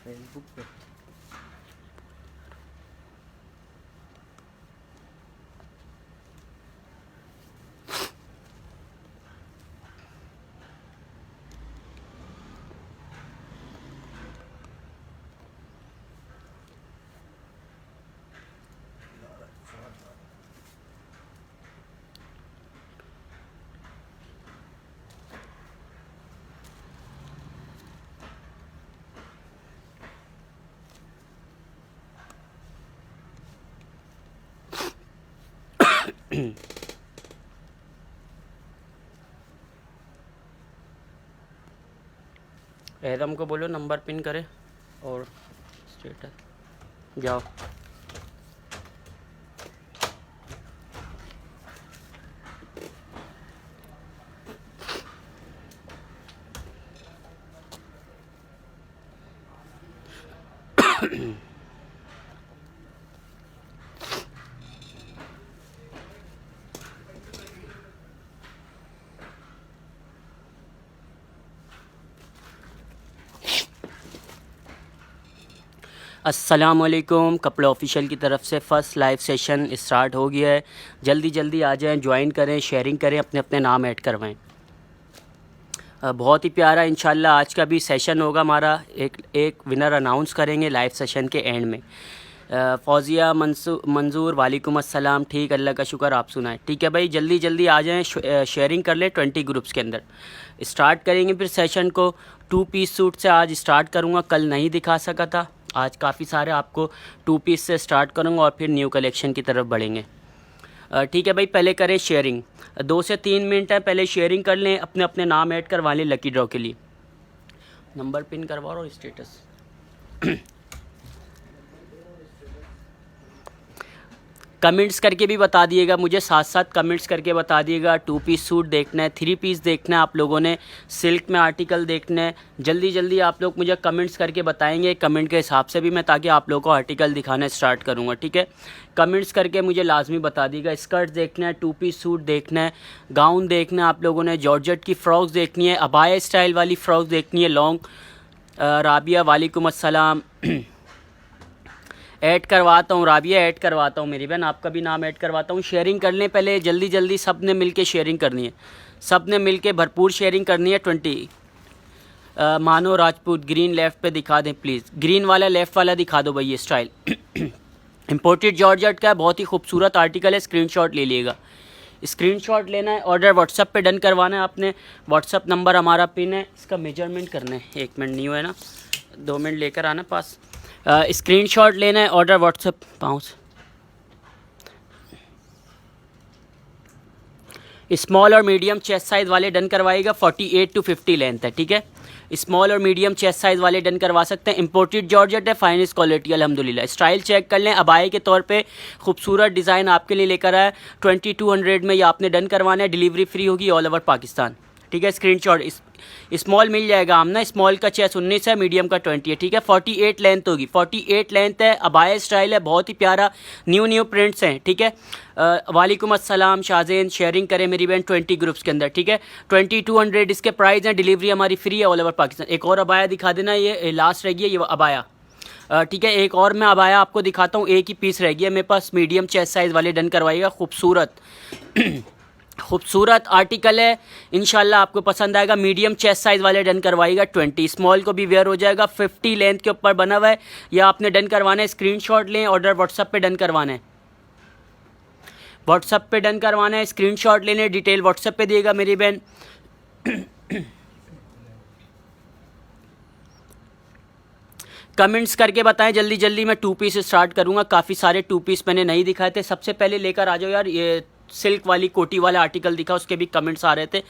Facebook पे। एदम को बोलो नंबर पिन करे और स्टेटस जाओ। अस्सलामुअलैकुम, कपड़ा ऑफिशियल की तरफ से फ़र्स्ट लाइव सेशन स्टार्ट हो गया है। जल्दी जल्दी आ जाएं, ज्वाइन करें, शेयरिंग करें, अपने अपने नाम ऐड करवाएं। बहुत ही प्यारा इंशाल्लाह आज का भी सेशन होगा हमारा। एक विनर अनाउंस करेंगे लाइव सेशन के एंड में। फौजिया मंजूर वालेकुम अस्सलाम। ठीक, अल्लाह का शुक्र, आप सुनाएं। ठीक है भाई, जल्दी जल्दी आ जाएं, शेयरिंग कर लें 20 ग्रुप्स के अंदर। स्टार्ट करेंगे फिर सेशन को। 2 पीस सूट से आज स्टार्ट करूँगा, कल नहीं दिखा सका था। आज काफ़ी सारे आपको 2 पीस से स्टार्ट करूँगा और फिर न्यू कलेक्शन की तरफ बढ़ेंगे। ठीक है भाई, पहले करें शेयरिंग। 2 से 3 मिनट है, पहले शेयरिंग कर लें, अपने अपने नाम ऐड करवा लें लकी ड्रॉ के लिए। नंबर पिन करवा रहा हूँ, स्टेटस कमेंट्स करके भी बता दिएगा मुझे, साथ साथ कमेंट्स करके बता दिएगा 2 पीस सूट देखना है, 3 पीस देखना है, आप लोगों ने सिल्क में आर्टिकल देखना है। जल्दी जल्दी आप लोग मुझे कमेंट्स करके बताएंगे, कमेंट के हिसाब से भी मैं ताकि आप लोगों को आर्टिकल दिखाना स्टार्ट करूँगा। ठीक है, कमेंट्स करके मुझे लाजमी बता दीजिएगा। स्कर्ट देखना है, 2 पीस सूट देखना है, गाउन देखना है आप लोगों ने, जॉर्जेट की फ़्रॉक्स देखनी है, अबाया स्टाइल वाली फ़्रॉक्स देखनी है लॉन्ग। राबिया वालेकुम अस्सलाम। ऐड करवाता हूँ राबिया, ऐड करवाता हूँ मेरी बहन, आपका भी नाम ऐड करवाता हूँ। शेयरिंग करने पहले जल्दी जल्दी सब ने मिल के शेयरिंग करनी है, सब ने मिल के भरपूर शेयरिंग करनी है। 20 मानो राजपूत ग्रीन लेफ़्ट पे दिखा दें प्लीज़, ग्रीन वाला लेफ़्ट वाला दिखा दो भाई। ये स्टाइल इम्पोर्टेड जॉर्जेट का है, बहुत ही खूबसूरत आर्टिकल है, स्क्रीनशॉट ले लीजिएगा। स्क्रीनशॉट लेना है, ऑर्डर व्हाट्सअप पे डन करवाना है आपने। व्हाट्सअप नंबर हमारा पिन है, इसका मेजरमेंट करना है। 1 मिनट न्यू है ना, 2 मिनट लेकर आना पास। स्क्रीनशॉट लेना है, ऑर्डर व्हाट्सअप पाउंस। स्मॉल और मीडियम चेस्ट साइज़ वाले डन करवाएगा। 48 to 50 लेंथ है। ठीक है, स्मॉल और मीडियम चेस्ट साइज़ वाले डन करवा सकते हैं। इंपोर्टेड जॉर्जेट है, फाइनेस्ट क्वालिटी अल्हम्दुलिल्लाह। स्टाइल चेक कर लें, अबाए के तौर पे खूबसूरत डिज़ाइन आपके लिए लेकर आया। 2200 में ये आपने डन करवाना है, डिलीवरी फ्री होगी ऑल ओवर पाकिस्तान। ठीक है, स्क्रीनशॉट स्मॉल मिल जाएगा हम ना, स्मॉल का चेस्ट 19 है, मीडियम का 20 है। ठीक है, 48 लेंथ होगी, 48 लेंथ है, अबाया स्टाइल है, बहुत ही प्यारा, न्यू प्रिंट्स हैं। ठीक है, वालेकुम अस्सलाम शाहजेन, शेयरिंग करें मेरी बहन 20 ग्रुप्स के अंदर। ठीक है, 2200 इसके प्राइस हैं, डिलीवरी हमारी फ्री है ऑल ओवर पाकिस्तान। एक और अबाया दिखा देना, ये लास्ट रह गई है ये अबाया। ठीक है, एक और मैं अबाया आपको दिखाता हूँ, एक ही पीस रह गया मेरे पास। मीडियम चेस्ट साइज़ वाले डन करवाइएगा, खूबसूरत खूबसूरत आर्टिकल है, इंशाल्लाह आपको पसंद आएगा। मीडियम चेस्ट साइज़ वाले डन करवाइएगा 20, स्मॉल को भी वेयर हो जाएगा। 50 लेंथ के ऊपर बना हुआ है, या आपने डन करवाना है, स्क्रीनशॉट लें, ऑर्डर व्हाट्सअप पे डन करवाना है, व्हाट्सअप पे डन करवाना है, स्क्रीनशॉट लेने, डिटेल व्हाट्सअप पे दिएगा मेरी बहन। कमेंट्स करके बताएं जल्दी जल्दी, मैं 2 पीस स्टार्ट करूंगा। काफ़ी सारे 2 पीस मैंने नहीं दिखाए थे, सबसे पहले लेकर आ जाओ यार। ये सिल्क वाली कोटी वाला आर्टिकल दिखा, उसके भी कमेंट्स आ रहे थे,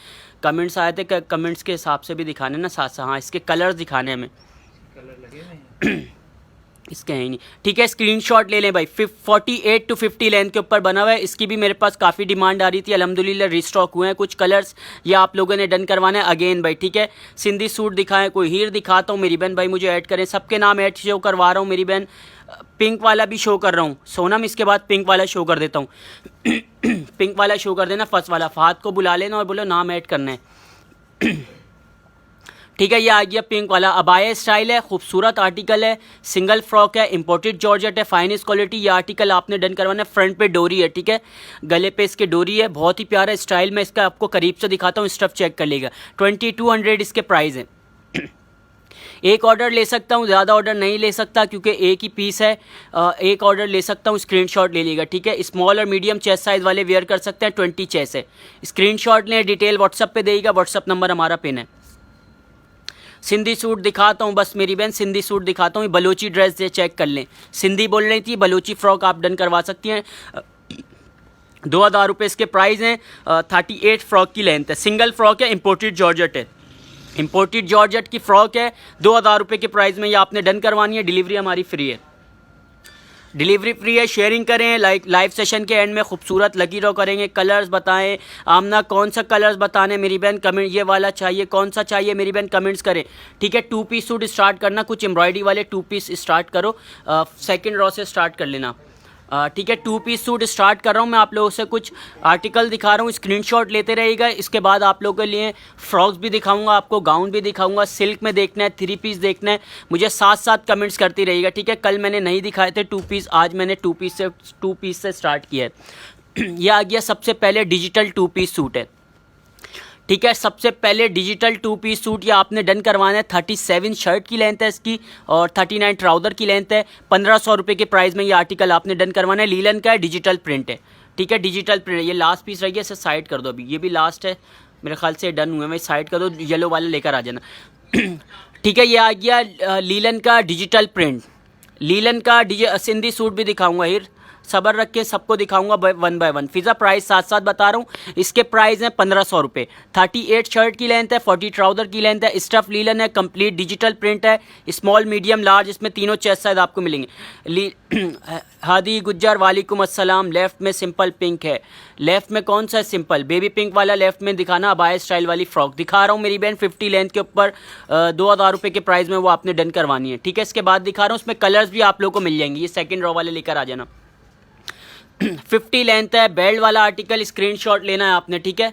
कमेंट्स आए थे, कमेंट्स के हिसाब से भी दिखाने ना साथ साथ। हाँ, इसके कलर्स दिखाने हमें, कलर लगे नहीं इसके हैं ही नहीं। ठीक है, स्क्रीनशॉट ले लें भाई। 48 to 50 लेंथ के ऊपर बना हुआ है, इसकी भी मेरे पास काफ़ी डिमांड आ रही थी, अल्हम्दुलिल्लाह रिस्टॉक हुए हैं कुछ कलर्स, ये आप लोगों ने डन करवाना है अगेन भाई। ठीक है, सिंधी सूट दिखाएं, कोई हीर दिखाता हूँ मेरी बहन, भाई मुझे ऐड करें, सबके नाम ऐड शो करवा रहा हूँ मेरी बहन। पिंक वाला भी शो कर रहा हूँ सोनम, इसके बाद पिंक वाला शो कर देता हूँ। पिंक वाला शो कर देना, फर्स्ट वाला। फात को बुला लेना और बोलो नाम ऐड करना है। ठीक है, ये आ गया पिंक वाला अबाया स्टाइल है, खूबसूरत आर्टिकल है, सिंगल फ्रॉक है, इंपोर्टेड जॉर्जेट है, फाइनेस्ट क्वालिटी। ये आर्टिकल आपने डन करवाना है। फ्रंट पे डोरी है, ठीक है, गले पे इसके डोरी है, बहुत ही प्यारा स्टाइल। मैं इसका आपको करीब से दिखाता हूँ, स्टफ चेक कर लेगा। 2200 इसके प्राइस है। एक ऑर्डर ले सकता हूँ, ज़्यादा ऑर्डर नहीं ले सकता क्योंकि एक ही पीस है। एक ऑर्डर ले सकता हूँ, स्क्रीनशॉट ले लीजिएगा, ठीक है। स्मॉल और मीडियम चेस्ट साइज़ वाले वेयर कर सकते हैं, 20 चेस्ट है। स्क्रीनशॉट लें, डिटेल व्हाट्सअप पे देगा, व्हाट्सअप नंबर हमारा पिन है। सिंधी सूट दिखाता हूँ बस मेरी बहन, सिंधी सूट दिखाता हूँ। बलोची ड्रेस ये चेक कर लें, सिंधी बोल रही थी, बलोची फ्रॉक आप डन करवा सकती हैं। 2000 रुपये इसके प्राइस हैं। 38 फ्रॉक की लेंथ है, सिंगल फ्रॉक है, इंपोर्टेड जॉर्जेट है, इंपोर्टेड जॉर्जेट की फ्रॉक है। 2000 रुपये के प्राइस में ये आपने डन करवानी है। डिलीवरी हमारी फ्री है, डिलीवरी फ्री है। शेयरिंग करें, लाइव सेशन के एंड में खूबसूरत लकी ड्रॉ करेंगे। कलर्स बताएं, आमना कौन सा कलर्स बताने मेरी बहन, कमेंट ये वाला चाहिए, कौन सा चाहिए मेरी बहन कमेंट्स करें, ठीक है। 2 पीस सूट स्टार्ट करना, कुछ एम्ब्रॉयडरी वाले 2 पीस स्टार्ट करो, सेकंड रो से स्टार्ट कर लेना, ठीक है। 2 पीस सूट स्टार्ट कर रहा हूँ मैं, आप लोगों से कुछ आर्टिकल दिखा रहा हूँ, स्क्रीनशॉट लेते रहिएगा। इसके बाद आप लोगों के लिए फ्रॉक्स भी दिखाऊंगा, आपको गाउन भी दिखाऊंगा। सिल्क में देखना है, 3 पीस देखना है, मुझे साथ साथ कमेंट्स करती रहिएगा, ठीक है। कल मैंने नहीं दिखाए थे 2 पीस, आज मैंने 2 पीस से स्टार्ट किया है। यह आ गया सबसे पहले डिजिटल 2 पीस सूट है, ठीक है। सबसे पहले डिजिटल 2 पीस सूट ये आपने डन करवाना है। 37 शर्ट की लेंथ है इसकी और 39 ट्राउज़र की लेंथ है। 1500 रुपये के प्राइस में ये आर्टिकल आपने डन करवाना है। लीलन का है, डिजिटल प्रिंट है, ठीक है, डिजिटल प्रिंट। ये लास्ट पीस रही है, इसे साइड कर दो अभी, ये भी लास्ट है मेरे ख्याल से, डन हुए। मैं साइड कर दो, येलो वाले लेकर आ जाना। ठीक है, ये आ गया लीलन का डिजिटल प्रिंट, लीलन का सिंधी सूट भी दिखाऊंगा हिर, सबर रख के सबको दिखाऊंगा 1 बाय 1। फिज़ा प्राइस साथ साथ बता रहा हूँ, इसके प्राइस हैं 1500 रुपये। 38 शर्ट की लेंथ है, 40 ट्राउज़र की लेंथ है, स्टफ लीलन है, कंप्लीट डिजिटल प्रिंट है, स्मॉल मीडियम लार्ज, इसमें तीनों चेस्ट साइज आपको मिलेंगे। हादी गुज्जर वालेकुम अस्सलाम। लेफ़्ट में सिंपल पिंक है, लेफ़्ट में कौन सा है सिंपल, बेबी पिंक वाला लेफ़्ट में दिखाना। अबाया स्टाइल वाली फ्रॉक दिखा रहा हूँ मेरी बहन, 50 लेंथ के ऊपर 2000 रुपये के प्राइस में वो आपने डन करवानी है, ठीक है। इसके बाद दिखा रहा हूँ, उसमें कलर्स भी आप लोगों को मिल जाएंगे। ये सेकंड रो वाले लेकर आ जाना। 50 लेंथ है, बेल्ट वाला आर्टिकल स्क्रीनशॉट लेना है आपने, ठीक है।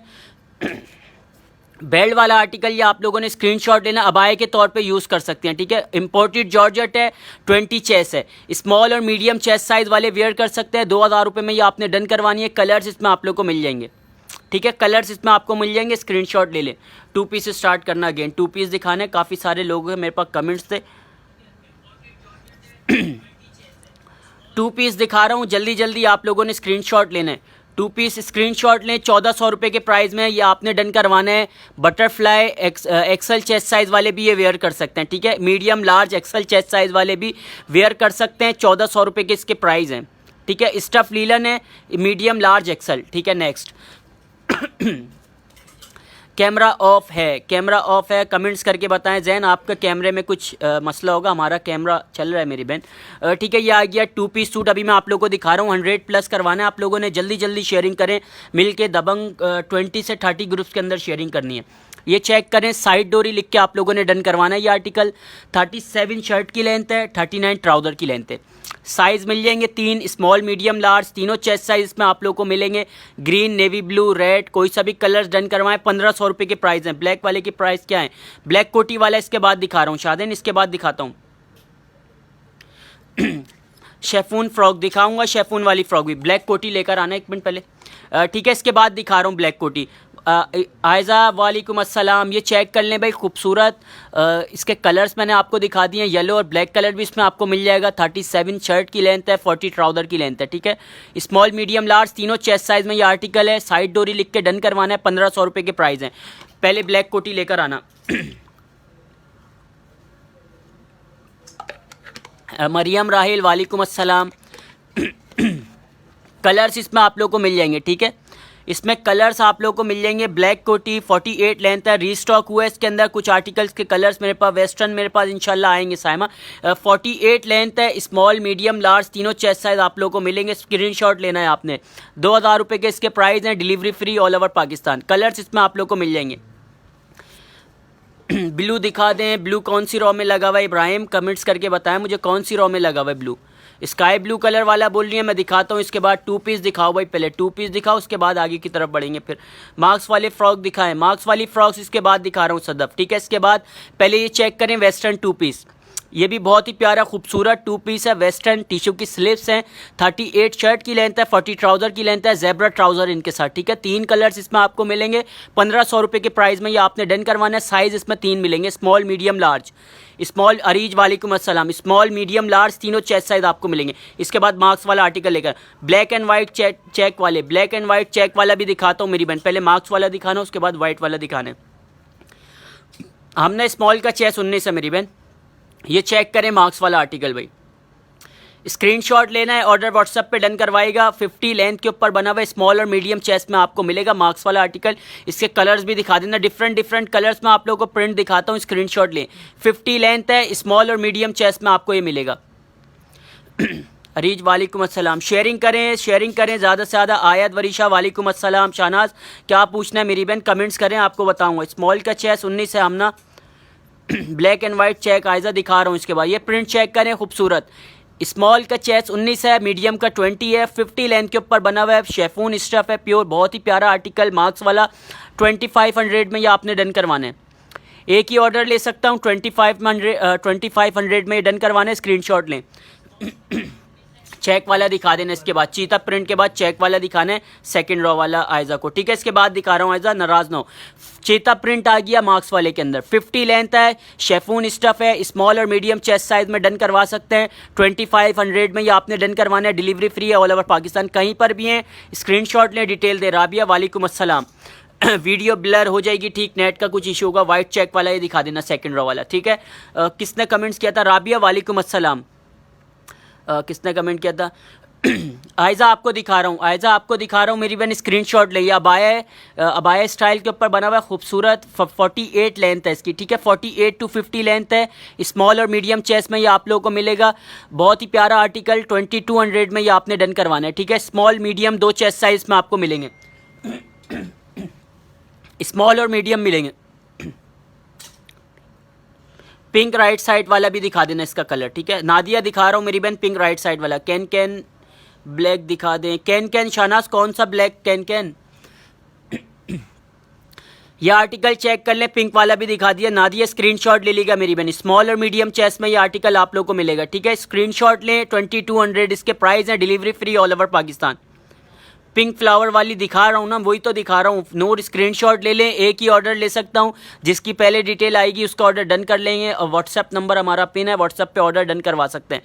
बेल्ट वाला आर्टिकल ये आप लोगों ने स्क्रीनशॉट लेना, अबाया के तौर पे यूज़ कर सकते हैं, ठीक है। इंपोर्टेड जॉर्जेट है, 20 चेस्ट है, स्मॉल और मीडियम चेस्ट साइज़ वाले वेयर कर सकते हैं। 2000 रुपये में ये आपने डन करवानी है। कलर्स इसमें आप लोग को मिल जाएंगे, ठीक है, कलर्स इसमें आपको मिल जाएंगे। स्क्रीनशॉट ले लें। 2 पीस स्टार्ट करना, अगेन 2 पीस दिखाने। काफ़ी सारे लोग हैं, मेरे पास कमेंट्स थे। 2 पीस दिखा रहा हूँ, जल्दी जल्दी आप लोगों ने स्क्रीनशॉट लेना है। 2 पीस स्क्रीनशॉट लें, 1400 रुपये के प्राइस में ये आपने डन करवाना है। बटरफ्लाई एक्सल चेस्ट साइज़ वाले भी ये वेयर कर सकते हैं, ठीक है। Medium large axle chest size वाले भी वेयर कर सकते हैं। 1400 रुपये के इसके प्राइस हैं, ठीक है। स्टफ लीलन है, मीडियम लार्ज एक्सल, ठीक है। नेक्स्ट कैमरा ऑफ है, कैमरा ऑफ है, कमेंट्स करके बताएं। जैन आपका कैमरे में कुछ मसला होगा, हमारा कैमरा चल रहा है मेरी बहन, ठीक है। ये आ गया 2 पीस सूट, अभी मैं आप लोगों को दिखा रहा हूँ। 100 प्लस करवाना है आप लोगों ने, जल्दी जल्दी शेयरिंग करें मिल के। दबंग 20 से 30 ग्रुप्स के अंदर शेयरिंग करनी है। ये चेक करें, साइड डोरी लिख के आप लोगों ने डन करवाना है। ये आर्टिकल 37 शर्ट की लेंथ है, 39 ट्राउज़र की लेंथ है। साइज़ मिल जाएंगे 3, स्मॉल मीडियम लार्ज, तीनों चेस्ट साइज में आप लोगों को मिलेंगे। ग्रीन, नेवी ब्लू, रेड, कोई सा भी कलर्स डन करवाएं। 1500 रुपये के प्राइस हैं। ब्लैक वाले की प्राइस क्या है, ब्लैक कोटी वाला इसके बाद दिखा रहा हूँ शादेन, इसके बाद दिखाता हूँ। शेफून फ्रॉक दिखाऊंगा, शेफून वाली फ्रॉक भी, ब्लैक कोटी लेकर आना 1 मिनट पहले, ठीक है। इसके बाद दिखा रहा हूँ ब्लैक कोटी। आयज़ा वालेकुम अस्सलाम। ये चेक कर लें भाई, खूबसूरत इसके कलर्स मैंने आपको दिखा दिए हैं। येलो और ब्लैक कलर भी इसमें आपको मिल जाएगा। 37 शर्ट की लेंथ है, 40 ट्राउज़र की लेंथ है, ठीक है। स्मॉल मीडियम लार्ज तीनों चेस्ट साइज़ में ये आर्टिकल है। साइड डोरी लिख के डन करवाना है। 1500 रुपये के प्राइस हैं। पहले ब्लैक कोटी लेकर आना। मरियम राहिल वालेकुम अस्सलाम। कलर्स इसमें आप लोग को मिल जाएंगे, ठीक है। इसमें कलर्स आप लोगों को मिल जाएंगे। ब्लैक कोटी 48 लेंथ है, रीस्टॉक हुआ है इसके अंदर। कुछ आर्टिकल्स के कलर्स मेरे पास वेस्टर्न मेरे पास इंशाल्लाह आएंगे साइमा। 48 लेंथ है, स्मॉल मीडियम लार्ज तीनों चेस्ट साइज आप लोगों को मिलेंगे। स्क्रीनशॉट लेना है आपने। 2000 रुपये के इसके प्राइस हैं, delivery free all over Pakistan. Colours इसमें आप लोग को मिल जाएंगे। ब्लू दिखा दें, ब्लू कौन सी रॉ में लगा हुआ है इब्राहिम, कमेंट्स करके बताएं मुझे कौन सी रॉ में लगा हुआ है ब्लू। स्काई ब्लू कलर वाला बोल रही है, मैं दिखाता हूँ। इसके बाद 2 पीस दिखाओ भाई, पहले 2 पीस दिखाओ, उसके बाद आगे की तरफ बढ़ेंगे। फिर मार्क्स वाले फ्रॉक दिखाएं, मार्क्स वाली फ्रॉक्स इसके बाद दिखा रहा हूँ सदफ, ठीक है। इसके बाद पहले ये चेक करें वेस्टर्न 2 पीस, ये भी बहुत ही प्यारा खूबसूरत 2 पीस है। वेस्टर्न टिश्यू की स्लीव्स हैं, 38 शर्ट की लेंथ है, 40 ट्राउज़र की लेंथ है, जेब्रा ट्राउज़र इनके साथ, ठीक है। 3 कलर्स इसमें आपको मिलेंगे 1500 रुपये के प्राइस में, ये आपने डन करवाना है। साइज़ इसमें 3 मिलेंगे, small medium large. Small Areej वालेकुम अस्सलाम, स्मॉल मीडियम लार्ज तीनों चेस्ट साइज आपको मिलेंगे। इसके बाद मार्क्स वाला आर्टिकल लेकर ब्लैक एंड वाइट चेक वाले, ब्लैक एंड वाइट चेक वाला भी दिखाता हूँ मेरी बहन। पहले मार्क्स वाला दिखाना, उसके बाद वाइट वाला दिखाना है। हमने स्मॉल का चेस्ट 19 है मेरी बहन, ये चेक करें मार्क्स वाला आर्टिकल भाई। स्क्रीनशॉट लेना है, ऑर्डर व्हाट्सएप पे डन करवाएगा। 50 लेंथ के ऊपर बना हुआ है, स्मॉल और मीडियम चेस्ट में आपको मिलेगा मार्क्स वाला आर्टिकल। इसके कलर्स भी दिखा देना, डिफरेंट कलर्स में आप लोगों को प्रिंट दिखाता हूँ, स्क्रीनशॉट लें। 50 लेंथ है, स्मॉल और मीडियम चेस्ट में आपको ये मिलेगा। अरीज वालेकुम अस्सलाम, शेयरिंग करें ज़्यादा से ज़्यादा। आयत वरीशा वालेकुम अस्सलाम। शाहनाज क्या पूछना है मेरी बहन, कमेंट्स करें, आपको बताऊँगा। स्मॉल का चेस्ट 19 है हमना, black and white check Aiza दिखा रहा हूँ। इसके बाद ये प्रिंट चेक करें, खूबसूरत। स्मॉल का चेस्ट 19 है, मीडियम का 20 है, 50 लेंथ के ऊपर बना हुआ है, शेफून स्टफ है प्योर, बहुत ही प्यारा आर्टिकल। मार्क्स वाला 2500 में ये आपने डन करवाना है। एक ही ऑर्डर ले सकता हूँ, 2500 में डन करवाना है। स्क्रीनशॉट लें। चेक वाला दिखा देना, इसके बाद चीता प्रिंट के बाद चेक वाला दिखाना है, सेकंड रॉ वाला आयजा को, ठीक है। इसके बाद दिखा रहा हूँ आयजा, नाराज ना हो। चीता प्रिंट आ गया मार्क्स वाले के अंदर, 50 लेंथ है, शेफून स्टफ है, स्मॉल और मीडियम चेस्ट साइज में डन करवा सकते हैं। 2500 में ये आपने डन करवाना है, डिलीवरी फ्री है ऑल ओवर पाकिस्तान, कहीं पर भी हैं। स्क्रीनशॉट लें, डिटेल दे। राबिया वालेकुम अस्सलाम। वीडियो ब्लर हो जाएगी, ठीक, नेट का कुछ इशू होगा। वाइट चेक वाला ये दिखा देना, सेकंड रॉ वाला, ठीक है। किसने कमेंट्स किया था? राबिया वालेकुम अस्सलाम। किसने कमेंट किया था? आयजा आपको दिखा रहा हूँ मेरी बहन, स्क्रीनशॉट ले। अबाया है, अबाया स्टाइल के ऊपर बना हुआ है, खूबसूरत। 48 लेंथ है इसकी, ठीक है। 48 to 50 लेंथ है, स्मॉल और मीडियम चेस्ट में ये आप लोगों को मिलेगा। बहुत ही प्यारा आर्टिकल, 2200 में ये आपने डन करवाना है, ठीक है। स्मॉल मीडियम 2 चेस्ट साइज में आपको मिलेंगे, स्मॉल और मीडियम मिलेंगे। पिंक राइट साइड वाला भी दिखा देना इसका कलर, ठीक है। नादिया दिखा रहा हूँ मेरी बहन, पिंक राइट साइड वाला। कैन ब्लैक दिखा दें, कैन शाहनाज कौन सा ब्लैक? कैन यह आर्टिकल चेक कर लें, पिंक वाला भी दिखा दिया। नादिया स्क्रीनशॉट ले लीजिएगा मेरी बहन, स्मॉल और मीडियम चेस्ट में ये आर्टिकल आप लोगों को मिलेगा, ठीक है। स्क्रीनशॉट लें, 2200 इसके प्राइस है, delivery free all over Pakistan. Pink flower वाली दिखा रहा हूँ ना, वही तो दिखा रहा हूँ। नोट स्क्रीनशॉट ले लें, एक ही ऑर्डर ले सकता हूँ, जिसकी पहले डिटेल आएगी उसका ऑर्डर डन कर लेंगे। और व्हाट्सएप नंबर हमारा पिन है, व्हाट्सएप पे ऑर्डर डन करवा सकते हैं।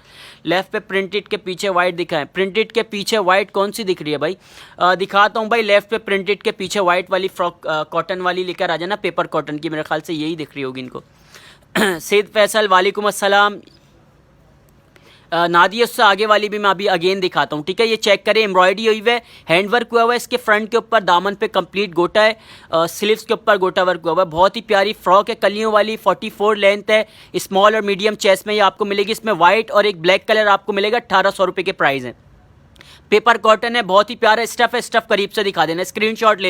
लेफ्ट पे प्रिंटेड के पीछे वाइट दिखाएं, प्रिंटेड के पीछे वाइट कौन सी दिख रही है भाई? दिखाता हूँ भाई। लेफ्ट पे प्रिंटेड के पीछे वाइट वाली फ्रॉक कॉटन वाली लेकर आ जाना, पेपर कॉटन की, मेरे ख्याल से यही दिख रही होगी इनको। सैयद फैसल वालेकुम अस्सलाम। नादिया उससे आगे वाली भी मैं अभी अगेन दिखाता हूँ, ठीक है। ये चेक करें, एम्ब्रॉयडरी हुई है, हैंडवर्क हुआ हुआ है इसके फ्रंट के ऊपर, दामन पे कंप्लीट गोटा है, स्लीव्स के ऊपर गोटा वर्क हुआ हुआ है। बहुत ही प्यारी फ्रॉक है, कलियों वाली, 44 लेंथ है, स्मॉल और मीडियम चेस्ट में ये आपको मिलेगी। इसमें वाइट और एक ब्लैक कलर आपको मिलेगा, 1800 रुपये के प्राइस है। पेपर कॉटन है, बहुत ही प्यारा स्टफ है, स्टफ करीब से दिखा देना। स्क्रीनशॉट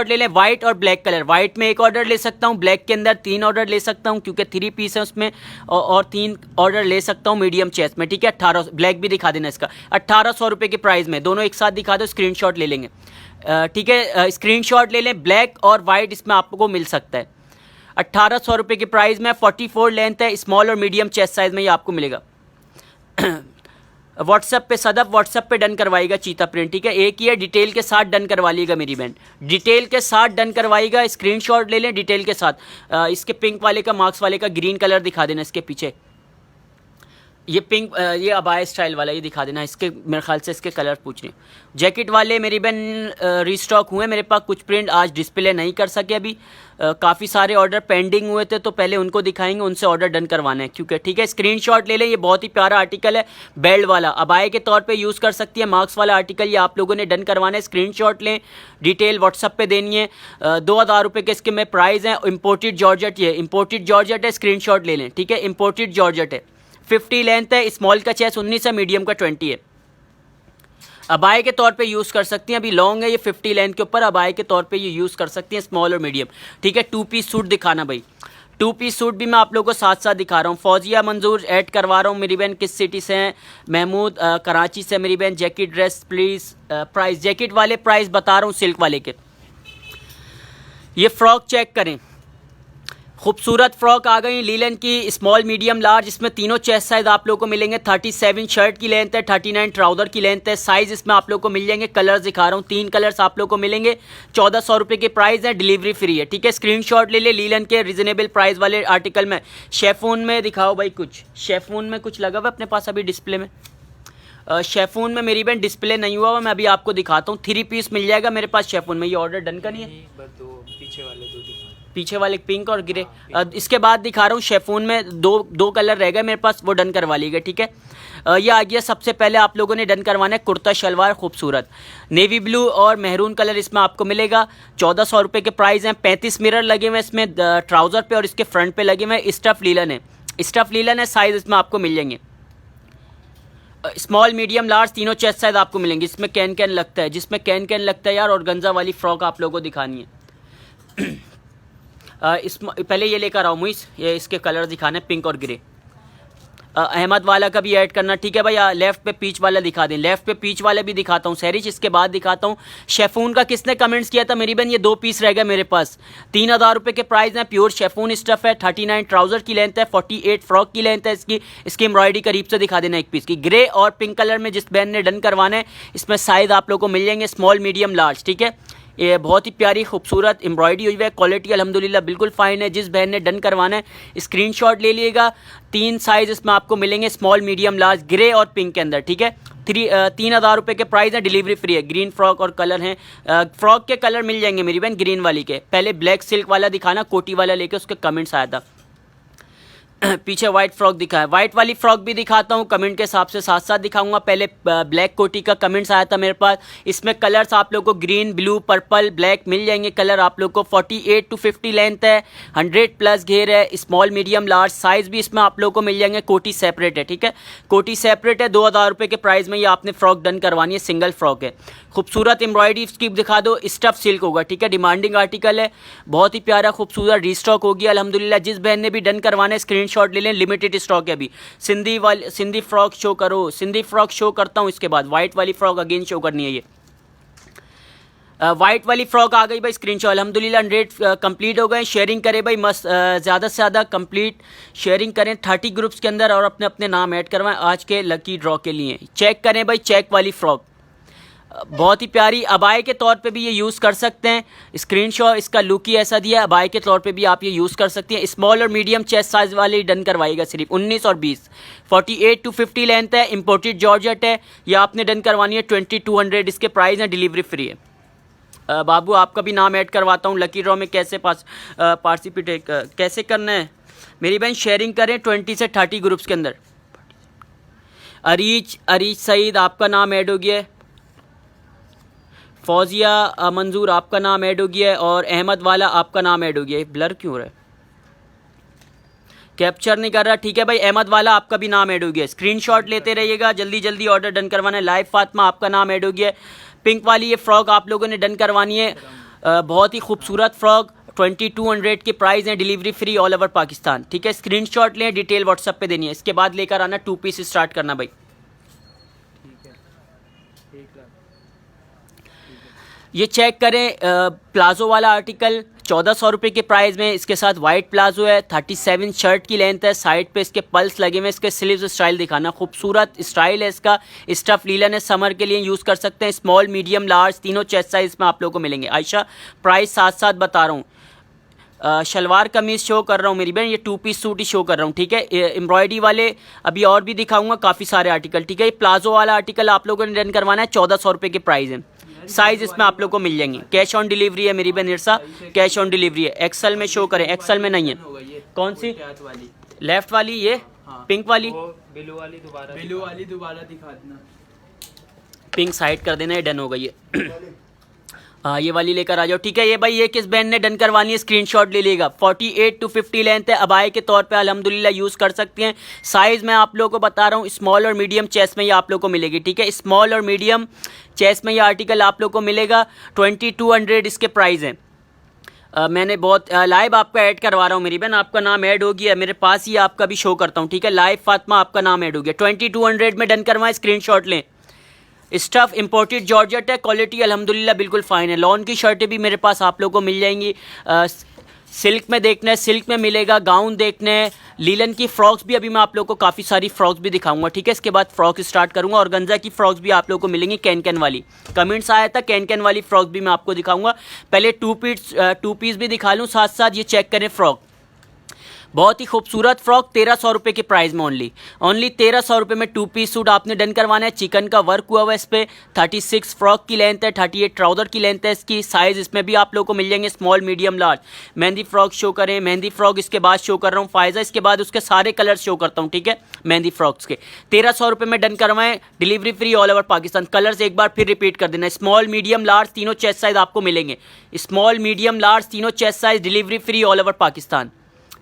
ले लें, वाइट और ब्लैक कलर। वाइट में एक ऑर्डर ले सकता हूँ, ब्लैक के अंदर 3 ऑर्डर ले सकता हूँ क्योंकि 3 पीस है उसमें, और 3 ऑर्डर ले सकता हूँ मीडियम चेस्ट में, ठीक है। 1800, ब्लैक भी दिखा देना इसका, 1800 रुपये के प्राइस में, दोनों एक साथ दिखा दो, स्क्रीनशॉट ले लेंगे, ठीक है। स्क्रीनशॉट ले लें, ब्लैक और वाइट इसमें आपको मिल सकता है। 1800 रुपये के प्राइस में, 44 लेंथ है, स्मॉल और मीडियम चेस्ट साइज में ये आपको मिलेगा। व्हाट्सएप पे सदफ, व्हाट्सएप पे डन करवाएगा चीता प्रिंट, ठीक है। एक ही है, डिटेल के साथ डन करवा लीजिएगा मेरी बहन, डिटेल के साथ डन करवाएगा। स्क्रीनशॉट ले लें डिटेल के साथ। इसके पिंक वाले का, मार्क्स वाले का ग्रीन कलर दिखा देना इसके पीछे। ये पिंक, ये अबाया स्टाइल वाला ये दिखा देना, इसके मेरे ख्याल से इसके कलर पूछ रहे हैं। जैकेट वाले मेरी बहन रीस्टॉक हुए मेरे पास, कुछ प्रिंट आज डिस्प्ले नहीं कर सके अभी, काफ़ी सारे ऑर्डर पेंडिंग हुए थे, तो पहले उनको दिखाएंगे, उनसे ऑर्डर डन करवाना है क्योंकि, ठीक है। स्क्रीनशॉट ले लें, ये बहुत ही प्यारा आर्टिकल है, बेल्ट वाला, अबाया के तौर पे यूज़ कर सकती है। मार्क्स वाला आर्टिकल ये आप लोगों ने डन करवाना है। स्क्रीनशॉट लें, डिटेल व्हाट्सअप पे देनी है। 2000 रुपये के इसके में प्राइस हैं। इम्पोर्टेड जॉर्जेट, ये इम्पोर्टेड जॉर्जेट है, स्क्रीनशॉट ले लें, ठीक है। इम्पोर्टेड जॉर्जेट है, 50 लेंथ है, स्मॉल का चेस्ट 19 है, मीडियम का 20 है। अबाए के तौर पे यूज़ कर सकती हैं, अभी लॉन्ग है ये 50 लेंथ के ऊपर, अबाए के तौर पे ये यूज़ कर सकती हैं, स्मॉल और मीडियम। ठीक है, 2 पीस सूट दिखाना भाई, 2 पीस सूट भी मैं आप लोगों को साथ साथ दिखा रहा हूँ। फौजिया मंजूर ऐड करवा रहा हूँ। मेरी बहन किस सिटी से हैं? महमूद कराची से मेरी बहन। Jacket dress please, price jacket वाले प्राइस बता रहा हूँ सिल्क वाले के। ये फ्रॉक चेक करें, खूबसूरत फ्रॉक आ गई लीलन की, स्मॉल मीडियम लार्ज, इसमें तीनों चेस्ट साइज आप लोगों को मिलेंगे। 37 शर्ट की लेंथ है, 39 ट्राउज़र की लेंथ है, साइज़ इसमें आप लोगों को मिल जाएंगे। कलर्स दिखा रहा हूँ, 3 कलर्स आप लोगों को मिलेंगे। 1400 रुपये के प्राइस है, डिलीवरी फ्री है। ठीक है, स्क्रीनशॉट ले ले लीलन के रिजनेबल प्राइस वाले आर्टिकल में। शेफून में दिखाओ भाई, कुछ शेफून में कुछ लगा हुआ अपने पास अभी डिस्प्ले में? शेफून में मेरी बहन डिस्प्ले नहीं हुआ हुआ, मैं अभी आपको दिखाता हूँ। 3 पीस मिल जाएगा मेरे पास शेफून में। ये ऑर्डर डन का नहीं है? बस दो पीछे वाले दो दिखा, पीछे वाले पिंक और ग्रे। इसके बाद दिखा रहा हूँ शेफून में दो कलर रह गए मेरे पास, वो डन करवा लीजिए। ठीक है, ये आ गया। सबसे पहले आप लोगों ने डन करवाना है कुर्ता शलवार खूबसूरत नेवी ब्लू और मेहरून कलर इसमें आपको मिलेगा। 1400 रुपये के प्राइस हैं। 35 मिरर लगे हुए इसमें ट्राउज़र पे और इसके फ्रंट पे लगे हुए। स्टफ लीलन है, स्टफ लीलन है, साइज़ इसमें आपको मिल जाएंगे स्मॉल मीडियम लार्ज, तीनों चेस्ट साइज आपको मिलेंगे। इसमें कैन कैन लगता है, जिसमें कैन कैन लगता है यार, और गंजा वाली फ्रॉक आप लोगों को दिखानी है। पहले ये लेकर आओ मुइस, ये इसके कलर दिखाने पिंक और ग्रे। अहमद वाला का भी ऐड करना। ठीक है भाई, लेफ्ट पे पीच वाला दिखा दें, लेफ्ट पे पीच वाला भी दिखाता हूँ सहरिश। इसके बाद दिखाता हूँ शेफून का। किसने कमेंट्स किया था मेरी बहन? ये 2 पीस रह गए मेरे पास। 3000 रुपये के प्राइस हैं। प्योर शेफून स्टफ है। 39 ट्राउज़र की लेंथ है, 48 फ्रॉक की लेंथ है इसकी एम्ब्रॉयडरी करीब से दिखा देना एक पीस की। ग्रे और पिंक कलर में जिस बहन ने डन करवाना है, इसमें साइज़ आप लोग को मिल जाएंगे स्मॉल मीडियम लार्ज। ठीक है, ये बहुत ही प्यारी खूबसूरत एम्ब्रॉयडरी हुई है, क्वालिटी अल्हम्दुलिल्लाह बिल्कुल फ़ाइन है। जिस बहन ने डन करवाना है स्क्रीनशॉट ले लीजिएगा। 3 साइज़ इसमें आपको मिलेंगे स्मॉल मीडियम लार्ज, ग्रे और पिंक के अंदर। ठीक है, 3000 रुपये के प्राइस है, डिलीवरी फ्री है। ग्रीन फ्रॉक और कलर हैं, फ्रॉक के कलर मिल जाएंगे मेरी बहन ग्रीन वाली के। पहले ब्लैक सिल्क वाला दिखाना, कोटी वाला लेके उसके कमेंट्स आया था। पीछे वाइट फ्रॉक दिखा है, वाइट वाली फ्रॉक भी दिखाता हूँ कमेंट के हिसाब से, साथ साथ दिखाऊंगा। पहले ब्लैक कोटी का कमेंट्स आया था मेरे पास। इसमें कलर्स आप लोग को ग्रीन, ब्लू, पर्पल, ब्लैक मिल जाएंगे कलर आप लोग को। 48 to 50 लेंथ है, 100+ घेर है, स्मॉल मीडियम लार्ज साइज़ भी इसमें आप लोग को मिल जाएंगे। कोटी सेपरेट है। ठीक है, कोटी सेपरेट है। 2000 रुपये के प्राइस में ये आपने फ्रॉक डन करवानी है, सिंगल फ्रॉक है। खूबसूरत एम्ब्रॉयडरी इसकी दिखा दो, स्टफ सिल्क होगा। ठीक है, डिमांडिंग आर्टिकल है, बहुत ही प्यारा खूबसूरत रीस्टॉक होगी अल्हम्दुलिल्लाह। जिस बहन ने भी डन करवाना है स्क्रीनशॉट ले लें, लिमिटेड स्टॉक है अभी। सिंधी फ्रॉक शो करो, सिंधी फ्रॉक शो करता हूँ। इसके बाद वाइट वाली फ्रॉक अगेन शो करनी है। ये वाइट वाली फ्रॉक आ गई भाई, स्क्रीनशॉट अल्हम्दुलिल्लाह 100 कंप्लीट हो गए। शेयरिंग करें भाई, मस्त ज़्यादा से ज़्यादा कंप्लीट शेयरिंग करें 30 ग्रुप्स के अंदर, और अपने अपने नाम ऐड करवाएं आज के लकी ड्रॉ के लिए। चेक करें भाई, चेक वाली फ्रॉक बहुत ही प्यारी, अबाए के तौर पे भी ये यूज़ कर सकते हैं। स्क्रीनशॉट इसका लुक ही ऐसा दिया है, अबाए के तौर पे भी आप ये यूज़ कर सकती हैं। स्मॉल और मीडियम चेस्ट साइज वाले डन करवाइएगा सिर्फ 19 और 20। 48 to 50 लेंथ है, इम्पोर्टेड जॉर्जेट है। ये आपने डन करवानी है 2200, इसके प्राइस हैं, डिलीवरी फ्री है। बाबू आपका भी नाम ऐड करवाता हूँ लकी ड्रॉ में। कैसे पार्टिसिपेट कैसे करना है मेरी बहन? शेयरिंग करें 20 से 30 ग्रुप्स के अंदर। अरीज सईद आपका नाम ऐड हो गया है। फौजिया मंजूर आपका नाम ऐड हो गया है, और अहमद वाला आपका नाम ऐड हो गया है। ब्लर क्यों हो रहा है, कैप्चर नहीं कर रहा? ठीक है भाई, अहमद वाला आपका भी नाम ऐड हो गया है। स्क्रीनशॉट लेते रहिएगा, जल्दी जल्दी ऑर्डर डन करवाना है। लाइव फातिमा आपका नाम ऐड हो गया है। पिंक वाली ये फ्रॉक आप लोगों ने डन करवानी है, बहुत ही खूबसूरत फ्रॉक। 2200 के प्राइस हैं, delivery free all over Pakistan. ठीक है, स्क्रीनशॉट लें, डिटेल व्हाट्सएप पे देनी है। इसके बाद लेकर आना 2 पीस स्टार्ट करना भाई। ये चेक करें, प्लाजो वाला आर्टिकल 1400 रुपये के प्राइस में। इसके साथ वाइट प्लाजो है, 37 शर्ट की लेंथ है, साइड पे इसके पल्स लगे हुए। इसके स्लीव्स स्टाइल दिखाना, खूबसूरत स्टाइल है इसका। स्टफ लीलन है, समर के लिए यूज़ कर सकते हैं। स्मॉल मीडियम लार्ज तीनों चेस्ट साइज में आप लोगों को मिलेंगे। आयशा प्राइस साथ साथ बता रहा हूँ। शलवार कमीज़ शो कर रहा हूँ मेरी बहन, ये 2 पीस सूट ही शो कर रहा हूँ। ठीक है, एम्ब्रॉयडरी वाले अभी और भी दिखाऊंगा काफ़ी सारे आर्टिकल। ठीक है, ये प्लाजो वाला आर्टिकल आप लोगों ने डन करवाना है, 1400 रुपये के प्राइस है। साइज इसमें आप लोग को मिल जाएंगे। कैश ऑन डिलीवरी है मेरी बहन इरसा, कैश ऑन डिलीवरी है। एक्सेल में शो करें, एक्सेल में नहीं है। कौन सी? लेफ्ट वाली, ये पिंक वाली, ब्लू वाली दोबारा दिखा देना। पिंक साइड कर देना, ये डन हो गई है। हाँ ये वाली लेकर आ जाओ, ठीक है। ये भाई ये किस बैंड ने डन करवानी है स्क्रीनशॉट ले लीजिएगा। 48 to 50 लेंथ है, अबाए के तौर पे अल्हम्दुलिल्लाह यूज़ कर सकती हैं। साइज़ मैं आप लोगों को बता रहा हूँ, स्मॉल और मीडियम चेस्ट में ये आप लोगों को मिलेगी, ठीक है। स्मॉल और मीडियम चेस्ट में ये आर्टिकल आप लोगों को मिलेगा। 2200 इसके प्राइस हैं। मैंने बहुत लाइव आपका ऐड करवा रहा हूँ मेरी बहन, आपका नाम ऐड हो गया मेरे पास ही, आपका भी शो करता हूँ, ठीक है। लाइव फातिमा आपका नाम ऐड हो गया। 2200 में डन करवाएं, स्क्रीनशॉट लें। स्टफ इंपोर्टेड जॉर्जेट है, क्वालिटी अल्हम्दुलिल्लाह बिल्कुल फ़ाइन है। लॉन की शर्टें भी मेरे पास आप लोगों को मिल जाएंगी। सिल्क में देखना है, सिल्क में मिलेगा। गाउन देखने हैं, लीलन की फ्रॉक्स भी अभी मैं आप लोगों को काफ़ी सारी फ्रॉक्स भी दिखाऊंगा, ठीक है। इसके बाद फ्रॉक स्टार्ट करूंगा और गंजा की फ्रॉक्स भी आप लोगों को मिलेंगी। कैन वाली कमेंट्स आया था, कैन वाली फ्रॉक्स भी मैं आपको दिखाऊंगा। पहले टू पीस भी दिखा लूँ साथ साथ, ये चेक करें फ्रॉक, बहुत ही खूबसूरत फ्रॉक 1300 रुपये के प्राइस में ओनली 1300 रुपये में 2 पीस सूट आपने डन करवाना है। चिकन का वर्क हुआ हुआ है इस पर। 36 फ्रॉक की लेंथ है, 38 ट्राउज़र की लेंथ है इसकी। साइज़ इसमें भी आप लोगों को मिल जाएंगे, small medium large. Mehndi frock show करें, मेहंदी फ्रॉक इसके बाद शो कर रहा हूँ फायज़ा, इसके बाद उसके सारे कलर शो करता हूँ, ठीक है। मेहंदी फ्रॉक्स के 1300 रुपये में डन करवाएं, delivery free all over Pakistan. Colours एक बार फिर रिपीट कर देना, स्मॉल मीडियम लार्ज तीनों चेस्ट साइज़ आपको मिलेंगे। स्मॉल मीडियम लार्ज तीनों chest size, delivery free all over Pakistan.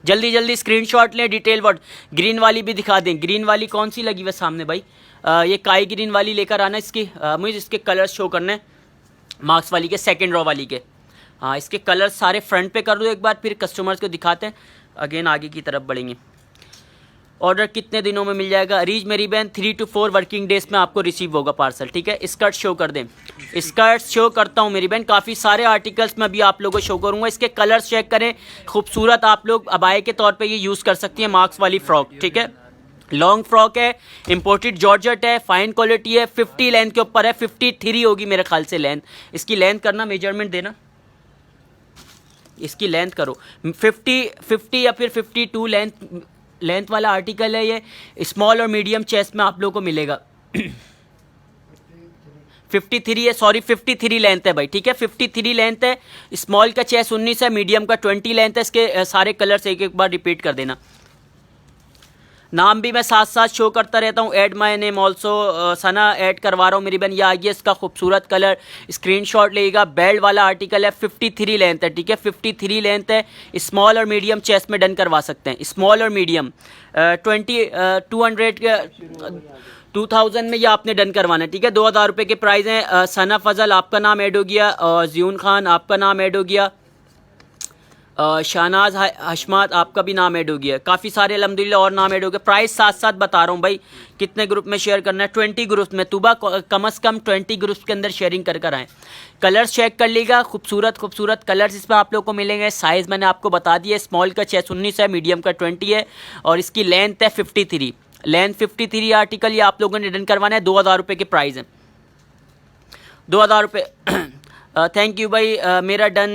जल्दी स्क्रीनशॉट लें, डिटेल वर्ड। ग्रीन वाली भी दिखा दें, ग्रीन वाली कौन सी लगी हुई सामने भाई, ये काई ग्रीन वाली लेकर आना इसकी। मुझे इसके कलर्स शो करने, मार्क्स वाली के, सेकंड रो वाली के। हाँ इसके कलर्स सारे फ्रंट पे कर दो एक बार, फिर कस्टमर्स को दिखाते हैं। अगेन आगे की तरफ बढ़ेंगे। ऑर्डर कितने दिनों में मिल जाएगा? रीच मेरी बहन 3 to 4 वर्किंग डेज में आपको रिसीव होगा पार्सल, ठीक है। स्कर्ट शो कर दें, स्कर्ट शो करता हूँ मेरी बहन। काफ़ी सारे आर्टिकल्स में अभी आप लोगों को शो करूँगा। इसके कलर्स चेक करें, खूबसूरत आप लोग अबाए के तौर पे ये यूज़ कर सकती हैं। मार्क्स वाली फ्रॉक, ठीक है। लॉन्ग फ्रॉक है, इंपोर्टेड जॉर्जेट है, फाइन क्वालिटी है। 50 लेंथ के ऊपर है, 53 होगी मेरे ख्याल से लेंथ। इसकी लेंथ करना, मेजरमेंट देना, इसकी लेंथ करो। 50 या फिर 52 लेंथ वाला आर्टिकल है ये। स्मॉल और मीडियम चेस्ट में आप लोगों को मिलेगा। 53 है, सॉरी 53 लेंथ है भाई, ठीक है। 53 लेंथ है। स्मॉल का चेस्ट 19 है, मीडियम का 20 लेंथ है। इसके सारे कलर्स एक बार रिपीट कर देना। नाम भी मैं साथ साथ शो करता रहता हूँ। Add my name also, Sana add करवा रहा हूँ मेरी बहन। ये आइए इसका खूबसूरत कलर, स्क्रीनशॉट लेगा। बेल्ट वाला आर्टिकल है, 53 लेंथ है, ठीक है। 53 लेंथ है। स्मॉल और मीडियम चेस्ट में डन करवा सकते हैं, स्मॉल और मीडियम। 2000 में ये आपने डन करवाना है, ठीक है। 2000 रुपये के प्राइस हैं। सना फजल आपका नाम ऐड हो गया, और जियून खान आपका नाम ऐड हो गया, शाहनाज हशमात आपका भी नाम ऐड हो गया। काफ़ी सारे अल्हम्दुलिल्लाह और नाम ऐड हो गए। प्राइस साथ साथ बता रहा हूँ भाई, कितने ग्रुप में शेयर करना है। 20 ग्रुप्स में, तुबा कम से कम 20 ग्रुप्स के अंदर शेयरिंग कर आएँ। कलर्स चेक कर लीजिएगा, खूबसूरत कलर्स इसमें आप लोग को मिलेंगे। साइज़ मैंने आपको बता दिया, स्मॉल का 19 है, मीडियम का 20 है, और इसकी लेंथ है 53। लेंथ 53 आर्टिकल ये आप लोगों ने डन करवाना है। 2000 रुपये के प्राइस हैं, 2000 रुपये। थैंक यू भाई। मेरा डन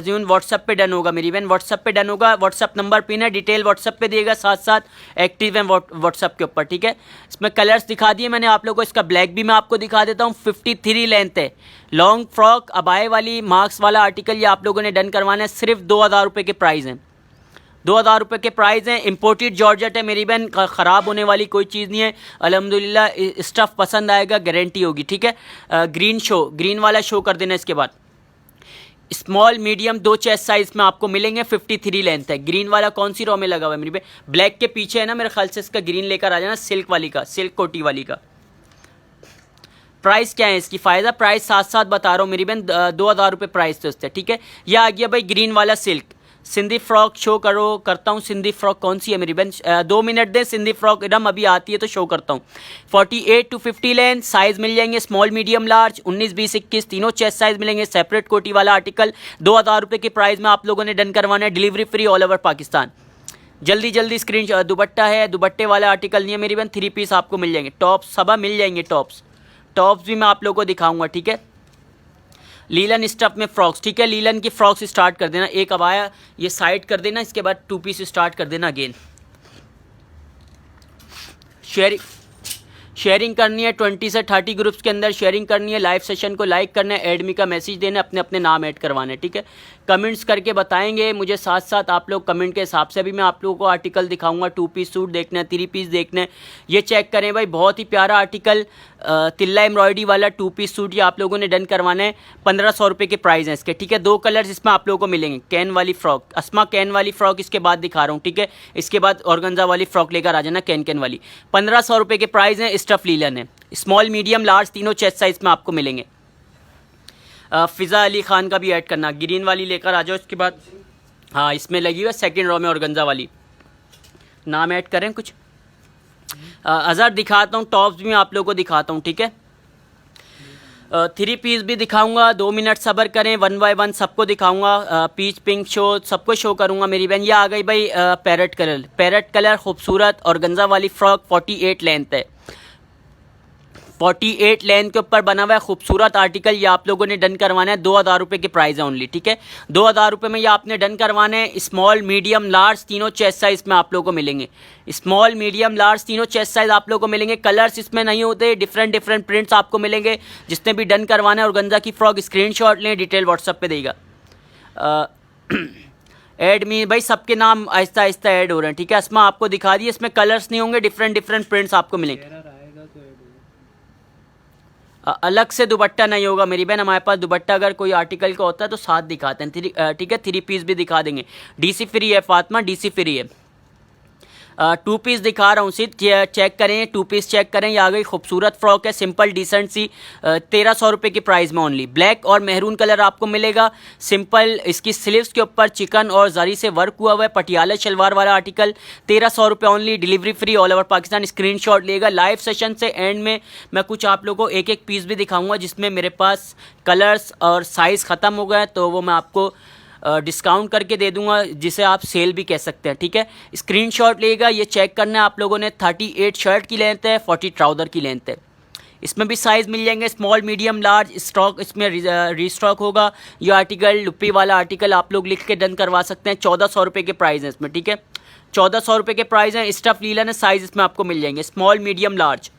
जून व्हाट्सअप पे डन होगा मेरी बहन, व्हाट्सअप पे डन होगा। व्हाट्सअप नंबर पिन है, डिटेल व्हाट्सअप पे दिएगा, साथ साथ एक्टिव है व्हाट्सअप के ऊपर, ठीक है। इसमें कलर्स दिखा दिए मैंने आप लोगों को। इसका ब्लैक भी मैं आपको दिखा देता हूँ। 53 लेंथ है, लॉन्ग फ्रॉक अबाए वाली, मार्क्स वाला आर्टिकल ये आप लोगों ने डन करवाना है। सिर्फ 2000 रुपये के प्राइस हैं, 2000 रुपये के प्राइस हैं। इंपोर्टेड जॉर्जेट है मेरी बहन, ख़राब होने वाली कोई चीज़ नहीं है अल्हम्दुलिल्लाह। स्टफ़ पसंद आएगा, गारंटी होगी, ठीक है। ग्रीन वाला शो कर देना। इसके बाद स्मॉल मीडियम 2 चेस्ट साइज़ में आपको मिलेंगे। 53 लेंथ है। ग्रीन वाला कौन सी रो में लगा हुआ है मेरी बहन? ब्लैक के पीछे है ना मेरे ख्याल से। इसका ग्रीन लेकर आ जाना, सिल्क वाली का, सिल्क कोटी वाली का। प्राइस क्या है इसकी? फ़ायदा प्राइस साथ साथ बता रहा हूँ मेरी बहन। 2000 रुपये प्राइस थे उससे, ठीक है। यह आ गया भाई ग्रीन वाला सिल्क। सिंधी फ्रॉक शो करता हूँ। सिंधी फ्रॉक कौन सी है मेरी बहन? 2 मिनट दें। सिंधी फ्रॉक एकदम अभी आती है तो शो करता हूँ। 48 to 50 लेंथ, साइज़ मिल जाएंगे स्मॉल मीडियम लार्ज। 19, 20, 21 तीनों चेस्ट साइज़ मिलेंगे। सेपरेट कोटी वाला आर्टिकल 2000 रुपये के प्राइस में आप लोगों ने डन करवाना है। Delivery free all over Pakistan. जल्दी स्क्रीन। दुपट्टा है, दुपट्टे वाला आर्टिकल नहीं है मेरी बहन। 3 पीस आपको मिल जाएंगे। टॉप्स सब मिल जाएंगे, टॉप्स भी मैं आप लोगों को दिखाऊंगा, ठीक है। लीलन स्टफ में फ्रॉक्स, ठीक है। लीलन की फ्रॉक्स स्टार्ट कर देना। एक अब आया, ये साइड कर देना। इसके बाद 2 पीस स्टार्ट कर देना। अगेन शेयरिंग करनी है 20 से 30 ग्रुप्स के अंदर शेयरिंग करनी है, लाइव सेशन को लाइक करना है, एडमी का मैसेज देना है, अपने अपने नाम ऐड करवाने, ठीक है। कमेंट्स करके बताएंगे मुझे, साथ साथ आप लोग कमेंट के हिसाब से भी मैं आप लोगों को आर्टिकल दिखाऊंगा। 2 पीस सूट देखना है, 3 पीस देखना है, ये चेक करें भाई, बहुत ही प्यारा आर्टिकल तिल्ला एम्ब्रॉयडरी वाला 2 पीस सूट ये आप लोगों ने डन करवाना है। 1500 रुपये के प्राइस हैं इसके, ठीक है। 2 कलर्स इसमें आप लोगों को मिलेंगे। कैन वाली फ्रॉक, अस्मा कैन वाली फ्रॉक इसके बाद दिखा रहा हूँ, ठीक है। इसके बाद ऑर्गेन्जा वाली फ्रॉक लेकर आ जाना, कैन वाली। 1500 रुपये के प्राइस हैं। स्टफ लीलन है, स्मॉल मीडियम लार्ज तीनों चेस्ट साइज में आपको मिलेंगे। फ़िज़ा अली खान का भी ऐड करना, ग्रीन वाली लेकर आ जाओ। इसके बाद हाँ इसमें लगी हुई है सेकेंड रो में ऑर्गेन्जा वाली, नाम ऐड करें कुछ। अज़हर दिखाता हूँ, टॉप्स भी मैं आप लोगों को दिखाता हूँ, ठीक है। 3 पीस भी दिखाऊंगा, 2 मिनट सब्र करें, 1 बाय 1 सबको दिखाऊंगा। पीच पिंक शो सबको शो करूंगा मेरी बहन। ये आ गई भाई पैरेट कलर खूबसूरत ऑर्गेन्जा वाली फ्रॉक, 48 लेंथ है, 48 लेंथ के ऊपर बना हुआ है खूबसूरत आर्टिकल। ये आप लोगों ने डन करवाना है, 2000 रुपये की प्राइस है ओनली, ठीक है। 2000 रुपये में ये आपने डन करवाना है। स्मॉल मीडियम लार्ज तीनों चेस्ट साइज में आप लोगों को मिलेंगे। स्मॉल मीडियम लार्ज तीनों चेस्ट साइज आप लोगों को मिलेंगे। कलर्स इसमें नहीं होते, डिफरेंट प्रिंट्स आपको मिलेंगे। जिसने भी डन करवाना है ऑर्गेन्जा की फ्रॉक स्क्रीनशॉट लें, डिटेल व्हाट्सएप पे देगा। ऐड मी भाई, सबके नाम आहिस्ता आहिस्ता ऐड हो रहे हैं, ठीक है। अस्मा आपको दिखा दी, इसमें कलर्स नहीं होंगे, डिफरेंट प्रिंट्स आपको मिलेंगे। अलग से दुपट्टा नहीं होगा मेरी बहन, हमारे पास दुपट्टा अगर कोई आर्टिकल का होता है तो साथ दिखाते हैं, ठीक है। 3 पीस भी दिखा देंगे। डीसी फ्री है फातिमा, डीसी फ्री है। 2 पीस दिखा रहा हूँ, सिर्फ चेक करें, 2 पीस चेक करें। ये आ गई खूबसूरत फ्रॉक है, सिंपल डिसेंट सी, 1300 रुपये की प्राइस में ओनली। ब्लैक और मेहरून कलर आपको मिलेगा। सिंपल इसकी स्लीव्स के ऊपर चिकन और जरी से वर्क हुआ हुआ है, पटियाला शलवार वाला आर्टिकल, 1300 रुपये only. Delivery free all over Pakistan. Screenshot लेगा। लाइव सेशन से एंड में मैं कुछ आप लोगों को एक पीस भी दिखाऊंगा जिसमें मेरे पास कलर्स और साइज़ ख़त्म हो गए, तो वो मैं आपको डिस्काउंट करके दे दूंगा, जिसे आप सेल भी कह सकते हैं, ठीक है। स्क्रीनशॉट लेगा, ये चेक करना है आप लोगों ने। 38 शर्ट की लेंथ है, 40 ट्राउज़र की लेंथ है। इसमें भी साइज़ मिल जाएंगे, स्मॉल मीडियम लार्ज। स्टॉक इसमें रीस्टॉक होगा। ये आर्टिकल लुप्पी वाला आर्टिकल आप लोग लिख के डन करवा सकते हैं। 1400 रुपये के प्राइस है इसमें, ठीक है। 1400 रुपये के प्राइस है। स्टफ लीलन है, साइज़ इसमें आपको मिल जाएंगे स्मॉल मीडियम लार्ज।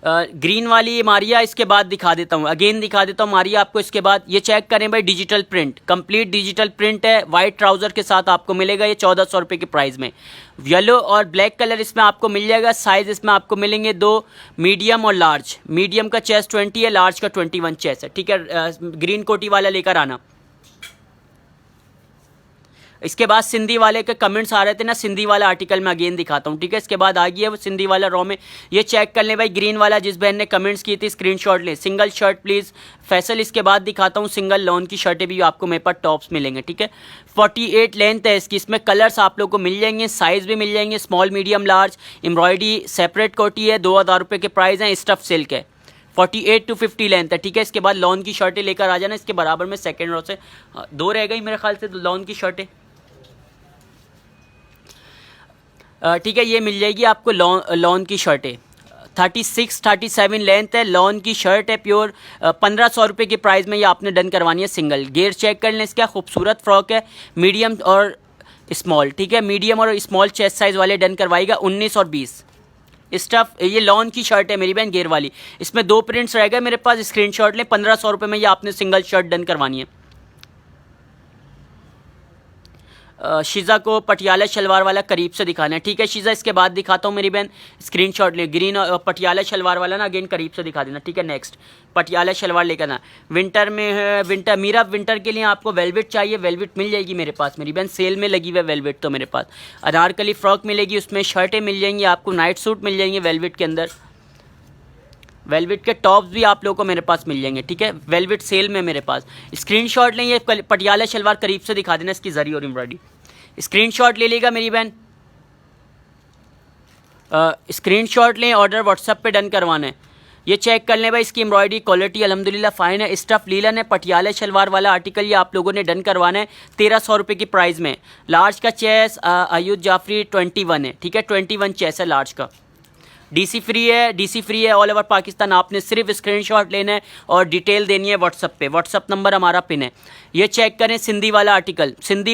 ग्रीन वाली मारिया इसके बाद दिखा देता हूँ, अगेन दिखा देता हूँ मारिया आपको। इसके बाद ये चेक करें भाई, digital print, complete digital print है, वाइट ट्राउज़र के साथ आपको मिलेगा। ये 1400 रुपये के प्राइस में। येलो और ब्लैक कलर इसमें आपको मिल जाएगा। साइज़ इसमें आपको मिलेंगे 2, मीडियम और लार्ज। मीडियम का चेस्ट 20 है, लार्ज का 21 चेस्ट है, ठीक है। ग्रीन कोटी वाला लेकर आना। इसके बाद सिंधी वाले के कमेंट्स आ रहे थे ना, सिंधी वाला आर्टिकल मैं अगेन दिखाता हूँ, ठीक है। इसके बाद आ गई है वो सिंधी वाला रॉ में। ये चेक कर लें भाई, ग्रीन वाला जिस बहन ने कमेंट्स की थी, स्क्रीनशॉट लें। Single shirt please Faisal. इसके बाद दिखाता हूँ सिंगल लॉन की शर्टें भी आपको मेरे पास टॉप्स मिलेंगे, ठीक है। 48 लेंथ है इसकी। इसमें कलर्स आप लोग को मिल जाएंगे, साइज़ भी मिल जाएंगे, small medium large. Embroidery separate कोटी है, 2000 रुपये के प्राइस हैं। स्टफ सिल्क है, 48 to 50 लेंथ है, ठीक है। इसके बाद लॉन की शर्टें लेकर आ जाना। इसके बराबर में सेकेंड रो से 2 रह गई मेरे ख्याल से लॉन की शर्टें, ठीक है। ये मिल जाएगी आपको लॉन की शर्टें। 36 37 लेंथ है, लॉन की शर्ट है प्योर। 1500 रुपये की प्राइस में ये आपने डन करवानी है सिंगल। गेयर चेक कर लें, इसका खूबसूरत फ्रॉक है, मीडियम और स्मॉल, ठीक है। मीडियम और स्मॉल चेस्ट साइज़ वाले डन करवाएगा। 19 और 20 स्टफ। ये लॉन की शर्ट है मेरी बहन, गेयर वाली। इसमें 2 प्रिंट्स रह गए मेरे पास, स्क्रीनशॉट लें। 1500 रुपये में ये आपने सिंगल शर्ट डन करवानी है। शीज़ा को पटियाला शलवार वाला करीब से दिखाना है, ठीक है शीज़ा। इसके बाद दिखाता हूँ मेरी बहन, स्क्रीनशॉट ले। ग्रीन और पटियाला शलवार वाला ना अगेन करीब से दिखा देना, ठीक है। नेक्स्ट पटियाला शलवार लेकर ना, विंटर में है। विंटर मीरा, विंटर के लिए आपको वेलवेट चाहिए, वेलवेट मिल जाएगी मेरे पास मेरी बहन, सेल में लगी हुई है वेलवेट तो मेरे पास। अनारकली फ्रॉक मिलेगी, उसमें शर्टें मिल जाएंगी आपको, नाइट सूट मिल जाएंगे वेलवेट के अंदर। वेलवेट के टॉप्स भी आप लोगों को मेरे पास मिल जाएंगे, ठीक है। वेलवेट सेल में मेरे पास। स्क्रीनशॉट लें, ये पटियाला शलवार करीब से दिखा देना, इसकी जरी और एम्ब्रॉयडरी। स्क्रीनशॉट ले लेगा मेरी बहन, स्क्रीनशॉट लें, ऑर्डर व्हाट्सएप पे डन करवाना है। ये चेक कर लें भाई, इसकी एम्ब्रॉयडरी क्वालिटी अल्हम्दुलिल्लाह फ़ाइन है। स्टफ लीलन है, पटियाला शलवार वाला आर्टिकल ये आप लोगों ने डन करवाना है 1300 रुपये की प्राइस में। लार्ज का चेस अयूब जाफरी 21 है, ठीक है। 21 चेस है लार्ज का। डीसी फ्री है ऑल ओवर पाकिस्तान। आपने सिर्फ स्क्रीनशॉट लेना है और डिटेल देनी है व्हाट्सअप पे। व्हाट्सअप नंबर हमारा पिन है। ये चेक करें सिंधी वाला आर्टिकल, सिंधी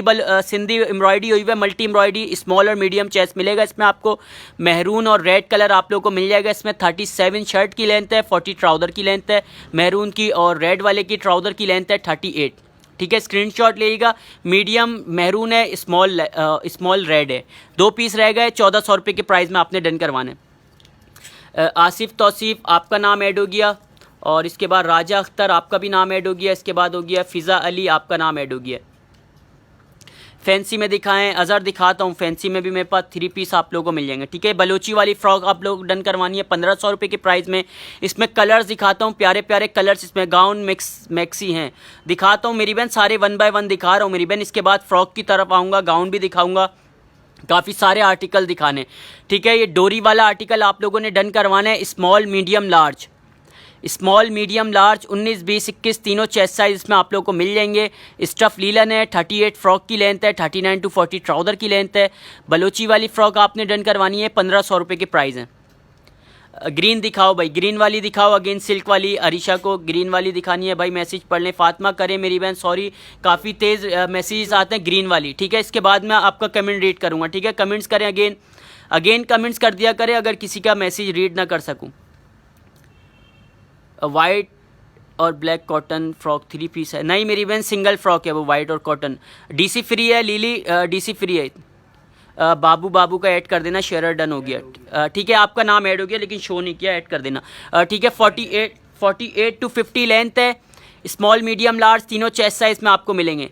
एम्ब्रॉयडरी हुई है, मल्टी एम्ब्रॉयडरी, स्मॉल और मीडियम चेस्ट मिलेगा। इसमें आपको मैरून और रेड कलर आप लोगों को मिल जाएगा। इसमें 37 शर्ट की लेंथ है, 40 ट्राउज़र की लेंथ है। मैरून की और रेड वाले की ट्राउज़र की लेंथ है 38। ठीक है, स्क्रीनशॉट लीजिएगा। मीडियम मैरून है, स्मॉल रेड है। 2 पीस रह गए, 1400 रुपये के प्राइस में आपने डन करवाने। आसिफ तौसीफ आपका नाम ऐड हो गया, और इसके बाद राजा अख्तर आपका भी नाम ऐड हो गया। इसके बाद हो गया फ़िज़ा अली, आपका नाम ऐड हो गया। फैंसी में दिखाएं, अज़हर दिखाता हूँ। फैंसी में भी मेरे पास 3 पीस आप लोगों को मिल जाएंगे। ठीक है, बलोची वाली फ्रॉक आप लोग डन करवानी है 1500 रुपये के प्राइस में। इसमें कलर्स दिखाता हूँ, प्यारे प्यारे कलर्स इसमें गाउन मैक्सी हैं। दिखाता हूँ मेरी बहन, सारे 1 बाय 1 दिखा रहा हूँ मेरी बहन। इसके बाद फ्रॉक की तरफ आऊँगा, गाउन भी दिखाऊँगा, काफ़ी सारे आर्टिकल दिखाने। ठीक है, ये डोरी वाला आर्टिकल आप लोगों ने डन करवाना है। स्मॉल मीडियम लार्ज, 19, 20, 21 तीनों चेस्ट साइज इसमें आप लोगों को मिल जाएंगे। स्टफ लीलन है, 38 फ्रॉक की लेंथ है, 39 to 40 ट्राउज़र की लेंथ है। बलोची वाली फ्रॉक आपने डन करवानी है, 1500 रुपये के प्राइस हैं। ग्रीन दिखाओ भाई, ग्रीन वाली दिखाओ। अगेन सिल्क वाली, अरीशा को ग्रीन वाली दिखानी है भाई, मैसेज पढ़ लें। फातिमा करें मेरी बहन, सॉरी काफ़ी तेज़ मैसेज आते हैं। ग्रीन वाली, ठीक है। इसके बाद मैं आपका कमेंट रीड करूँगा। ठीक है, कमेंट्स करें, अगेन कमेंट्स कर दिया करें अगर किसी का मैसेज रीड ना कर सकूँ। वाइट और ब्लैक कॉटन फ्रॉक 3 पीस है। नहीं मेरी बहन, सिंगल फ्रॉक है वो, वाइट और कॉटन। डीसी फ्री है लीली, डीसी फ्री है। बाबू का ऐड कर देना, शेयर डन हो गया। ठीक है, आपका नाम ऐड हो गया लेकिन शो नहीं किया, ऐड कर देना। ठीक है, 48 to 50 लेंथ है। स्मॉल मीडियम लार्ज तीनों चेस्ट साइज में आपको मिलेंगे।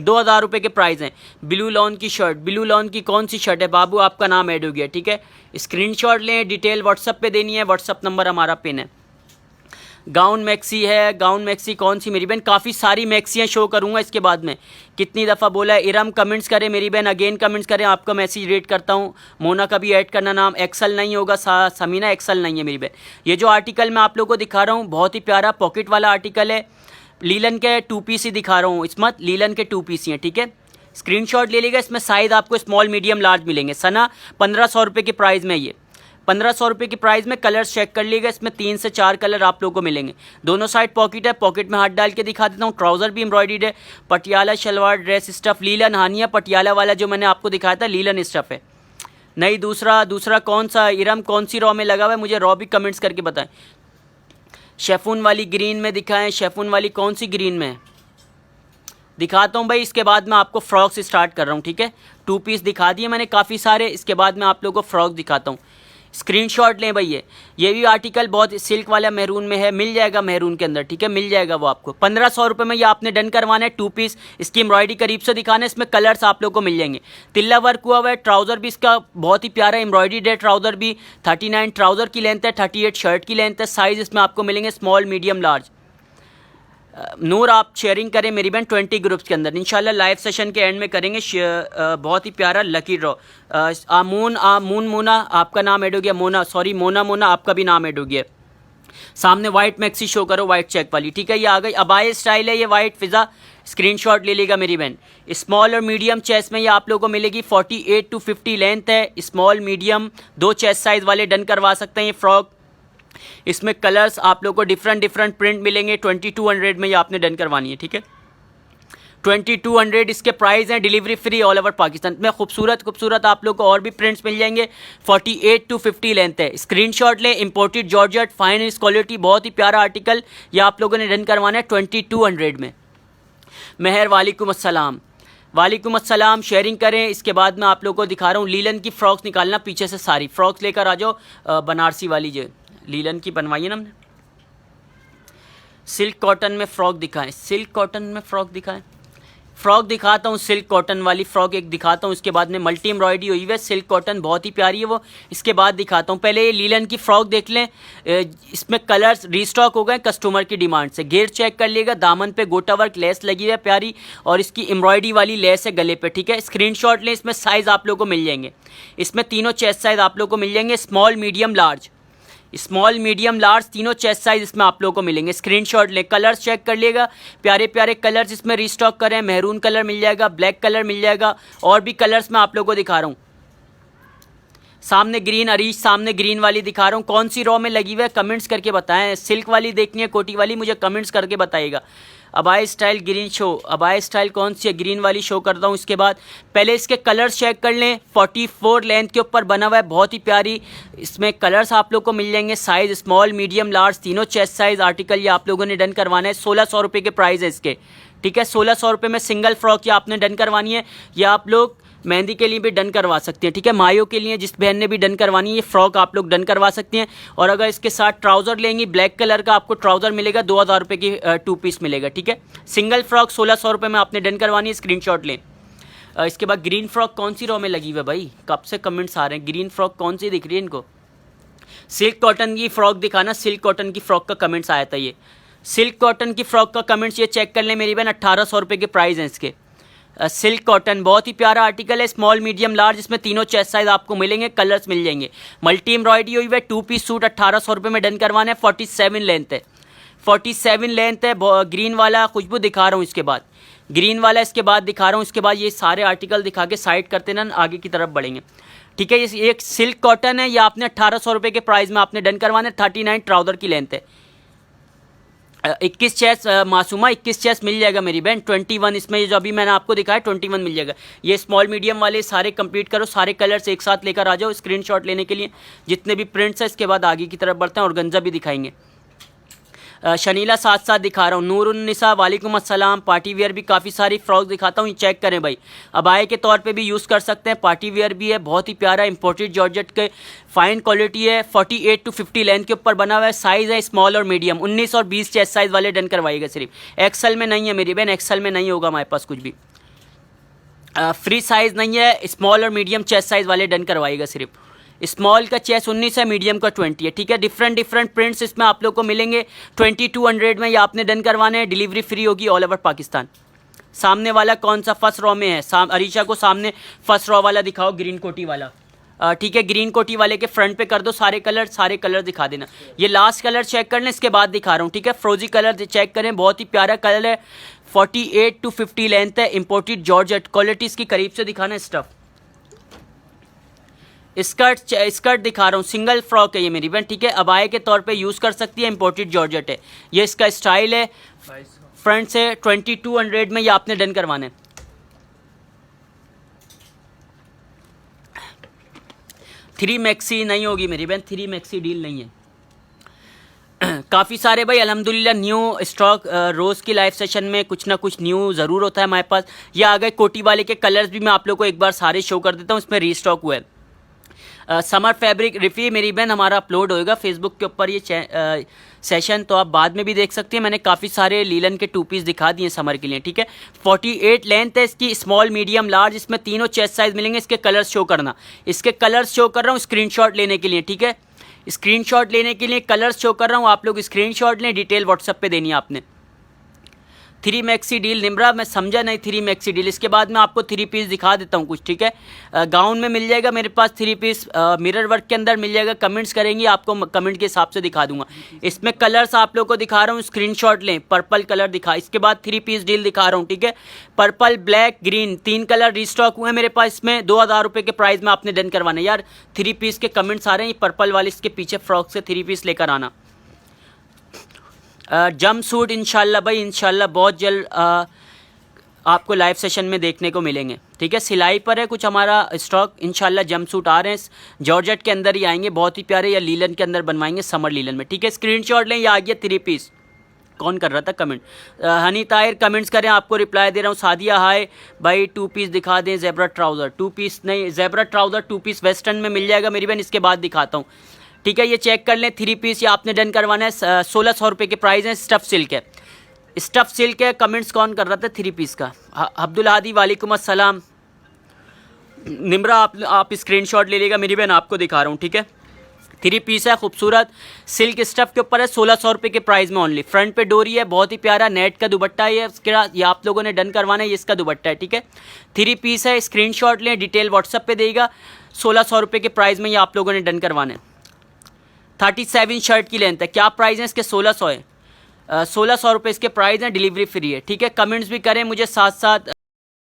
2000 रुपये के प्राइस हैं। ब्लू लॉन की शर्ट, ब्लू लॉन की कौन सी शर्ट है बाबू, आपका नाम ऐड हो गया। ठीक है, स्क्रीनशॉट लें, डिटेल व्हाट्सअप पे देनी है। व्हाट्सअप नंबर हमारा पिन है। गाउन मैक्सी है, गाउन मैक्सी कौन सी मेरी बहन, काफ़ी सारी मैक्सियाँ शो करूँगा इसके बाद में। कितनी दफ़ा बोला है इरम, कमेंट्स करें मेरी बहन, अगेन कमेंट्स करें, आपका मैसेज रीड करता हूँ। मोना का भी ऐड करना नाम, एक्सल नहीं होगा, समीना एक्सल नहीं है मेरी बहन। ये जो आर्टिकल मैं आप लोगों को दिखा रहा हूँ बहुत ही प्यारा पॉकेट वाला आर्टिकल है। लीलन के 2 पीस ही दिखा रहा हूँ, इसमत लीलन के 2 पीस ही हैं। ठीक है, स्क्रीनशॉट ले लीजिएगा। इसमें साइज़ आपको स्मॉल मीडियम लार्ज मिलेंगे। सना 1500 रुपये के प्राइस में, ये 1500 रुपये की प्राइस में। कलर्स चेक कर लीजिएगा, इसमें 3 से 4 कलर आप लोगों को मिलेंगे। दोनों साइड पॉकेट है, पॉकेट में हाथ डाल के दिखा देता हूँ। ट्राउज़र भी एम्ब्रॉयडर्ड है। Patiala shalwar dress stuff linen हानिया, पटियाला वाला जो मैंने आपको दिखाया था लीलन स्टफ है। नहीं दूसरा कौन सा इरम, कौन सी रॉ में लगा हुआ है, मुझे रॉ भी कमेंट्स करके बताएं। शेफून वाली ग्रीन में दिखाएं, शेफून वाली कौन सी ग्रीन में है दिखाता हूँ भाई। इसके बाद मैं आपको फ्रॉक से स्टार्ट कर रहा हूँ। ठीक है, 2 पीस दिखा दिए मैंने काफ़ी सारे। इसके बाद मैं आप लोगों को फ्रॉक दिखाता हूँ। स्क्रीनशॉट लें भाई। ये भी आर्टिकल बहुत सिल्क वाला मैरून में है, मिल जाएगा मैरून के अंदर। ठीक है, मिल जाएगा वो आपको 1500 रुपये में। ये आपने डन करवाना है 2 पीस। इसकी एम्ब्रॉयडरी करीब से दिखाना है, इसमें कलर्स आप लोग को मिल जाएंगे। तिल्ला वर्क हुआ हुआ है। ट्राउज़र भी इसका बहुत ही प्यारा एम्ब्रॉयडरी है। ट्राउज़र भी 39 ट्राउज़र की लेंथ है, 38 शर्ट की लेंथ है। साइज़ इसमें आपको मिलेंगे स्मॉल मीडियम लार्ज। नूर आप शेयरिंग करें मेरी बहन 20 ग्रुप्स के अंदर, इंशाल्लाह लाइव सेशन के एंड में करेंगे। बहुत ही प्यारा लकी ड्रॉ। आमून मोना आपका नाम ऐड हो गया। मोना आपका भी नाम ऐड हो गया। सामने वाइट मैक्सी शो करो, वाइट चेक वाली। ठीक है, ये आ गई अबाया स्टाइल है, ये वाइट फिज़ा। स्क्रीनशॉट ले लेगा मेरी बहन। स्मॉल और मीडियम चेस्ट में ये आप लोगों को मिलेगी। 48 to 50 लेंथ है। स्मॉल मीडियम 2 चेस्ट साइज़ वाले डन करवा सकते हैं ये फ्रॉक। इसमें कलर्स आप लोगों को डिफरेंट प्रिंट मिलेंगे। 2200 में ये आपने डन करवानी है। ठीक है, 2200 इसके प्राइस हैं। Delivery free all over Pakistan में। खूबसूरत आप लोग को और भी प्रिंट्स मिल जाएंगे। 48 to 50 लेंथ है। स्क्रीनशॉट लें। इंपोर्टेड जॉर्जेट, फाइन क्वालिटी, बहुत ही प्यारा आर्टिकल। ये आप लोगों ने डन करवाना है 2200 में। मेहर वालेकुम अस्सलाम, शेयरिंग करें। इसके बाद मैं आप लोगों को दिखा रहा हूँ लीलन की फ्रॉक्स निकालना, पीछे से सारी फ्रॉक्स लेकर आ जाओ। बनारसी वाली जो लीलन की बनवाई है ना हमने। सिल्क कॉटन में फ़्रॉक दिखाएं, फ्रॉक दिखाता हूँ। सिल्क कॉटन वाली फ़्रॉक एक दिखाता हूँ। इसके बाद में मल्टी एम्ब्रॉयडरी हुई है, सिल्क कॉटन बहुत ही प्यारी है वो। इसके बाद दिखाता हूँ। पहले ये लीलन की फ़्रॉक देख लें। इसमें कलर्स रीस्टॉक हो गए कस्टमर की डिमांड से। घेर चेक कर लिएगा। दामन पे गोटा वर्क लेस लगी है प्यारी, और इसकी एम्ब्रॉयडरी वाली लेस है गले पे। ठीक है, स्क्रीनशॉट लें। इसमें साइज़ आप लोग को मिल जाएंगे। इसमें तीनों चेस्ट साइज़ आप लोग को मिल जाएंगे। स्मॉल मीडियम लार्ज तीनों चेस्ट साइज इसमें आप लोगों को मिलेंगे। स्क्रीनशॉट लें। कलर्स चेक कर लिएगा, प्यारे कलर्स इसमें रीस्टॉक करें। मैरून कलर मिल जाएगा, ब्लैक कलर मिल जाएगा, और भी कलर्स मैं आप लोगों को दिखा रहा हूँ। सामने ग्रीन अरीश, सामने ग्रीन वाली दिखा रहा हूँ, कौन सी रॉ में लगी हुई है कमेंट्स करके बताएं। सिल्क वाली देखनी है, कोटी वाली, मुझे कमेंट्स करके बताइएगा। अबाई स्टाइल ग्रीन शो, अबाई स्टाइल कौन सी है, ग्रीन वाली शो करता हूँ। इसके बाद पहले इसके कलर्स चेक कर लें। 44 लेंथ के ऊपर बना हुआ है, बहुत ही प्यारी इसमें कलर्स आप लोग को मिल जाएंगे। साइज़ स्मॉल मीडियम लार्ज तीनों चेस्ट साइज़ आर्टिकल ये आप लोगों ने डन करवाना है। 1600 रुपये के प्राइस है इसके, ठीक है। 1600 रुपये में सिंगल फ्रॉक ये आपने डन करवानी है, या आप लोग मेहंदी के लिए भी डन करवा सकते हैं, ठीक है। मायों के लिए जिस बहन ने भी डन करवानी है ये फ्रॉक आप लोग डन करवा सकते हैं। और अगर इसके साथ ट्राउज़र लेंगी ब्लैक कलर का, आपको ट्राउज़र मिलेगा 2000 रुपये की 2 पीस मिलेगा, ठीक है। सिंगल फ्रॉक 1600 रुपये में आपने डन करवानी है, स्क्रीनशॉट लें। इसके बाद ग्रीन फ्रॉक कौन सी रॉ में लगी हुई है भाई, कब से कमेंट्स आ रहे हैं। ग्रीन फ्रॉक कौन सी दिख रही है इनको, सिल्क कॉटन की फ्रॉक दिखाना। सिल्क कॉटन की फ्रॉक का कमेंट्स आया था, ये सिल्क कॉटन की फ्रॉक का कमेंट्स ये चेक कर लें मेरी बहन। 1800 रुपये के प्राइस हैं इसके। सिल्क कॉटन बहुत ही प्यारा आर्टिकल है, स्मॉल मीडियम लार्ज, इसमें तीनों चेस्ट साइज आपको मिलेंगे, कलर्स मिल जाएंगे। मल्टी एम्ब्रॉयडरी हुई है, 2 पीस सूट 1800 रुपये में डन करवाना है। 47 लेंथ है, 47 लेंथ है। ग्रीन वाला खुशबू दिखा रहा हूँ, इसके बाद ग्रीन वाला इसके बाद दिखा रहा हूँ। इसके बाद ये सारे आर्टिकल दिखा के साइड करते ना आगे की तरफ बढ़ेंगे, ठीक है। ये एक सिल्क कॉटन है, ये आपने 1800 रुपये के प्राइस में आपने डन करवाना है। 39 ट्राउज़र की लेंथ है। 21 चेस्ट मासूमा 21 चेस्ट मिल जाएगा मेरी बहन। 21 इसमें ये जो अभी मैंने आपको दिखाया 21 मिल जाएगा। ये स्मॉल मीडियम वाले सारे कंप्लीट करो, सारे कलर्स एक साथ लेकर आ जाओ स्क्रीनशॉट लेने के लिए, जितने भी प्रिंट्स हैं। इसके बाद आगे की तरफ बढ़ते हैं और गंजा भी दिखाएंगे। शनीला साथ साथ दिखा रहा हूँ। नूरुन्निसा वालेकुम अस्सलाम। पार्टी वेयर भी काफ़ी सारी फ्रॉक दिखाता हूँ, ये चेक करें भाई। अबाए के तौर पे भी यूज़ कर सकते हैं, पार्टी वेयर भी है, बहुत ही प्यारा इंपोर्टेड जॉर्जेट के फाइन क्वालिटी है। 48 to 50 लेंथ के ऊपर बना हुआ है। साइज़ है स्मॉल और मीडियम, 19 और 20 चेस्ट साइज़ वाले डन करवाइएगा सिर्फ। एक्सल में नहीं है मेरी बहन, एक्सल में नहीं होगा हमारे पास कुछ भी। फ्री साइज़ नहीं है, स्मॉल और मीडियम चेस्ट साइज़ वाले डन करवाइएगा सिर्फ। स्मॉल का चेस्ट 19 है, मीडियम का 20 है, ठीक है। डिफरेंट प्रिंट्स इसमें आप लोग को मिलेंगे। 2200 में ये आपने डन करवाने हैं, डिलीवरी फ्री होगी ऑल ओवर पाकिस्तान। सामने वाला कौन सा फर्स्ट रॉ में है, अरीशा को सामने फर्स्ट रॉ वाला दिखाओ, ग्रीन कोटी वाला, ठीक है। ग्रीन कोटी वाले के फ्रंट पे कर दो सारे कलर दिखा देना। ये लास्ट कलर चेक कर लें, इसके बाद दिखा रहा हूँ, ठीक है। फ्रोजी कलर चेक करें, बहुत ही प्यारा कलर है। 48 to 50 लेंथ है, इंपोर्टेड जॉर्जेट क्वालिटी इसकी करीब से दिखाना स्टफ। स्कर्ट दिखा रहा हूँ, सिंगल फ्रॉक है ये मेरी बहन, ठीक है। अबाए के तौर पे यूज़ कर सकती है, इंपोर्टेड जॉर्जेट है ये, इसका स्टाइल है। फ्रंट से 2200 में ये आपने डन करवाना है। थ्री मैक्सी नहीं होगी मेरी बहन, 3 मैक्सी डील नहीं है। काफ़ी सारे भाई अल्हम्दुलिल्लाह न्यू स्टॉक रोज़ की लाइव सेशन में कुछ ना कुछ न्यू ज़रूर होता है हमारे पास। ये आ गए कोटी वाले के कलर्स भी, मैं आप लोग को एक बार सारे शो कर देता हूँ, इसमें रीस्टॉक हुआ है। समर फैब्रिक रिफ़ी मेरी बहन हमारा अपलोड होएगा फेसबुक के ऊपर ये सेशन, तो आप बाद में भी देख सकते हैं। मैंने काफ़ी सारे लीलन के 2 पीस दिखा दिए समर के लिए, ठीक है। 48 लेंथ है इसकी, स्मॉल मीडियम लार्ज, इसमें तीनों चेस्ट साइज़ मिलेंगे। इसके कलर्स शो करना, इसके कलर्स शो कर रहा हूँ स्क्रीनशॉट लेने के लिए, ठीक है। स्क्रीनशॉट लेने के लिए कलर्स शो कर रहा हूँ, आप लोग स्क्रीनशॉट लें, डिटेल व्हाट्सएप पे देनी है आपने। 3 मैक्सी डील निम्रा, मैं समझा नहीं 3 मैक्सी डील। इसके बाद मैं आपको 3 पीस दिखा देता हूँ कुछ, ठीक है। गाउन में मिल जाएगा मेरे पास 3 पीस, मिरर वर्क के अंदर मिल जाएगा। कमेंट्स करेंगी आपको कमेंट के हिसाब से दिखा दूंगा। इसमें कलर्स आप लोग को दिखा रहा हूँ, स्क्रीनशॉट लें। पर्पल कलर दिखा, इसके बाद 3 पीस डील दिखा रहा हूँ, ठीक है। Purple black green 3 colour restock हुए हैं मेरे पास इसमें। 2000 रुपये के प्राइस में आपने डन करवाना है यार। 3 पीस के कमेंट्स आ रहे हैं, पर्पल वाले इसके पीछे फ्रॉक से 3 पीस लेकर आना। जम सूट इंशाल्लाह भाई, इंशाल्लाह बहुत जल्द आपको लाइव सेशन में देखने को मिलेंगे, ठीक है। सिलाई पर है कुछ हमारा स्टॉक, इंशाल्लाह जम सूट आ रहे हैं, जॉर्जेट के अंदर ही आएंगे, बहुत ही प्यारे, या लीलन के अंदर बनवाएंगे, समर लीलन में, ठीक है। स्क्रीनशॉट लें, ये आ गया 3 पीस। कौन कर रहा था कमेंट, हनी ताहिर कमेंट्स करें, आपको रिप्लाई दे रहा हूँ। सादिया हाय भाई, 2 पीस दिखा दें। ज़ेब्रा ट्राउज़र 2 पीस नहीं, ज़ेब्रा ट्राउज़र 2 पीस वेस्टर्न में मिल जाएगा मेरी बहन, इसके बाद दिखाता हूँ, ठीक है। ये चेक कर लें, 3 पीस ये आपने डन करवाना है। 1600 रुपये के प्राइस है। स्टफ़ सिल्क है, स्टफ़ सिल्क है। कमेंट्स कौन कर रहा था 3 पीस का, अब्दुल हादी वालेकुम अस्सलाम। निम्रा आप स्क्रीनशॉट ले लीजिएगा मेरी बहन, आपको दिखा रहा हूँ, ठीक है। 3 पीस है, खूबसूरत सिल्क स्टफ़ के ऊपर है। 1600 रुपये के प्राइस में ओनली। फ्रंट पे डोरी है, बहुत ही प्यारा नेट का दुपट्टा है। ये आप लोगों ने डन करवाना है, ये इसका दुपट्टा है, ठीक है। 3 पीस है, स्क्रीनशॉट लें, डिटेल व्हाट्सएप पे देगा। 1600 रुपये के प्राइस में ये आप लोगों ने डन करवाना है। 37 शर्ट की लेंथ है, क्या प्राइस है इसके, 1600 है। 1600 रुपये इसके प्राइस हैं, डिलीवरी फ्री है, ठीक है। कमेंट्स भी करें मुझे साथ साथ।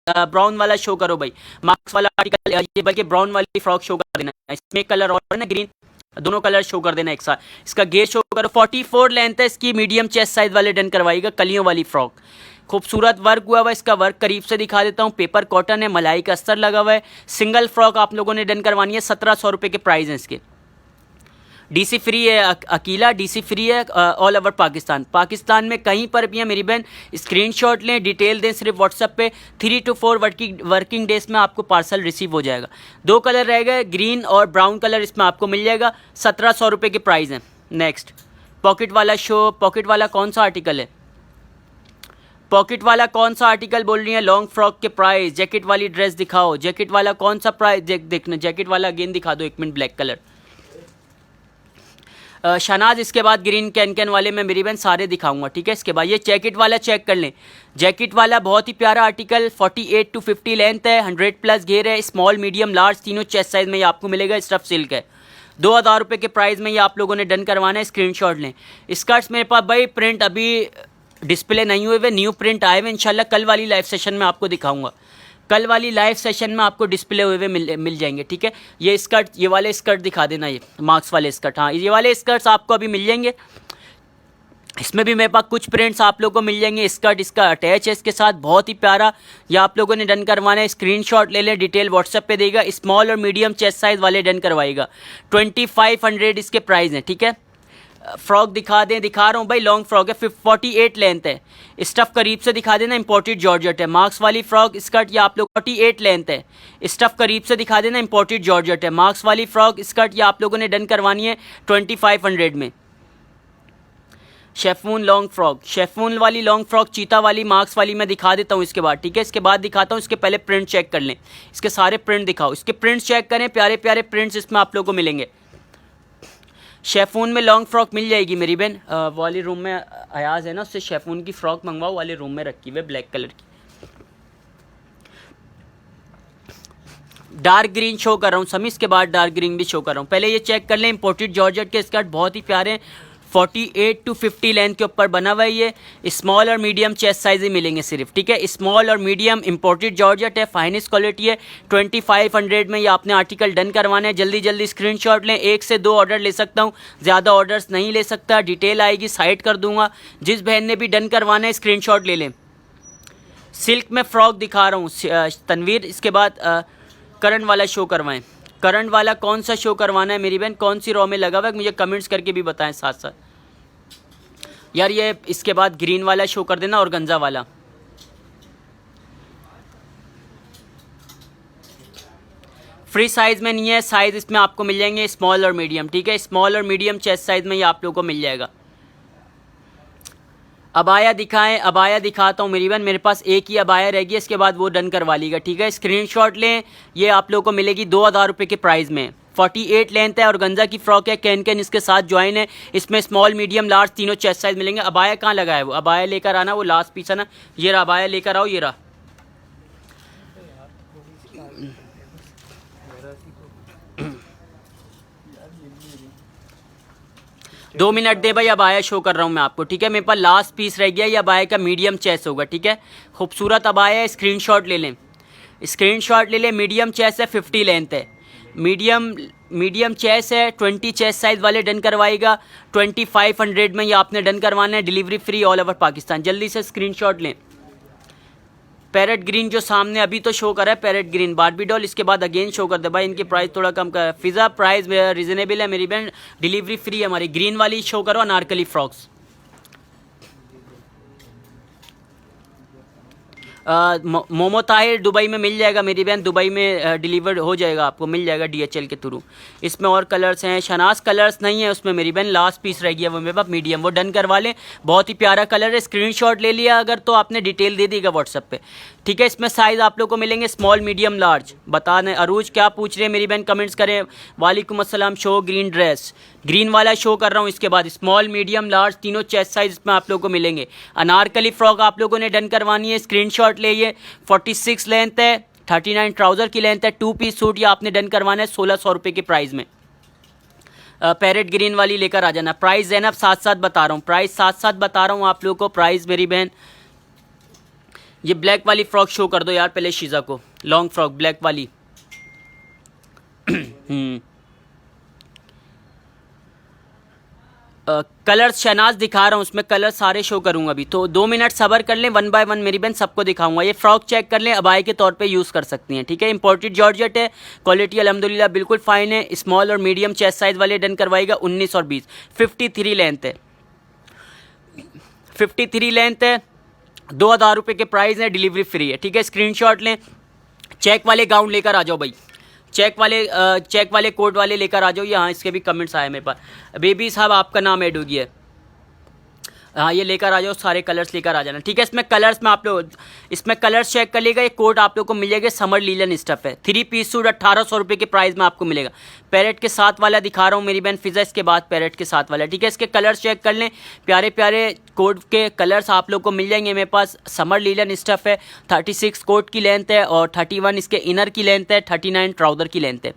ब्राउन वाला शो करो भाई, मार्क्स वाला आर्टिकल, ये बल्कि ब्राउन वाली फ्रॉक शो कर देना इसमें कलर और है ना ग्रीन, दोनों कलर शो कर देना एक साथ। इसका गेज शो करो, 44 लेंथ है इसकी, मीडियम चेस्ट साइज वाले डन करवाइएगा। कलियों वाली फ्रॉक, खूबसूरत वर्क हुआ हुआ है, इसका वर्क करीब से दिखा देता हूँ। पेपर कॉटन है, मलाई का अस्तर लगा हुआ है। सिंगल फ्रॉक आप लोगों ने डन करवानी है, 1700 रुपये के प्राइस हैं इसके। डीसी फ्री है, अकेला डीसी फ्री है ऑल ओवर पाकिस्तान में कहीं पर भी है मेरी बहन। स्क्रीनशॉट लें, डिटेल दें सिर्फ व्हाट्सएप पे, 3 to 4 वर्किंग डेज में आपको पार्सल रिसीव हो जाएगा। 2 कलर रह गए, ग्रीन और ब्राउन कलर इसमें आपको मिल जाएगा, 1700 रुपये के प्राइस हैं। नेक्स्ट पॉकेट वाला शो, पॉकेट वाला कौन सा आर्टिकल है, पॉकेट वाला कौन सा आर्टिकल बोल रही है? लॉन्ग फ्रॉक के प्राइस, जैकेट वाली ड्रेस दिखाओ, जैकेट वाला कौन सा प्राइस देखना, जैकेट वाला अगेन दिखा दो, 1 मिनट, ब्लैक कलर। शनाज, इसके बाद ग्रीन कैन वाले मैं मेरी बहन सारे दिखाऊंगा, ठीक है। इसके बाद ये जैकेट वाला चेक कर लें, जैकेट वाला बहुत ही प्यारा आर्टिकल, 48 to 50 लेंथ है, 100+ घेर है, स्मॉल मीडियम लार्ज तीनों चेस्ट साइज में ये आपको मिलेगा। स्टफ सिल्क है, 2000 रुपये के प्राइस में ये आप लोगों ने डन करवाना है। स्क्रीनशॉट लें। स्कर्ट्स मेरे पास भाई प्रिंट अभी डिस्प्ले नहीं हुए हुए, न्यू प्रिंट आए हुए, इंशाल्लाह कल वाली लाइव सेशन में आपको दिखाऊंगा, कल वाली लाइव सेशन में आपको डिस्प्ले हुए हुए मिल जाएंगे, ठीक है। ये स्कर्ट, ये वाले स्कर्ट दिखा देना, ये मार्क्स वाले स्कर्ट, हाँ ये वाले स्कर्ट्स आपको अभी मिल जाएंगे। इसमें भी मेरे पास कुछ प्रिंट्स आप लोगों को मिल जाएंगे। स्कर्ट इसका अटैच है इसके साथ, बहुत ही प्यारा, ये आप लोगों ने डन करवाना है। स्क्रीनशॉट ले लें, डिटेल व्हाट्सएप पे देगा। स्मॉल और मीडियम चेस्ट साइज वाले डन करवाएगा, 2500 इसके प्राइस हैं, ठीक है। फ्रॉक दिखा रहा हूँ भाई, लॉन्ग फ्रॉक है, 48 लेंथ है, स्टफ करीब से दिखा देना, इंपोर्टेड जॉर्जेट है। मार्क्स वाली फ्रॉक स्कर्ट ये आप लोग 48 लेंथ है, स्टफ करीब से दिखा देना, इंपोर्टेड जॉर्जेट है। मार्क्स वाली फ्रॉक स्कर्ट ये आप लोगों ने डन करवानी है 2500 में। शेफून लॉन्ग फ्रॉक, शेफून वाली लॉन्ग फ्रॉक, चीता वाली, मार्क्स वाली मैं दिखा देता हूँ इसके बाद, ठीक है। इसके बाद दिखाता हूँ, इसके पहले प्रिंट चेक कर लें, इसके सारे प्रिंट दिखाओ, इसके प्रिंट्स चेक करें, प्यारे प्यारे प्रिंट्स इसमें आप लोगों को मिलेंगे। शेफून में लॉन्ग फ्रॉक मिल जाएगी मेरी बहन, वाली रूम में अयाज है ना, उससे शेफून की फ्रॉक मंगवाओ, वाले रूम में रखी हुई ब्लैक कलर की। डार्क ग्रीन शो कर रहा हूँ समी, इसके बाद डार्क ग्रीन भी शो कर रहा हूँ। पहले ये चेक कर लें, इंपोर्टेड जॉर्जेट के स्कर्ट बहुत ही प्यारे हैं, 48 to 50 लेंथ के ऊपर बना हुआ है। ये स्मॉल और मीडियम चेस्ट साइज ही मिलेंगे सिर्फ, ठीक है। स्मॉल और मीडियम इंपोर्टेड जॉर्जेट है, फाइनेस्ट क्वालिटी है, 2500 में ये आपने आर्टिकल डन करवाना है। जल्दी जल्दी स्क्रीनशॉट लें, 1 से 2 ऑर्डर ले सकता हूँ, ज़्यादा ऑर्डर्स नहीं ले सकता, डिटेल आएगी साइड कर दूंगा। जिस बहन ने भी डन करवाना है स्क्रीनशॉट ले लें। सिल्क में फ्रॉक दिखा रहा हूँ तनवीर, इसके बाद करंट वाला शो करवाएं। करंट वाला कौन सा शो करवाना है मेरी बहन, कौन सी रॉ में लगा हुआ है, मुझे कमेंट्स करके भी बताएं साथ साथ यार। ये इसके बाद ग्रीन वाला शो कर देना और गंजा वाला। फ्री साइज में नहीं है, साइज इसमें आपको मिल जाएंगे स्मॉल और मीडियम, ठीक है। स्मॉल और मीडियम चेस्ट साइज में ये आप लोगों को मिल जाएगा। अबाया दिखाएं, अबाया दिखाता हूँ मेरी बहन, मेरे पास एक ही अबाया रहेगी, इसके बाद वो डन करवा लीजिएगा, ठीक है। स्क्रीनशॉट लें, ये आप लोगों को मिलेगी 2000 रुपये के प्राइस में, 48 लेंथ है और गंजा की फ्रॉक है, कैन इसके साथ ज्वाइन है। इसमें स्मॉल मीडियम लार्ज तीनों चेस्ट साइज मिलेंगे। अबाया कहाँ लगा है वो, अबाया लेकर आना, वो लास्ट पीस है ना, ये रहा अबाया लेकर आओ, ये रहा। दो मिनट दे भाई, अबाया शो कर रहा हूँ मैं आपको, ठीक है। मेरे पास लास्ट पीस रह गया, ये अबाया का मीडियम चेस्ट होगा, ठीक है। खूबसूरत अबाया है, स्क्रीनशॉट ले लें, स्क्रीनशॉट ले लें। मीडियम चेस्ट है, 50 लेंथ है, मीडियम चेस्ट है, 20 चेस्ट साइज वाले डन करवाएगा, 2500 में ये आपने डन करवाना है, delivery free all over Pakistan. जल्दी से स्क्रीनशॉट लें। पैरेट ग्रीन जो सामने अभी तो शो कर रहा है, पैरेट ग्रीन बारबी डॉल, इसके बाद अगेन शो कर दे भाई, इनकी प्राइस थोड़ा कम कर। फिज़ा प्राइस रीजनेबल है मेरी बहन, डिलीवरी फ्री है हमारी। ग्रीन वाली शो करो, अनारकली फ्रॉक्स। मोमो ताहिर दुबई में मिल जाएगा मेरी बहन, दुबई में डिलीवर हो जाएगा, आपको मिल जाएगा DHL के थ्रू। इसमें और कलर्स हैं, शनाज कलर्स नहीं है उसमें मेरी बहन, लास्ट पीस रह गया वो मेरे पास मीडियम, वो डन करवा लें, बहुत ही प्यारा कलर है। स्क्रीनशॉट ले लिया अगर तो आपने, डिटेल दे देगा व्हाट्सएप पे, ठीक है। इसमें साइज़ आप लोग को मिलेंगे स्मॉल मीडियम लार्ज। बताने अरूज क्या पूछ रहे हैं मेरी बहन, कमेंट्स करें। वालेकुम अस्सलाम। शो ग्रीन ड्रेस, ग्रीन वाला शो कर रहा हूँ, इसके बाद स्मॉल मीडियम लार्ज तीनों चेस्ट साइज इसमें आप लोगों को मिलेंगे। अनारकली फ्रॉक आप लोगों ने डन करवानी है, स्क्रीनशॉट ले, ये 46 लेंथ है, 39 ट्राउज़र की लेंथ है, 2 पीस सूट ये आपने डन करवाना है 1600 रुपये के प्राइस में। पैरेट ग्रीन वाली लेकर आ जाना। प्राइस जैनब साथ साथ बता रहा हूँ, प्राइस साथ साथ बता रहा हूँ आप लोगों को प्राइस मेरी बहन। ये ब्लैक वाली फ्रॉक शो कर दो यार पहले शीज़ा को, लॉन्ग फ्रॉक ब्लैक वाली। कलर्स शहनाज दिखा रहा हूँ, उसमें कलर सारे शो करूँगा अभी, तो 2 मिनट सब्र कर लें, 1 बाय 1 मेरी बहन सबको दिखाऊंगा। ये फ्रॉक चेक कर लें, अबाई के तौर पे यूज़ कर सकती हैं, ठीक है। इंपोर्टेड जॉर्जेट है, क्वालिटी अल्हम्दुलिल्लाह बिल्कुल फ़ाइन है। स्मॉल और मीडियम चेस्ट साइज़ वाले डन करवाएगा 19 और 20। 53 लेंथ है, 53 लेंथ है, 2000 रुपये के प्राइस है, डिलीवरी फ्री है, ठीक है। स्क्रीनशॉट लें। चेक वाले गाउन लेकर आ जाओ भाई, चेक वाले कोट वाले लेकर आ जाओ। यहाँ इसके भी कमेंट्स आए मेरे पास। बेबी साहब आपका नाम ऐड हो गया है, हाँ ये लेकर आ जाओ, सारे कलर्स लेकर आ जाना, ठीक है। इसमें कलर्स में आप लोग इसमें कलर्स चेक कर लेगा। ये कोट आप लोग को मिल जाएगा, समर लीलन स्टफ है, 3 पीस सूट 1800 रुपये के प्राइस में आपको मिलेगा। पैरेट के साथ वाला दिखा रहा हूँ मेरी बहन फिजा, इसके बाद पैरेट के साथ वाला, ठीक है। इसके कलर्स चेक कर लें, प्यारे प्यारे कोट के कलर्स आप लोग को मिल जाएंगे मेरे पास। समर लीलन स्टफ है, 36 कोट की लेंथ है और 31 इसके इनर की लेंथ है, 39 ट्राउज़र की लेंथ है।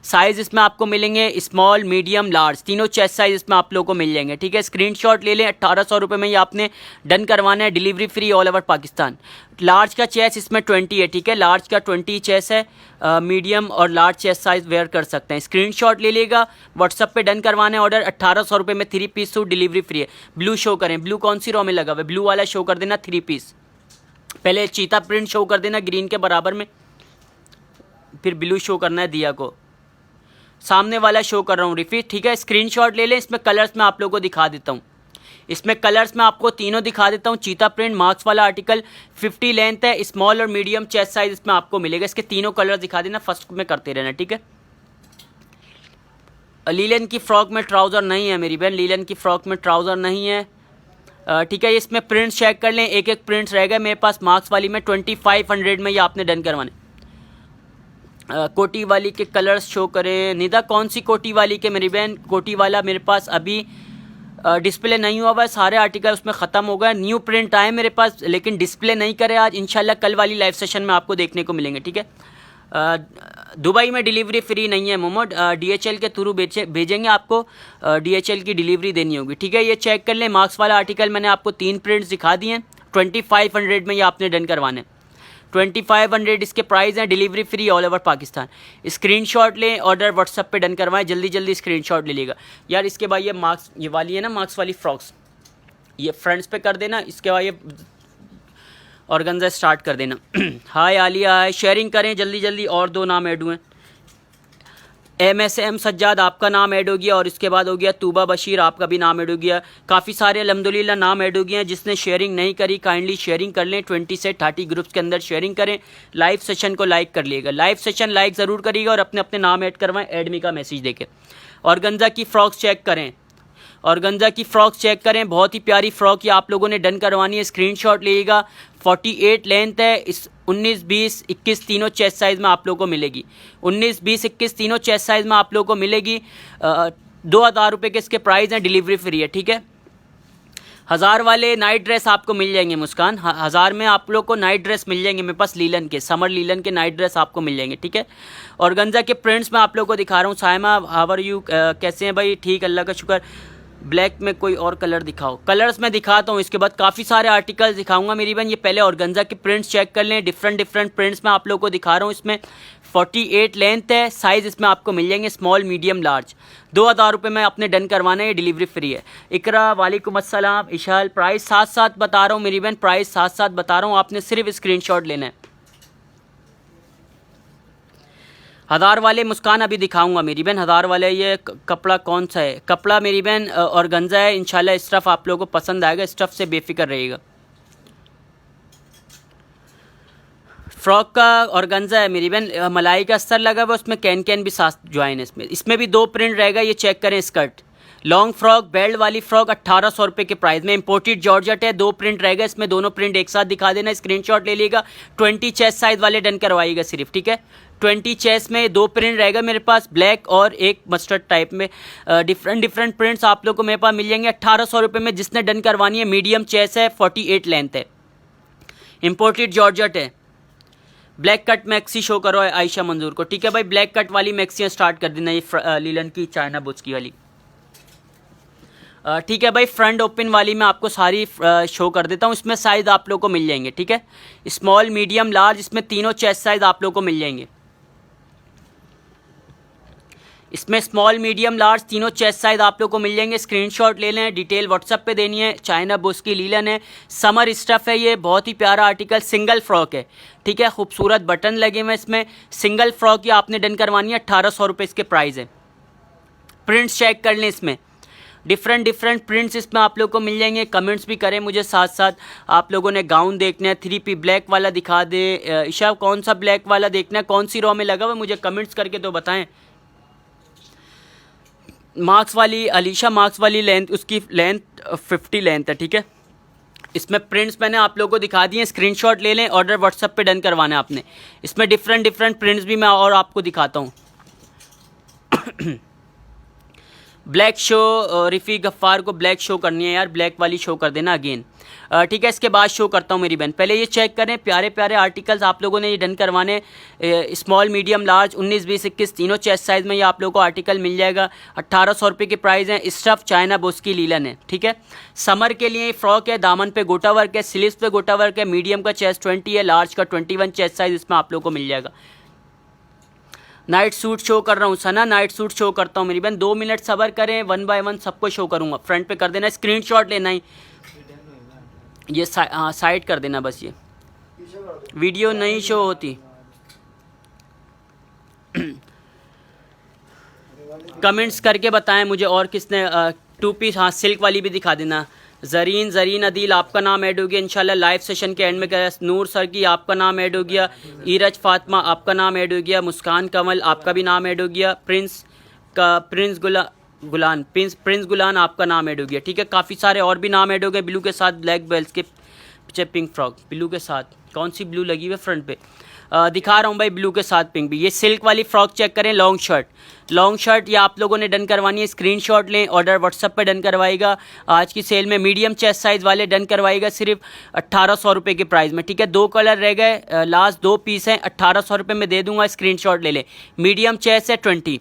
साइज़ इसमें आपको मिलेंगे स्मॉल, मीडियम, लार्ज, तीनों चेस्ट साइज़ इसमें आप लोगों को मिल जाएंगे, ठीक है। स्क्रीनशॉट ले लें। 1800 रुपये में ये आपने डन करवाना है, delivery free all over Pakistan. Large का चेस्ट इसमें 20 है, ठीक है, लार्ज का 20 चेस्ट है। मीडियम और लार्ज चेस्ट साइज़ वेयर कर सकते हैं। स्क्रीनशॉट ले लेगा, व्हाट्सअप पे डन करवाना है ऑर्डर। 1800 रुपये में 3 पीस सूट डिलीवरी फ्री है। ब्लू शो करें, ब्लू कौन सी रो में लगा हुआ है, ब्लू वाला शो कर देना 3 पीस। पहले चीता प्रिंट शो कर देना ग्रीन के बराबर में, फिर ब्लू शो करना है दिया को। सामने वाला शो कर रहा हूँ रिफी, ठीक है। स्क्रीनशॉट ले लें। इसमें कलर्स मैं आप लोगों को दिखा देता हूँ, इसमें कलर्स मैं आपको तीनों दिखा देता हूँ। चीता प्रिंट मार्क्स वाला आर्टिकल, 50 लेंथ है, स्मॉल और मीडियम चेस्ट साइज इसमें आपको मिलेगा। इसके तीनों कलर दिखा देना, फर्स्ट में करते रहना, ठीक है। लीलन की फ्रॉक में ट्राउज़र नहीं है मेरी बहन, लीलन की फ्रॉक में ट्राउज़र नहीं है, ठीक है। इसमें प्रिंट्स चेक कर लें, एक एक प्रिंट्स रह गए मेरे पास मार्क्स वाली में। 2500 में ये आपने डन करवाने। कोटी वाली के कलर्स शो करें। निदा कौन सी कोटी वाली के मेरी बहन, कोटी वाला मेरे पास अभी डिस्प्ले नहीं हुआ हुआ है, सारे आर्टिकल उसमें ख़त्म हो गए। न्यू प्रिंट आए मेरे पास लेकिन डिस्प्ले नहीं करे आज, इंशाल्लाह कल वाली लाइव सेशन में आपको देखने को मिलेंगे, ठीक है। दुबई में डिलीवरी फ्री नहीं है मोमोड, DHL के थ्रू भेजेंगे आपको, DHL की डिलीवरी देनी होगी, ठीक है। ये चेक कर लें। मार्क्स वाला आर्टिकल मैंने आपको 3 प्रिंट्स दिखा दिए हैं। 2500 में ये आपने डन करवाने, 2500 इसके प्राइस हैं, delivery free all over Pakistan. Screenshot लें, ऑर्डर व्हाट्सअप पे डन करवाएं, जल्दी जल्दी स्क्रीनशॉट ले लेगा यार। इसके बाद ये मार्क्स, ये वाली है ना मार्क्स वाली फ्रॉक्स, ये फ्रंट्स पे कर देना। इसके बाद ये ऑर्गेन्जा स्टार्ट कर देना। हाय आलिया, हाय, शेयरिंग करें जल्दी जल्दी, और 2 नाम ऐड हुए। MSM सज्जाद आपका नाम ऐड हो गया, और इसके बाद हो गया तूबा बशीर, आपका भी नाम ऐड हो गया। काफ़ी सारे अल्हम्दुलिल्लाह नाम ऐड हो गए हैं। जिसने शेयरिंग नहीं करी काइंडली शेयरिंग कर लें, 20 से 30 ग्रुप्स के अंदर शेयरिंग करें। लाइव सेशन को लाइक कर लिएगा, लाइव सेशन लाइक ज़रूर करिएगा, और अपने अपने नाम ऐड करवाएं एडमी का मैसेज देके। ऑर्गेन्जा की फ़्रॉक्स चेक करें, ऑर्गेन्जा की फ़्रॉक्स चेक करें, बहुत ही प्यारी फ्रॉक ये आप लोगों ने डन करवानी है। स्क्रीनशॉट लीजिएगा। 48 लेंथ है, इस 19, 20, 21 तीनों चेस्ट साइज़ में आप लोगों को मिलेगी। 19, 20, 21 तीनों चेस्ट साइज़ में आप लोगों को मिलेगी। 2000 रुपये के इसके प्राइस हैं, डिलीवरी फ्री है, ठीक है। 1000 वाले नाइट ड्रेस आपको मिल जाएंगे मुस्कान, 1000 में आप लोग को नाइट ड्रेस मिल जाएंगे मेरे पास लीलन के, समर लीलन के नाइट ड्रेस आपको मिल जाएंगे, ठीक है। ऑर्गेन्जा के प्रिंट्स मैं आप लोग को दिखा रहा हूँ। सायमा हाउ आर यू, कैसे हैं भाई? ठीक, अल्लाह का शुक्र। ब्लैक में कोई और कलर दिखाओ, कलर्स मैं दिखाता हूँ, इसके बाद काफ़ी सारे आर्टिकल्स दिखाऊंगा मेरी बहन। ये पहले ऑर्गेन्जा के प्रिंट्स चेक कर लें, डिफरेंट प्रिंट्स मैं आप लोगों को दिखा रहा हूँ। इसमें 48 लेंथ है, साइज़ इसमें आपको मिल जाएंगे स्मॉल, मीडियम, लार्ज। 2000 रुपये में अपने डन करवाना है, डिलीवरी फ्री है। इकरा वालेकुम अस्सलाम। इशाल प्राइस साथ साथ बता रहा हूँ मेरी बहन, प्राइस साथ साथ बता रहा हूँ, आपने सिर्फ स्क्रीनशॉट लेना है। 1000 वाले मुस्कान अभी दिखाऊंगा मेरी बहन। 1000 वाले ये कपड़ा कौन सा है? कपड़ा मेरी बहन ऑर्गेन्जा है, इंशाल्लाह स्टफ़ आप लोगों को पसंद आएगा, स्टफ़ से बेफिक्र रहिएगा। फ्रॉक का ऑर्गेन्जा है मेरी बहन, मलाई का अस्तर लगा हुआ, उसमें कैन भी साथ ज्वाइन है। इसमें भी 2 प्रिंट रहेगा, ये चेक करें। स्कर्ट लॉन्ग फ्रॉक, बेल्ट वाली फ्रॉक 1800 रुपये के प्राइस में, इंपोर्टेड जॉर्जेट है। 2 प्रिंट रहेगा इसमें, दोनों प्रिंट एक साथ दिखा देना, स्क्रीनशॉट ले लीजिएगा। 20 चेस्ट साइज़ वाले डन करवाइएगा सिर्फ, ठीक है। 20 चेस्ट में 2 प्रिंट रहेगा मेरे पास, ब्लैक और एक मस्टर्ड टाइप में। डिफरेंट प्रिंट्स आप लोग को मेरे पास मिल जाएंगे 1800 रुपये में। जिसने डन करवानी है, मीडियम चेस्ट है, 48 लेंथ है, इंपोर्टेड जॉर्जेट है। ब्लैक कट मैक्सी शो करो आयशा मंजूर को, ठीक है भाई। ब्लैक कट वाली मैक्सियाँ स्टार्ट कर देना, ये लीलन की चाइना बुच की वाली, ठीक है भाई। फ्रंट ओपन वाली मैं आपको सारी शो कर देता हूँ। इसमें साइज़ आप लोग को मिल जाएंगे, ठीक है। स्मॉल, मीडियम, लार्ज, इसमें तीनों चेस्ट साइज़ आप लोग को मिल जाएंगे। इसमें स्मॉल मीडियम लार्ज तीनों चेस्ट साइज आप लोग को मिल जाएंगे। स्क्रीनशॉट ले लें, डिटेल व्हाट्सअप पे देनी है। चाइना बुश की लीलन है, समर स्टफ है, ये बहुत ही प्यारा आर्टिकल, सिंगल फ्रॉक है, ठीक है। खूबसूरत बटन लगे हुए इसमें, सिंगल फ्रॉक ये आपने डन करवानी है। 1800 रुपये इसके प्राइस है। प्रिंट्स चेक कर लें, इसमें डिफरेंट प्रिंट्स इसमें आप लोग को मिल जाएंगे। कमेंट्स भी करें मुझे साथ साथ। आप लोगों ने गाउन देखना है, 3P ब्लैक वाला दिखा दे। ईशा कौन सा ब्लैक वाला देखना है, कौन सी रॉ में लगा हुआ है, मुझे कमेंट्स करके तो बताएं। मार्क्स वाली अलीशा, मार्क्स वाली लेंथ, उसकी लेंथ 50 लेंथ है, ठीक है। इसमें प्रिंट्स मैंने आप लोगों को दिखा दिए, स्क्रीनशॉट ले लें। ऑर्डर व्हाट्सएप पे डन करवाना है आपने। इसमें डिफरेंट प्रिंट्स भी मैं और आपको दिखाता हूँ। ब्लैक शो, रिफ़ी गफ्फार को ब्लैक शो करनी है यार, ब्लैक वाली शो कर देना अगेन, ठीक है। इसके बाद शो करता हूँ मेरी बहन। पहले ये चेक करें, प्यारे प्यारे आर्टिकल्स आप लोगों ने ये डन करवाने। स्मॉल मीडियम लार्ज 19 20 21 तीनों चेस्ट साइज़ में ये आप लोगों को आर्टिकल मिल जाएगा। 1800 रुपये के प्राइस हैं। स्टफ चाइना बुश की लीलन है, ठीक है। समर के लिए फ्रॉक है, दामन पे गोटा वर्क है, स्लीव्स पे गोटा वर्क है। मीडियम का चेस्ट 20 है, लार्ज का 21 चेस्ट साइज़ इसमें आप लोग को मिल जाएगा। नाइट सूट शो कर रहा हूँ सना, नाइट सूट शो करता हूँ मेरी बहन। 2 मिनट सब्र करें, 1 बाय 1 सबको शो करूँगा। फ्रंट पे कर देना, स्क्रीनशॉट लेना ही, ये साइड कर देना बस। ये वीडियो नहीं शो होती। कमेंट्स करके बताएं मुझे और किसने 2 पीस, हाँ सिल्क वाली भी दिखा देना। जरीन अदील आपका नाम ऐड हो गया इंशाल्लाह। लाइव सेशन के एंड में कह नूर सर की आपका नाम ऐड हो गया। ईरज फातिमा आपका नाम ऐड हो गया। मुस्कान कमल आपका भी नाम ऐड हो गया। प्रिंस गुलान आपका नाम ऐड हो गया, ठीक है। काफ़ी सारे और भी नाम ऐड हो गए। ब्लू के साथ ब्लैक बेल्ट के पीछे पिंक फ्रॉक, ब्लू के साथ कौन सी ब्लू लगी हुई है फ्रंट पे, दिखा रहा हूँ भाई, ब्लू के साथ पिंक भी। ये सिल्क वाली फ्रॉक चेक करें, लॉन्ग शर्ट ये आप लोगों ने डन करवानी है। स्क्रीनशॉट लें, ऑर्डर व्हाट्सएप पे डन करवाएगा। आज की सेल में मीडियम चेस्ट साइज़ वाले डन करवाएगा सिर्फ 1800 रुपये के प्राइस में, ठीक है। 2 कलर रह गए, लास्ट 2 पीस हैं, 1800 रुपये में दे दूंगा। स्क्रीनशॉट ले लें। मीडियम चेस्ट है 20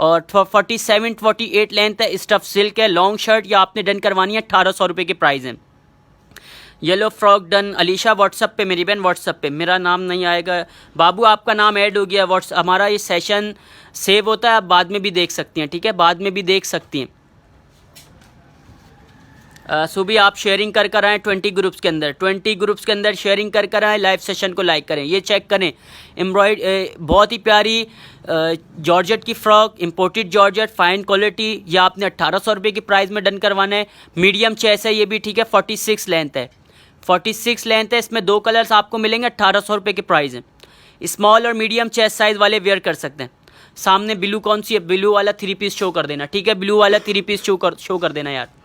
और 47 48 लेंथ है। स्टफ सिल्क है, लॉन्ग शर्ट ये आपने डन करवानी है। 1800 रुपये के प्राइस है। Yellow frock done. Alisha WhatsApp पे मेरी बहन, व्हाट्सअप पे मेरा नाम नहीं आएगा। बाबू आपका नाम ऐड हो गया। हमारा ये सेशन सेव होता है, आप बाद में भी देख सकती हैं, ठीक है, बाद में भी देख सकती हैं। सुबह आप शेयरिंग कर आएँ 20 ग्रुप्स के अंदर शेयरिंग कर आएँ। लाइव सेशन को लाइक करें। ये चेक करें, बहुत ही प्यारी जॉर्जेट की frock, imported georgette, fine quality. ये आपने 1800 रुपये की प्राइस में डन करवाना है। मीडियम चेस्ट है ये भी, ठीक है। 46 लेंथ है, 46 लेंथ है। इसमें 2 कलर्स आपको मिलेंगे। 1800 रुपये के प्राइस है। स्मॉल और मीडियम चेस्ट साइज़ वाले वेयर कर सकते हैं। सामने ब्लू कौन सी है, ब्लू वाला 3 पीस शो कर देना, ठीक है। ब्लू वाला 3 पीस शो कर देना यार।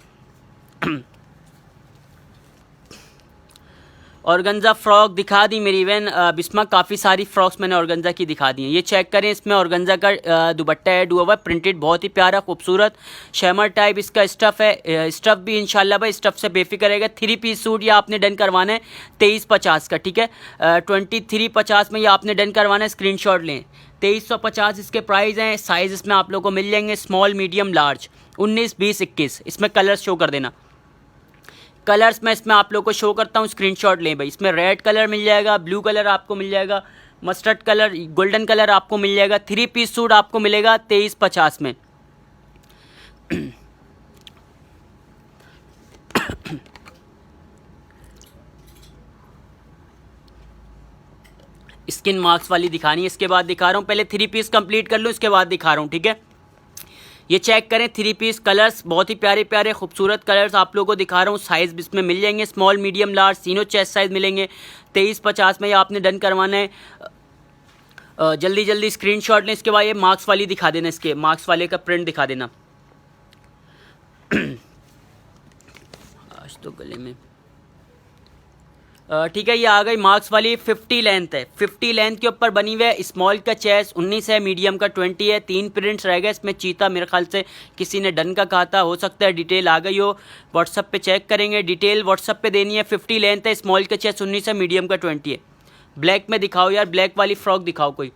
ऑर्गेन्जा फ्रॉक दिखा दी मेरी बहन बिस्मा। काफ़ी सारी फ्रॉक्स मैंने ऑर्गेन्जा की दिखा दी हैं। ये चेक करें, इसमें ऑर्गेन्जा का दुपट्टा ऐड हुआ हुआ है, प्रिंटेड, बहुत ही प्यारा खूबसूरत शैमर टाइप इसका स्टफ़ है। स्टफ़ भी इंशाल्लाह भाई स्टफ़ से बेफिक्र रहेगा। 3 पीस सूट ये आपने डन करवाना है 2350 का, ठीक है। 2350 में ये आपने डन करवाना है। स्क्रीनशॉट लें। 2350 इसके प्राइस हैं। साइज़ इसमें आप लोगों को मिल जाएंगे स्मॉल मीडियम लार्ज 19 20 21। इसमें कलर्स शो कर देना। कलर्स मैं इसमें आप लोग को शो करता हूँ, स्क्रीनशॉट लें भाई। इसमें रेड कलर मिल जाएगा, ब्लू कलर आपको मिल जाएगा, मस्टर्ड कलर, गोल्डन कलर आपको मिल जाएगा। 3 पीस सूट आपको मिलेगा 2350 में। स्किन मार्क्स वाली दिखानी है, इसके बाद दिखा रहा हूँ। पहले 3 पीस कंप्लीट कर लूँ, इसके बाद दिखा रहा हूँ, ठीक है। ये चेक करें, 3 पीस कलर्स, बहुत ही प्यारे प्यारे खूबसूरत कलर्स आप लोगों को दिखा रहा हूँ। साइज़ इसमें मिल जाएंगे स्मॉल मीडियम लार्ज, तीनों चेस्ट साइज़ मिलेंगे। 2350 में ये आपने डन करवाना है। जल्दी जल्दी स्क्रीनशॉट लें। इसके बाद ये मार्क्स वाली दिखा देना, इसके मार्क्स वाले का प्रिंट दिखा देना। आज तो गले में ठीक है। ये आ गई मार्क्स वाली। 50 लेंथ है, 50 लेंथ के ऊपर बनी हुई है। स्मॉल का चेस्ट 19 है, मीडियम का 20 है। 3 प्रिंट्स रह गए इसमें। चीता मेरे ख्याल से किसी ने डन का कहा था, हो सकता है डिटेल आ गई हो। व्हाट्सअप पे चेक करेंगे, डिटेल व्हाट्सअप पे देनी है। 50 लेंथ है, स्मॉल का चेस्ट 19 है, मीडियम का 20 है। ब्लैक में दिखाओ यार, ब्लैक वाली फ्रॉक दिखाओ कोई।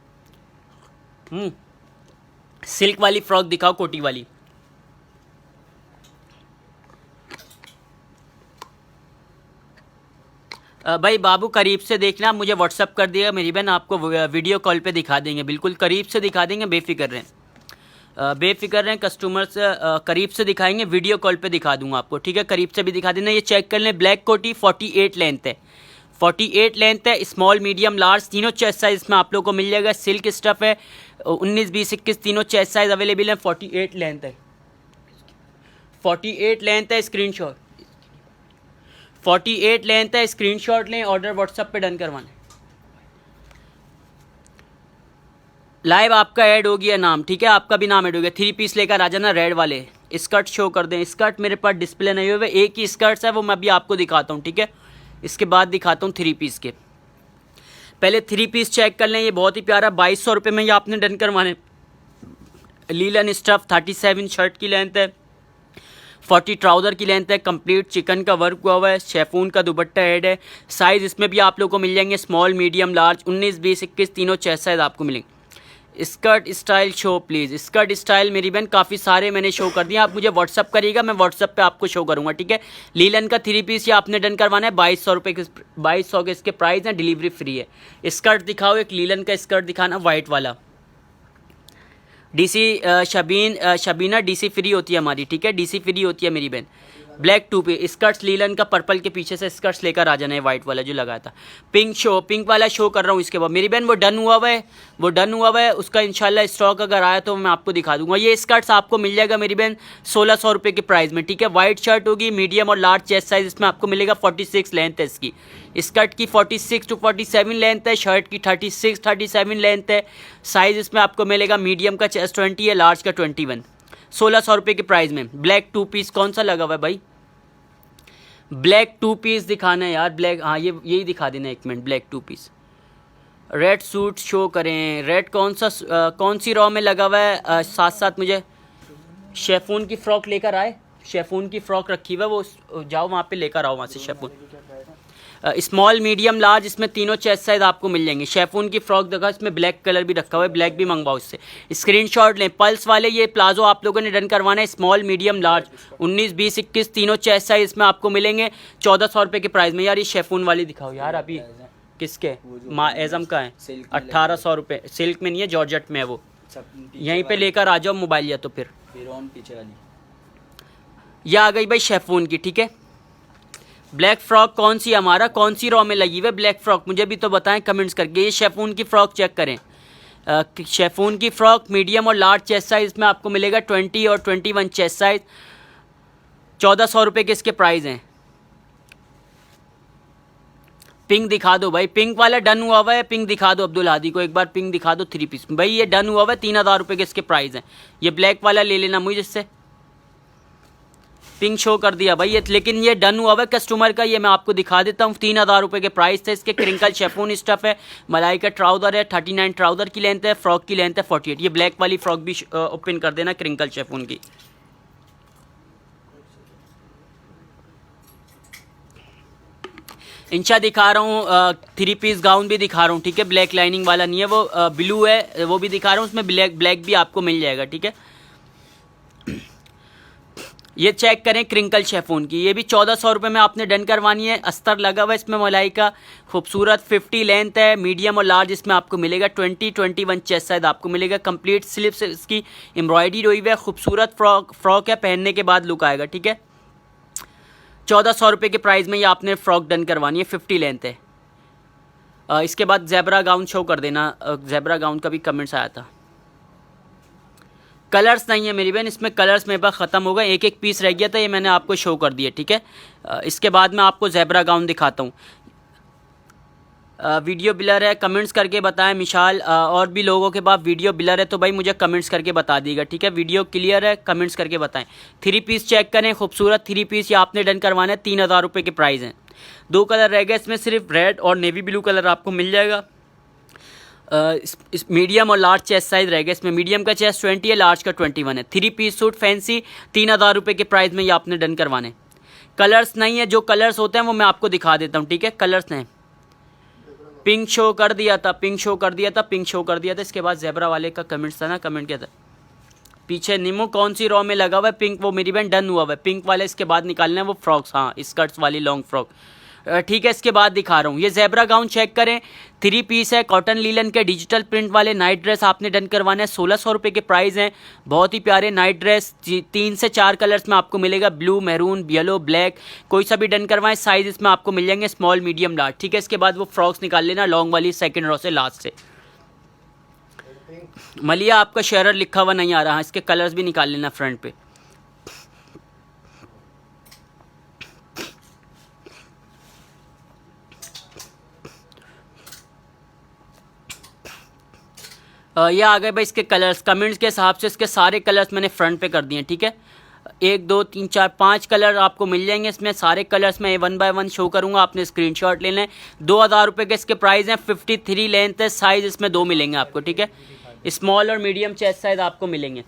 सिल्क वाली फ्रॉक दिखाओ, कोटी वाली। भाई बाबू करीब से देखना, मुझे व्हाट्सअप कर दिएगा मेरी बहन, आपको वीडियो कॉल पे दिखा देंगे, बिल्कुल करीब से दिखा देंगे, बेफिक्र रहें। बेफिक्र रहें, कस्टमर से करीब से दिखाएंगे, वीडियो कॉल पे दिखा दूंगा आपको, ठीक है। करीब से भी दिखा देना। ये चेक कर लें, ब्लैक कोटी 48 लेंथ है, 48 लेंथ है। स्मॉल मीडियम लार्ज तीनों चेस्ट साइज में आप लोग को मिल जाएगा। सिल्क स्टफ है, 19, 20, 21 तीनों चेस्ट साइज अवेलेबल है। 48 लेंथ है, 48 लेंथ है। स्क्रीनशॉट 48 लेंथ है, स्क्रीनशॉट लें, ऑर्डर व्हाट्सएप पे डन करवाना। लाइव आपका ऐड हो गया नाम, ठीक है, आपका भी नाम ऐड हो गया। 3 पीस लेकर आ जाना रेड वाले। स्कर्ट शो कर दें, स्कर्ट मेरे पास डिस्प्ले नहीं हुए, एक ही स्कर्ट्स है, वो मैं अभी आपको दिखाता हूँ, ठीक है। इसके बाद दिखाता हूँ 3 पीस के। पहले 3 पीस चेक कर लें, ये बहुत ही प्यारा 2200 रुपये में ये आपने डन करवाने। लीलन स्टफ 37 शर्ट की लेंथ है, 40 ट्राउज़र की लेंथ है, कंप्लीट चिकन का वर्क हुआ हुआ है, शेफून का दुपट्टा ऐड है। साइज़ इसमें भी आप लोग को मिल जाएंगे स्मॉल, मीडियम, लार्ज, 19, 20, 21 तीनों चेस्ट साइज़ आपको मिलेंगे। Skirt style show please. Skirt style मेरी बहन काफ़ी सारे मैंने शो कर दिए, आप मुझे व्हाट्सअप करिएगा, मैं व्हाट्सअप पे आपको शो करूँगा, ठीक है। लीलन का 3 पीस ये आपने डन करवाना है, 2200 रुपये के, 2200 के इसके प्राइस हैं, डिलीवरी फ्री है। स्कर्ट दिखाओ, एक लीलन का स्कर्ट दिखाना वाइट वाला। डीसी शबीना डीसी फ्री होती है हमारी, ठीक है, डीसी फ्री होती है मेरी बहन। ब्लैक 2 पे स्कर्ट्स लीलन का पर्पल के पीछे से स्कर्ट्स लेकर आ जाना है, वाइट वाला जो लगाया था। पिंक शो, पिंक वाला शो कर रहा हूँ। इसके बाद मेरी बहन वो डन हुआ हुआ है, वो डन हुआ हुआ है, उसका इंशाल्लाह स्टॉक अगर आया तो मैं आपको दिखा दूंगा। ये स्कर्ट्स आपको मिल जाएगा मेरी बहन 1600 रुपये के प्राइस में, ठीक है। वाइट शर्ट होगी, मीडियम और लार्ज चेस्ट साइज इसमें आपको मिलेगा। 46 लेंथ है इसकी, स्कर्ट की 46 to 47 लेंथ है, शर्ट की 36, 37 लेंथ है। साइज़ इसमें आपको मिलेगा, मीडियम का चेस्ट 20 है, लार्ज का 21। 1600 रुपये के प्राइस में। ब्लैक 2 पीस कौन सा लगा हुआ है भाई? ब्लैक 2 पीस दिखाना है यार, ब्लैक, हाँ ये यही दिखा देना, एक minute. Black 2 piece red suit show करें। रेड कौन सा कौन सी रॉ में लगा हुआ है? साथ साथ मुझे शेफून की फ़्रॉक लेकर आए, शेफून की फ़्रॉक रखी हुआ है, वो जाओ वहाँ पे लेकर आओ वहाँ से शेफून। स्मॉल, मीडियम, लार्ज इसमें तीनों चेस्ट साइज आपको मिल जाएंगे। शेफून की फ्रॉक देखा, इसमें ब्लैक कलर भी रखा हुआ है, ब्लैक भी मंगवाओ इससे। स्क्रीनशॉट लें। पल्स वाले ये प्लाजो आप लोगों ने डन करवाना है, स्मॉल, मीडियम, लार्ज, 19, 20, 21 तीनों चेस्ट साइज इसमें आपको मिलेंगे 1400 रुपये के प्राइस में। यार ये शेफून वाली दिखाओ यार, अभी किसके माँ एज़म का है, 1800 रुपये। सिल्क में नहीं है, जॉर्जेट में है वो। यहीं पर लेकर आ जाओ मोबाइल, या तो फिर पीछे वाली यह आ गई भाई शेफून की, ठीक है। ब्लैक फ्रॉक कौन सी हमारा, कौन सी रॉ में लगी हुई है ब्लैक फ्रॉक, मुझे भी तो बताएं कमेंट्स करके। ये शेफून की फ़्रॉक चेक करें, शेफून की फ़्रॉक मीडियम और लार्ज चेस्ट साइज में आपको मिलेगा। 20 और 21 चेस्ट साइज, 1400 रुपये के इसके प्राइस हैं। पिंक दिखा दो भाई, पिंक वाला डन हुआ हुआ है, पिंक दिखा दो अब्दुल हादी को एक बार, पिंक दिखा दो 3 पीस भाई। ये डन हुआ हुआ है, 3000 रुपये के इसके प्राइस हैं। ये ब्लैक वाला ले लेना मुझे, इससे पिंक शो कर दिया भाई ये, लेकिन ये डन हुआ है कस्टमर का। ये मैं आपको दिखा देता हूँ, 3000 रुपये के प्राइस थे इसके। क्रिंकल शेफून स्टफ है, मलाई का ट्राउज़र है, 39 ट्राउज़र की लेंथ है, फ्रॉक की लेंथ है 48। ये ब्लैक वाली फ्रॉक भी ओपन कर देना, क्रिंकल शेफून की। इंचा दिखा रहा हूँ, 3 पीस गाउन भी दिखा रहा हूँ, ठीक है। ब्लैक लाइनिंग वाला नहीं है वो, ब्लू है वो भी दिखा रहा हूँ, उसमें ब्लैक भी आपको मिल जाएगा, ठीक है। ये चेक करें क्रिंकल शेफून की, ये भी 1400 रुपये में आपने डन करवानी है। अस्तर लगा हुआ है इसमें, मलाई का खूबसूरत 50 लेंथ है, मीडियम और लार्ज इसमें आपको मिलेगा। 20, 21 चेस्ट साइज आपको मिलेगा। कंप्लीट स्लीव से इसकी एम्ब्रॉयडरी हुई है, खूबसूरत फ्रॉक है, पहनने के बाद लुक आएगा, ठीक है। 1400 रुपये के प्राइस में ये आपने फ़्रॉक डन करवानी है, 50 लेंथ है। इसके बाद ज़ेब्रा गाउन शो कर देना, ज़ेब्रा गाउन का भी कमेंट्स आया था। कलर्स नहीं है मेरी बहन इसमें, कलर्स मेरे पास ख़त्म हो गए, एक पीस रह गया था, ये मैंने आपको शो कर दिया, ठीक है। इसके बाद मैं आपको ज़ेब्रा गाउन दिखाता हूँ। वीडियो ब्लर है, कमेंट्स करके बताएं मिशाल। और भी लोगों के पास वीडियो ब्लर है तो भाई मुझे कमेंट्स करके बता दीजिएगा, ठीक है। वीडियो क्लियर है, कमेंट्स करके बताएं। 3 पीस चेक करें, खूबसूरत 3 पीस ये आपने डन करवाना है। 3000 रुपये के प्राइस हैं। 2 कलर रह गए इसमें, सिर्फ रेड और नेवी ब्लू कलर आपको मिल जाएगा। इस मीडियम और लार्ज चेस्ट साइज रहेगा इसमें। मीडियम का चेस्ट 20 है, लार्ज का 21 है। 3 पीस सूट फैंसी 3000 रुपये के प्राइस में ये आपने डन करवाने। कलर्स नहीं है, जो कलर्स होते हैं वो मैं आपको दिखा देता हूँ, ठीक है। कलर्स नहीं, पिंक शो कर दिया था, पिंक शो कर दिया था, पिंक शो कर दिया था। इसके बाद ज़ेब्रा वाले का कमेंट्स था ना, कमेंट किया था पीछे, नीमो कौन सी रॉ में लगा हुआ है, पिंक, वो मेरी बहन डन हुआ हुआ है। पिंक वाले इसके बाद निकालना है वो फ्रॉक्स, हाँ स्कर्ट्स वाली लॉन्ग फ्रॉक। ठीक है, इसके बाद दिखा रहा हूँ ये ज़ेब्रा गाउन चेक करें, 3 पीस है, कॉटन लीलन के डिजिटल प्रिंट वाले नाइट ड्रेस आपने डन करवाना है। 1600 रुपये के प्राइस हैं, बहुत ही प्यारे नाइट ड्रेस। 3 से 4 कलर्स में आपको मिलेगा, ब्लू, मैरून, येलो, ब्लैक, कोई सा भी डन करवाएं। साइज़ इसमें आपको मिल जाएंगे स्मॉल, मीडियम, लार्ज। ठीक है, इसके बाद वो फ्रॉक्स निकाल लेना लॉन्ग वाली, सेकेंड रो से लास्ट से। मलिया आपका शेरर लिखा हुआ नहीं आ रहा, इसके कलर्स भी निकाल लेना फ्रंट पे। ये आ गए भाई इसके कलर्स, कमेंट्स के हिसाब से इसके सारे कलर्स मैंने फ्रंट पे कर दिए हैं। ठीक है, 1 2 3 4 5 कलर आपको मिल जाएंगे इसमें। सारे कलर्स मैं 1 बाय 1 शो करूंगा, आपने स्क्रीनशॉट ले लें। 2000 रुपये के इसके प्राइस हैं, 53 लेंथ है, साइज़ इसमें 2 मिलेंगे आपको। ठीक है, स्मॉल और मीडियम चेस्ट साइज़ आपको मिलेंगे,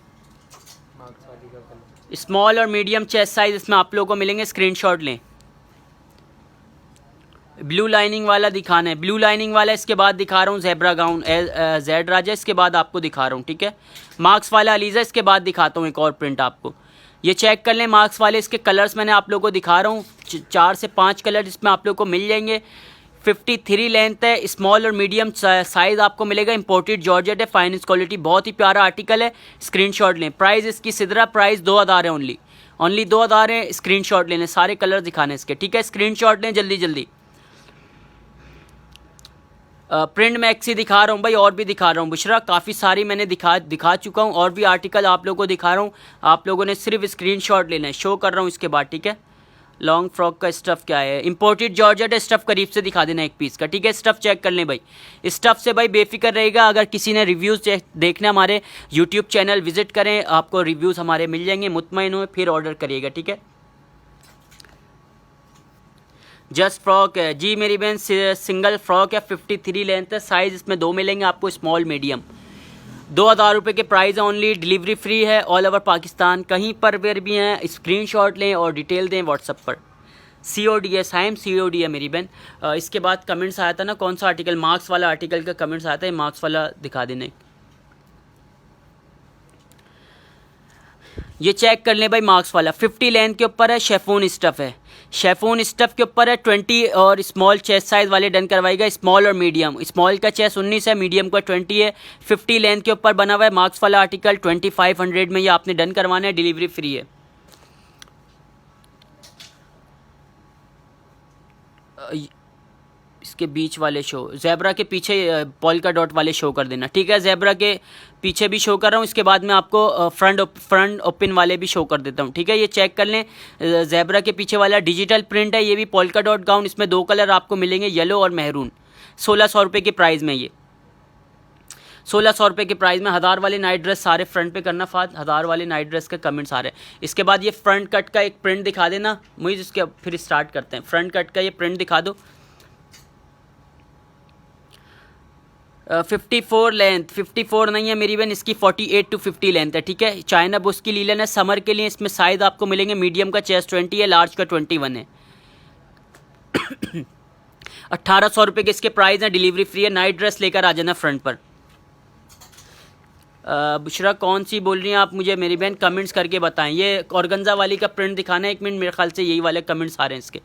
स्मॉल और मीडियम चेस्ट साइज़ इसमें आप लोगों को मिलेंगे, स्क्रीनशॉट लें। ब्लू लाइनिंग वाला दिखाना है, ब्लू लाइनिंग वाला इसके बाद दिखा रहा हूँ ज़ेब्रा गाउन जेड राजा, इसके बाद आपको दिखा रहा हूँ। ठीक है, मार्क्स वाला अलीज़ा, इसके बाद दिखाता हूँ एक और प्रिंट आपको। ये चेक कर लें मार्क्स वाले, इसके कलर्स मैंने आप लोगों को दिखा रहा हूँ, 4 से 5 कलर इसमें आप लोगों को मिल जाएंगे। 53 लेंथ है, स्मॉल और मीडियम साइज़ आपको मिलेगा। इंपोर्टेड जॉर्जेट है, फाइनेंस क्वालिटी, बहुत ही प्यारा आर्टिकल है, स्क्रीनशॉट लें। प्राइस इसकी सिदरा प्राइस 2000 है, ओनली 2000 है, स्क्रीनशॉट लेने। सारे कलर दिखाने इसके। ठीक है, स्क्रीनशॉट लें जल्दी जल्दी। प्रिंट मैक्सी दिखा रहा हूँ भाई, और भी दिखा रहा हूँ बुशरा, काफ़ी सारी मैंने दिखा चुका हूँ, और भी आर्टिकल आप लोगों को दिखा रहा हूँ। आप लोगों ने सिर्फ स्क्रीनशॉट लेना है, शो कर रहा हूँ इसके बाद। ठीक है, लॉन्ग फ्रॉक का स्टफ़ क्या है, इंपोर्टेड जॉर्जेट है, स्टफ़ करीब से दिखा देना एक पीस का। ठीक है, स्टफ़ चेक कर लें भाई, स्टफ़ से भाई बेफिक्र रहेगा। अगर किसी ने रिव्यूज़ देखना हमारे यूट्यूब चैनल विजिट करें, आपको रिव्यूज़ हमारे मिल जाएंगे, मुतमईन हो फिर ऑर्डर करिएगा। ठीक है, जस्ट फ्रॉक है जी मेरी बहन, सिंगल फ्रॉक है, 53 लेंथ है, साइज़ इसमें 2 मिलेंगे आपको, स्मॉल मीडियम। 2000 रुपये के प्राइस है, ओनली डिलीवरी फ्री है ऑल ओवर पाकिस्तान, कहीं पर वेयर भी हैं। स्क्रीनशॉट लें और डिटेल दें व्हाट्सअप पर। COD है, साइम COD है मेरी बहन। इसके बाद कमेंट्स आया था ना, कौन सा आर्टिकल, मार्क्स वाला आर्टिकल का कमेंट्स आया था, मार्क्स वाला दिखा देने। ये चेक कर लें भाई, मार्क्स वाला 50 लेंथ के ऊपर है, शेफून स्टफ़ है, शेफून स्टफ़ के ऊपर है। 20 और स्मॉल चेस्ट साइज़ वाले डन करवाएगा, स्मॉल और मीडियम। स्मॉल का चेस्ट 19 है, मीडियम का 20 है। 50 लेंथ के ऊपर बना हुआ है, मार्क्स वाला आर्टिकल 2500 में ये आपने डन करवाना है, डिलीवरी फ्री है। इसके बीच वाले शो, ज़ेब्रा के पीछे पॉल्का डॉट वाले शो कर देना। ठीक है, ज़ेब्रा के पीछे भी शो कर रहा हूँ, इसके बाद मैं आपको फ्रंट ओपन वाले भी शो कर देता हूँ। ठीक है, ये चेक कर लें, ज़ेब्रा के पीछे वाला डिजिटल प्रिंट है, ये भी पॉल्का डॉट गाउन, इसमें 2 कलर आपको मिलेंगे, येलो और मैरून। 1600 रुपये के प्राइस में, ये 1600 रुपये के प्राइस में। 1000 वाले नाइट ड्रेस सारे फ्रंट पे करना फाद, 1000 वाले नाइट ड्रेस के कमेंट्स आ रहे हैं। इसके बाद ये फ्रंट कट का एक प्रिंट दिखा देना मुझे, इसके फिर स्टार्ट करते हैं। फ्रंट कट का ये प्रिंट दिखा दो। 54 लेंथ, 54 नहीं है मेरी बहन, इसकी 48 to 50 लेंथ है। ठीक है, चाइना बुश की लीलन है, समर के लिए इसमें साइज़ आपको मिलेंगे, मीडियम का चेस्ट 20 है, लार्ज का 21 है। 1800 रुपये के इसके प्राइस हैं, डिलीवरी फ्री है। नाइट ड्रेस लेकर आ जाना फ्रंट पर। बुशरा कौन सी बोल रही हैं आप मुझे मेरी बहन, कमेंट्स करके बताएं। ये ऑर्गेन्जा वाली का प्रिंट दिखाना है, 1 मिनट, मेरे ख्याल से यही वाले कमेंट्स आ रहे हैं इसके।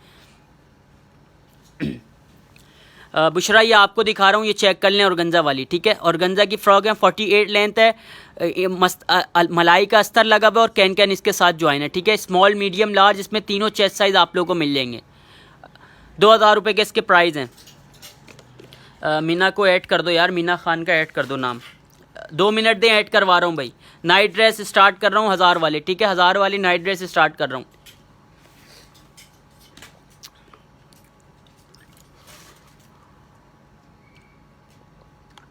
बुशरा ये आपको दिखा रहा हूँ, ये चेक कर लें ऑर्गेन्जा वाली। ठीक है, ऑर्गेन्जा की फ्रॉक है, 48 लेंथ है, ये मस्त मलाई का अस्तर लगा हुआ है और कैन इसके साथ ज्वाइन है। ठीक है, स्मॉल मीडियम लार्ज, इसमें तीनों चेस्ट साइज़ आप लोगों को मिल जाएंगे। 2000 रुपये के इसके प्राइस हैं। मीना को ऐड कर दो यार, मीना खान का ऐड कर दो नाम। 2 मिनट दें, ऐड करवा रहा हूँ भाई। नाइट ड्रेस स्टार्ट कर रहा हूँ 1000 वाले। ठीक है, 1000 वाली नाइट ड्रेस स्टार्ट कर रहा हूँ।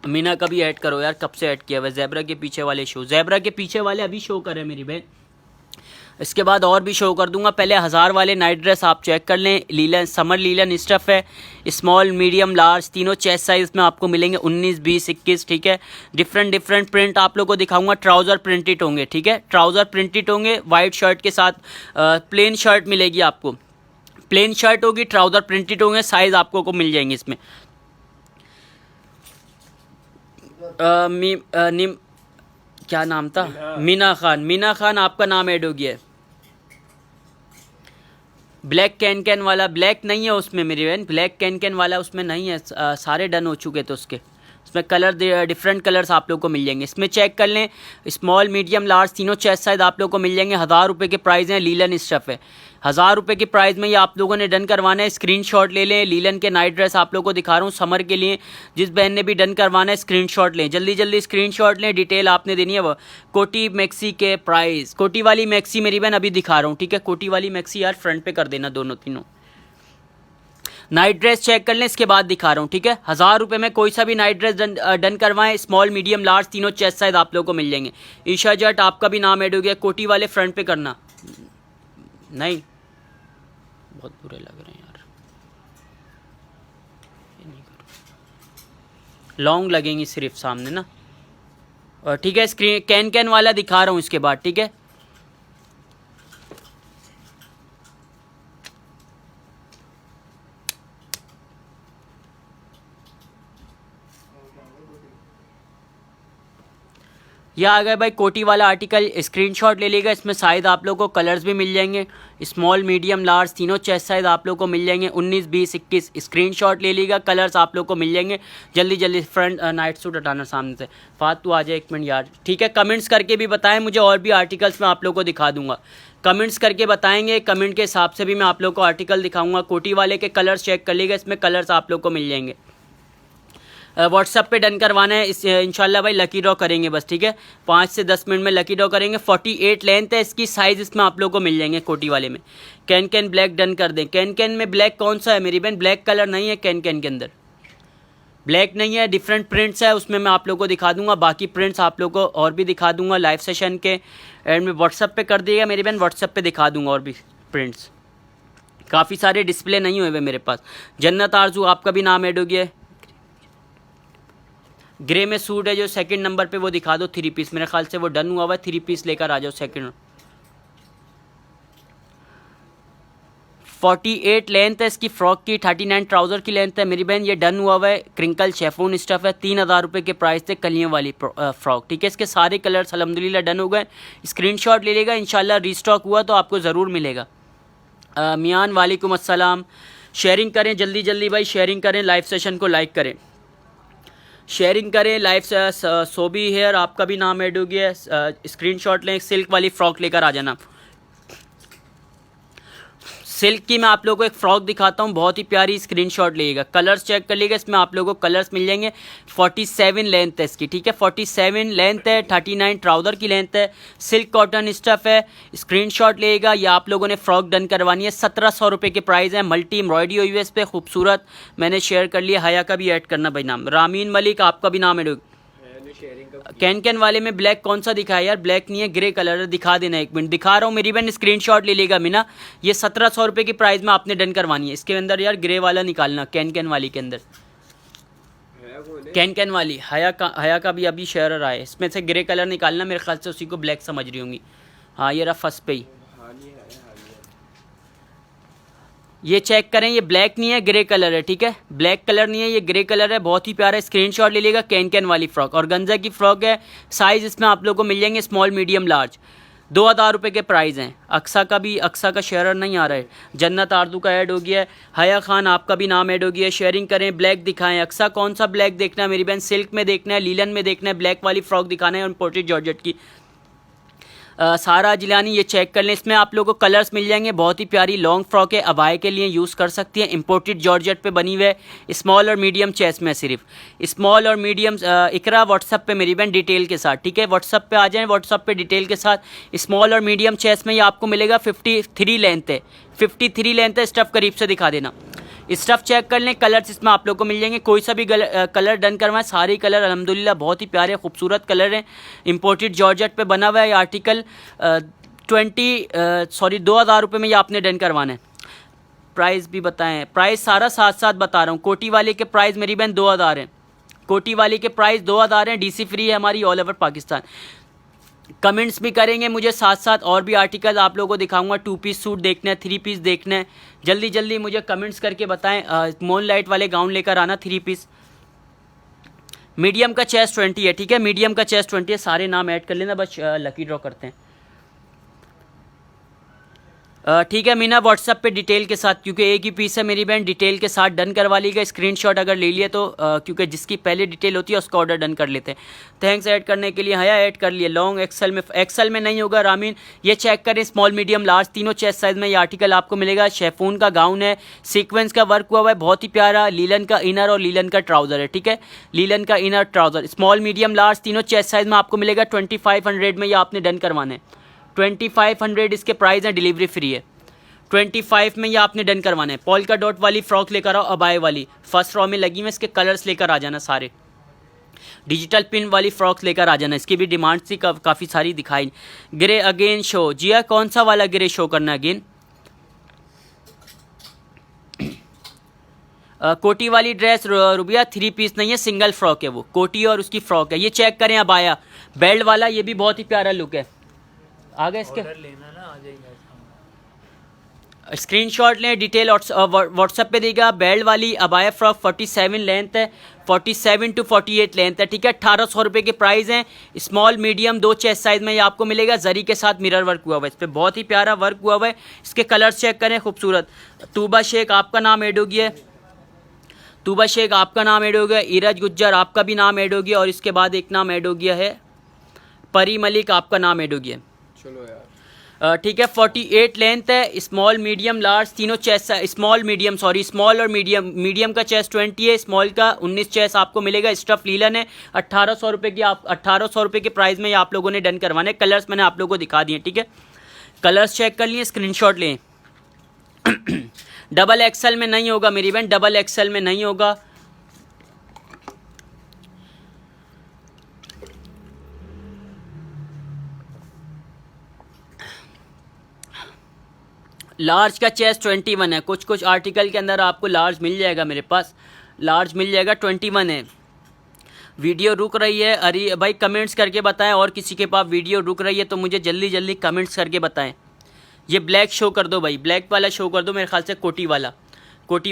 मीना का भी ऐड करो यार, कब से ऐड किया हुआ है। ज़ेब्रा के पीछे वाले शो, ज़ेब्रा के पीछे वाले अभी शो करें मेरी बहन, इसके बाद और भी शो कर दूंगा। पहले 1000 वाले नाइट ड्रेस आप चेक कर लें। लीलन, समर लीलन स्टफ़ है, स्मॉल मीडियम लार्ज, तीनों चेस्ट साइज़ में आपको मिलेंगे, 19 20 21। ठीक है, डिफरेंट प्रिंट आप लोगों को दिखाऊंगा। ट्राउज़र प्रिंटेड होंगे। ठीक है, ट्राउज़र प्रिंटेड होंगे, वाइट शर्ट के साथ प्लेन शर्ट मिलेगी आपको, प्लेन शर्ट होगी, ट्राउज़र प्रिंटेड होंगे, साइज़ आपको को मिल जाएंगे इसमें। क्या नाम था, मीना खान। मीना खान आपका नाम ऐड हो गया है। ब्लैक कैन वाला ब्लैक नहीं है उसमें मेरी बहन, ब्लैक कैन वाला उसमें नहीं है, सारे डन हो चुके थे उसके। इसमें कलर डिफरेंट कलर्स आप लोग को मिल जाएंगे। इसमें चेक कर लें, स्मॉल मीडियम लार्ज तीनों चेस्ट साइज आप लोग को मिल जाएंगे। 1000 रुपये के प्राइस हैं, लीलन स्टफ़ है। 1000 रुपये की प्राइस में ये आप लोगों ने डन करवाना है। स्क्रीनशॉट ले लें, लीलन के नाइट ड्रेस आप लोग को दिखा रहा हूँ समर के लिए। जिस बहन ने भी डन करवाना है स्क्रीनशॉट लें, जल्दी जल्दी स्क्रीनशॉट लें। डिटेल आपने देनी है वो। कोटी मैक्सी के प्राइस, कोटी वाली मैक्सी मेरी बहन अभी दिखा रहा हूँ, ठीक है। कोटी वाली मैक्सी यार फ्रंट पे कर देना दोनों तीनों। नाइट ड्रेस चेक कर लें, इसके बाद दिखा रहा हूँ, ठीक है। 1000 रुपये में कोई सा भी नाइट ड्रेस डन करवाएं। स्मॉल मीडियम लार्ज तीनों चेस्ट साइज आप लोगों को मिल जाएंगे। ईशा जट आपका भी नाम ऐड हो गया। कोटी वाले फ्रंट पे करना, नहीं बहुत बुरे लग रहे हैं यार, ये नहीं करो, लॉन्ग लगेंगी सिर्फ सामने ना। और ठीक है, स्क्रीन कैन वाला दिखा रहा हूँ इसके बाद, ठीक है। यह आ गया भाई कोटी वाला आर्टिकल, स्क्रीनशॉट ले लेगा। इसमें साइज़ आप लोगों को कलर्स भी मिल जाएंगे, स्मॉल मीडियम लार्ज तीनों चेस्ट साइज़ आप लोगों को मिल जाएंगे। 19, 20, 21 स्क्रीनशॉट ले लेगा। कलर्स आप लोग को मिल जाएंगे। जल्दी जल्दी फ्रंट नाइट सूट हटाना सामने से। फातू आ जाए 1 मिनट यार, ठीक है। कमेंट्स करके भी बताएं मुझे, और भी आर्टिकल्स मैं आप लोग को दिखा दूंगा। कमेंट्स करके बताएंगे, कमेंट के हिसाब से भी मैं आप लोग को आर्टिकल दिखाऊंगा। कोटी वाले के कलर्स चेक कर लीजिएगा, इसमें कलर्स आप लोग को मिल जाएंगे। व्हाट्सअप पे डन करवाना है। इस इंशाल्लाह भाई लकी ड्रॉ करेंगे बस, ठीक है। 5 से 10 मिनट में लकी ड्रॉ करेंगे। 48 लेंथ है इसकी, साइज़ इसमें आप लोग को मिल जाएंगे कोटी वाले में। कैन ब्लैक डन कर दें। कैन में ब्लैक कौन सा है मेरी बहन? ब्लैक कलर नहीं है कैन के अंदर, ब्लैक नहीं है, डिफरेंट प्रिंट्स है उसमें। मैं आप लोग को दिखा दूंगा, बाकी प्रिंट्स आप लोग को और भी दिखा दूंगा लाइव सेशन के एंड में। व्हाट्सअप पे कर दिएगा मेरी बहन, व्हाट्सअप पे दिखा दूंगा और भी प्रिंट्स। काफ़ी सारे डिस्प्ले नहीं हुए मेरे पास। जन्नत आरजू आपका भी नाम ऐड हो गया है। ग्रे में सूट है जो सेकंड नंबर पे, वो दिखा दो 3 पीस। मेरे ख्याल से वो डन हुआ हुआ है। 3 पीस लेकर आ जाओ सेकंड। 48 लेंथ है इसकी फ्रॉक की, 39 ट्राउज़र की लेंथ है मेरी बहन। ये डन हुआ हुआ है, क्रिंकल शेफून स्टफ़ है। 3000 रुपये के प्राइस थे कलियों वाली फ्रॉक, ठीक है। इसके सारे कलर्स अल्हम्दुलिल्लाह डन हो गए। स्क्रीनशॉट ले लेगा, इंशाल्लाह रीस्टॉक हुआ तो आपको ज़रूर मिलेगा। मियान वालेकुम अस्सलाम। शेयरिंग करें जल्दी जल्दी भाई, शेयरिंग करें, लाइव सेशन को लाइक करें, शेयरिंग करें लाइव से। सोबी हेयर आपका भी नाम ऐड हो गया है। स्क्रीनशॉट लें, सिल्क वाली फ़्रॉक लेकर आ जाना। सिल्क की मैं आप लोगों को एक फ़्रॉक दिखाता हूँ, बहुत ही प्यारी। स्क्रीनशॉट लीजिएगा, कलर्स चेक कर लीजिएगा। इसमें आप लोगों को कलर्स मिल जाएंगे। 47 लेंथ है इसकी, ठीक है। 47 लेंथ है, 39 ट्राउज़र की लेंथ है। सिल्क कॉटन स्टफ़ है। स्क्रीनशॉट लीजिएगा। ये आप लोगों ने फ़्रॉक डन करवानी है। 1700 रुपये के प्राइस है। मल्टी एम्ब्रॉयडरी हुई है इस पर, खूबसूरत। मैंने शेयर कर लिया। हया का भी ऐड करना भाई नाम। रामीन मलिक आपका भी नाम ऐड। कैन वाले में ब्लैक कौन सा दिखा है यार? ब्लैक नहीं है, ग्रे कलर है। दिखा देना, 1 मिनट दिखा रहा हूँ मेरी बहन। स्क्रीनशॉट ले लेगा मीना। ये 1700 रुपये की प्राइस में आपने डन करवानी है। इसके अंदर यार ग्रे वाला निकालना, कैन वाली के अंदर। कैन वाली हया का भी अभी शेयर आया है। इसमें से ग्रे कलर निकालना, मेरे ख्याल से उसी को ब्लैक समझ रही होंगी। हाँ ये रहा फर्स्ट पे ही। ये चेक करें, ये ब्लैक नहीं है, ग्रे कलर है, ठीक है। ब्लैक कलर नहीं है, ये ग्रे कलर है। बहुत ही प्यारा है। स्क्रीनशॉट ले लेगा। कैन वाली फ्रॉक और गंजा की फ्रॉक है। साइज़ इसमें आप लोगों को मिल जाएंगे स्मॉल मीडियम लार्ज। 2000 रुपये के प्राइस हैं। अक्सा का शेयर नहीं आ रहा है। जन्नत आरजू का ऐड हो गया है। हया खान आपका भी नाम ऐड हो गया है। शेयरिंग करें, ब्लैक दिखाएं। अक्सा कौन सा ब्लैक देखना है मेरी बहन? सिल्क में देखना है, लीलन में देखना है, ब्लैक वाली फ्रॉक दिखाना है और इम्पोर्टेड जॉर्जेट की। सारा जिलानी ये चेक कर लें। इसमें आप लोगों को कलर्स मिल जाएंगे। बहुत ही प्यारी लॉन्ग फ्रॉक है, अबाए के लिए यूज़ कर सकती हैं। इम्पोर्टेड जॉर्जेट पे बनी हुई है। स्मॉल और मीडियम चेस्ट में, सिर्फ स्मॉल और मीडियम। इकरा व्हाट्सअप पे मेरी बहन डिटेल के साथ, ठीक है। व्हाट्सअप पे आ जाएं, व्हाट्सअप पे डिटेल के साथ। स्मॉल और मीडियम चेस्ट में ये आपको मिलेगा। 53 लेंथ है, 53 लेंथ है। स्टफ़ करीब से दिखा देना। स्टफ़ चेक कर लें। कलर्स इसमें आप लोग को मिल जाएंगे। कोई सा भी कलर डन करवाएं। सारे कलर अल्हम्दुलिल्लाह बहुत ही प्यारे खूबसूरत कलर हैं। इम्पोर्टेड जॉर्जेट पे बना हुआ है ये आर्टिकल। 2000 रुपये में ये आपने डन करवाना है। प्राइस भी बताएं, प्राइस सारा साथ साथ बता रहा हूँ। कोटी वाले के प्राइस मेरी बहन 2000 हैं। कोटी वाले के प्राइस 2000 हैं। DC फ्री है हमारी ऑल ओवर पाकिस्तान। कमेंट्स भी करेंगे मुझे, साथ साथ और भी आर्टिकल आप लोगों को दिखाऊंगा। 2 पीस सूट देखना है, 3 पीस देखना है, जल्दी जल्दी मुझे कमेंट्स करके बताएं। मोन लाइट वाले गाउन लेकर आना 3 पीस। मीडियम का चेस्ट 20 है, ठीक है। मीडियम का चेस्ट 20 है। सारे नाम ऐड कर लेना, बस लकी ड्रॉ करते हैं। ठीक है मीना, व्हाट्सअप पे डिटेल के साथ, क्योंकि एक ही पीस है मेरी बहन, डिटेल के साथ डन करवा लीजिएगा। स्क्रीनशॉट अगर ले लिया तो क्योंकि जिसकी पहले डिटेल होती है उसका ऑर्डर डन कर लेते हैं। थैंक्स ऐड करने के लिए। हया ऐड कर लिए। लॉन्ग एक्सेल में नहीं होगा रामीन, ये चेक करें। स्मॉल मीडियम लार्ज तीनों चेस्ट साइज में ये आर्टिकल आपको मिलेगा। शेफून का गाउन है, सीक्वेंस का वर्क हुआ हुआ है, बहुत ही प्यारा। लीलन का इनर और लीलन का ट्राउज़र है, ठीक है, लीलन का inner trouser. Small medium large तीनों चेस्ट साइज में आपको मिलेगा। 2500 में ये आपने डन करवाना है। 2500 इसके प्राइस हैं, डिलीवरी फ्री है। 25 में ये आपने डन करवाना है। पॉल्का डॉट वाली फ्रॉक लेकर आओ, अबाए वाली फर्स्ट रॉ में लगी हुई, इसके कलर्स लेकर आ जाना सारे। डिजिटल पिन वाली फ्रॉक्स लेकर आ जाना, इसकी भी डिमांड थी, काफ़ी सारी दिखाई। ग्रे अगेन शो, जिया कौन सा वाला ग्रे शो करना अगेन? कोटी वाली ड्रेस रुबिया 3 पीस नहीं है, सिंगल फ्रॉक है वो, कोटी और उसकी फ्रॉक है। ये चेक करें अबाया बेल्ट वाला, ये भी बहुत ही प्यारा लुक है। आ गए इसके लेना ना, आ जाएगा। स्क्रीनशॉट लें, डिटेल व्हाट्सएप पे देगा। बेल्ट वाली अबाया फ्रॉक 47 लेंथ है, 47 to 48 लेंथ है, ठीक है। 1800 रुपये के प्राइस हैं। स्मॉल मीडियम दो चेस्ट साइज में ये आपको मिलेगा। जरी के साथ मिरर वर्क हुआ हुआ है, इस पर बहुत ही प्यारा वर्क हुआ हुआ है। इसके कलर्स चेक करें, खूबसूरत। तूबा शेख आपका नाम ऐड हो गया है, तूबा शेख आपका नाम ऐड हो गया। इरज गुज्जर आपका भी नाम ऐड हो गया, और इसके बाद एक नाम ऐड हो गया है, परी मलिक आपका नाम ऐड हो गया। चलो यार, ठीक है। 48 लेंथ है। स्मॉल मीडियम लार्ज तीनों chest, small medium sorry, small और मीडियम का चेस्ट 20 है, स्मॉल का 19 चेस्ट आपको मिलेगा। स्टफ लीलन है। 1800 रुपये की, आप 1800 रुपये के प्राइस में ये आप लोगों ने डन करवाने। कलर्स मैंने आप लोगों को दिखा दिए, ठीक है। कलर्स चेक कर लिए, स्क्रीनशॉट लें। डबल एक्सल में नहीं होगा मेरी बहन, डबल एक्सल में नहीं होगा। लार्ज का चेस्ट 21 है। कुछ कुछ आर्टिकल के अंदर आपको लार्ज मिल जाएगा, मेरे पास लार्ज मिल जाएगा। 21 है। वीडियो रुक रही है, अरे भाई कमेंट्स करके बताएं, और किसी के पास वीडियो रुक रही है तो मुझे जल्दी जल्दी कमेंट्स करके बताएं। ये ब्लैक शो कर दो भाई, ब्लैक वाला शो कर दो, मेरे ख्याल से कोटी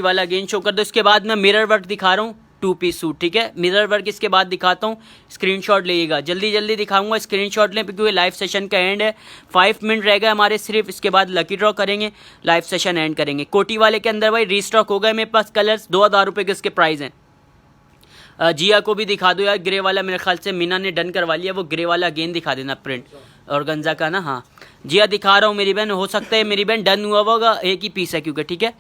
वाला अगेन शो कर दो। इसके बाद मैं मिरर वर्क दिखा रहा हूँ, 2 पीस सूट, ठीक है। मिरर वर्क इसके बाद दिखाता हूँ, स्क्रीनशॉट लीजिएगा। जल्दी जल्दी दिखाऊंगा, स्क्रीनशॉट लें, क्योंकि लाइव सेशन का एंड है। 5 मिनट रहेगा हमारे सिर्फ, इसके बाद लकी ड्रॉ करेंगे, लाइव सेशन एंड करेंगे। कोटी वाले के अंदर भाई रीस्टॉक हो गए मेरे पास कलर्स। 2000 रुपये के इसके प्राइस हैं। जिया को भी दिखा दो यार, ग्रे वाला मेरे ख्याल से मीना ने डन करवा लिया, वो ग्रे वाला अगेन दिखा देना, प्रिंट और गंजा का ना। हाँ जिया दिखा रहा हूँ मेरी बहन, हो सकता है मेरी बहन डन हुआ होगा, एक ही पीस है क्योंकि, ठीक है।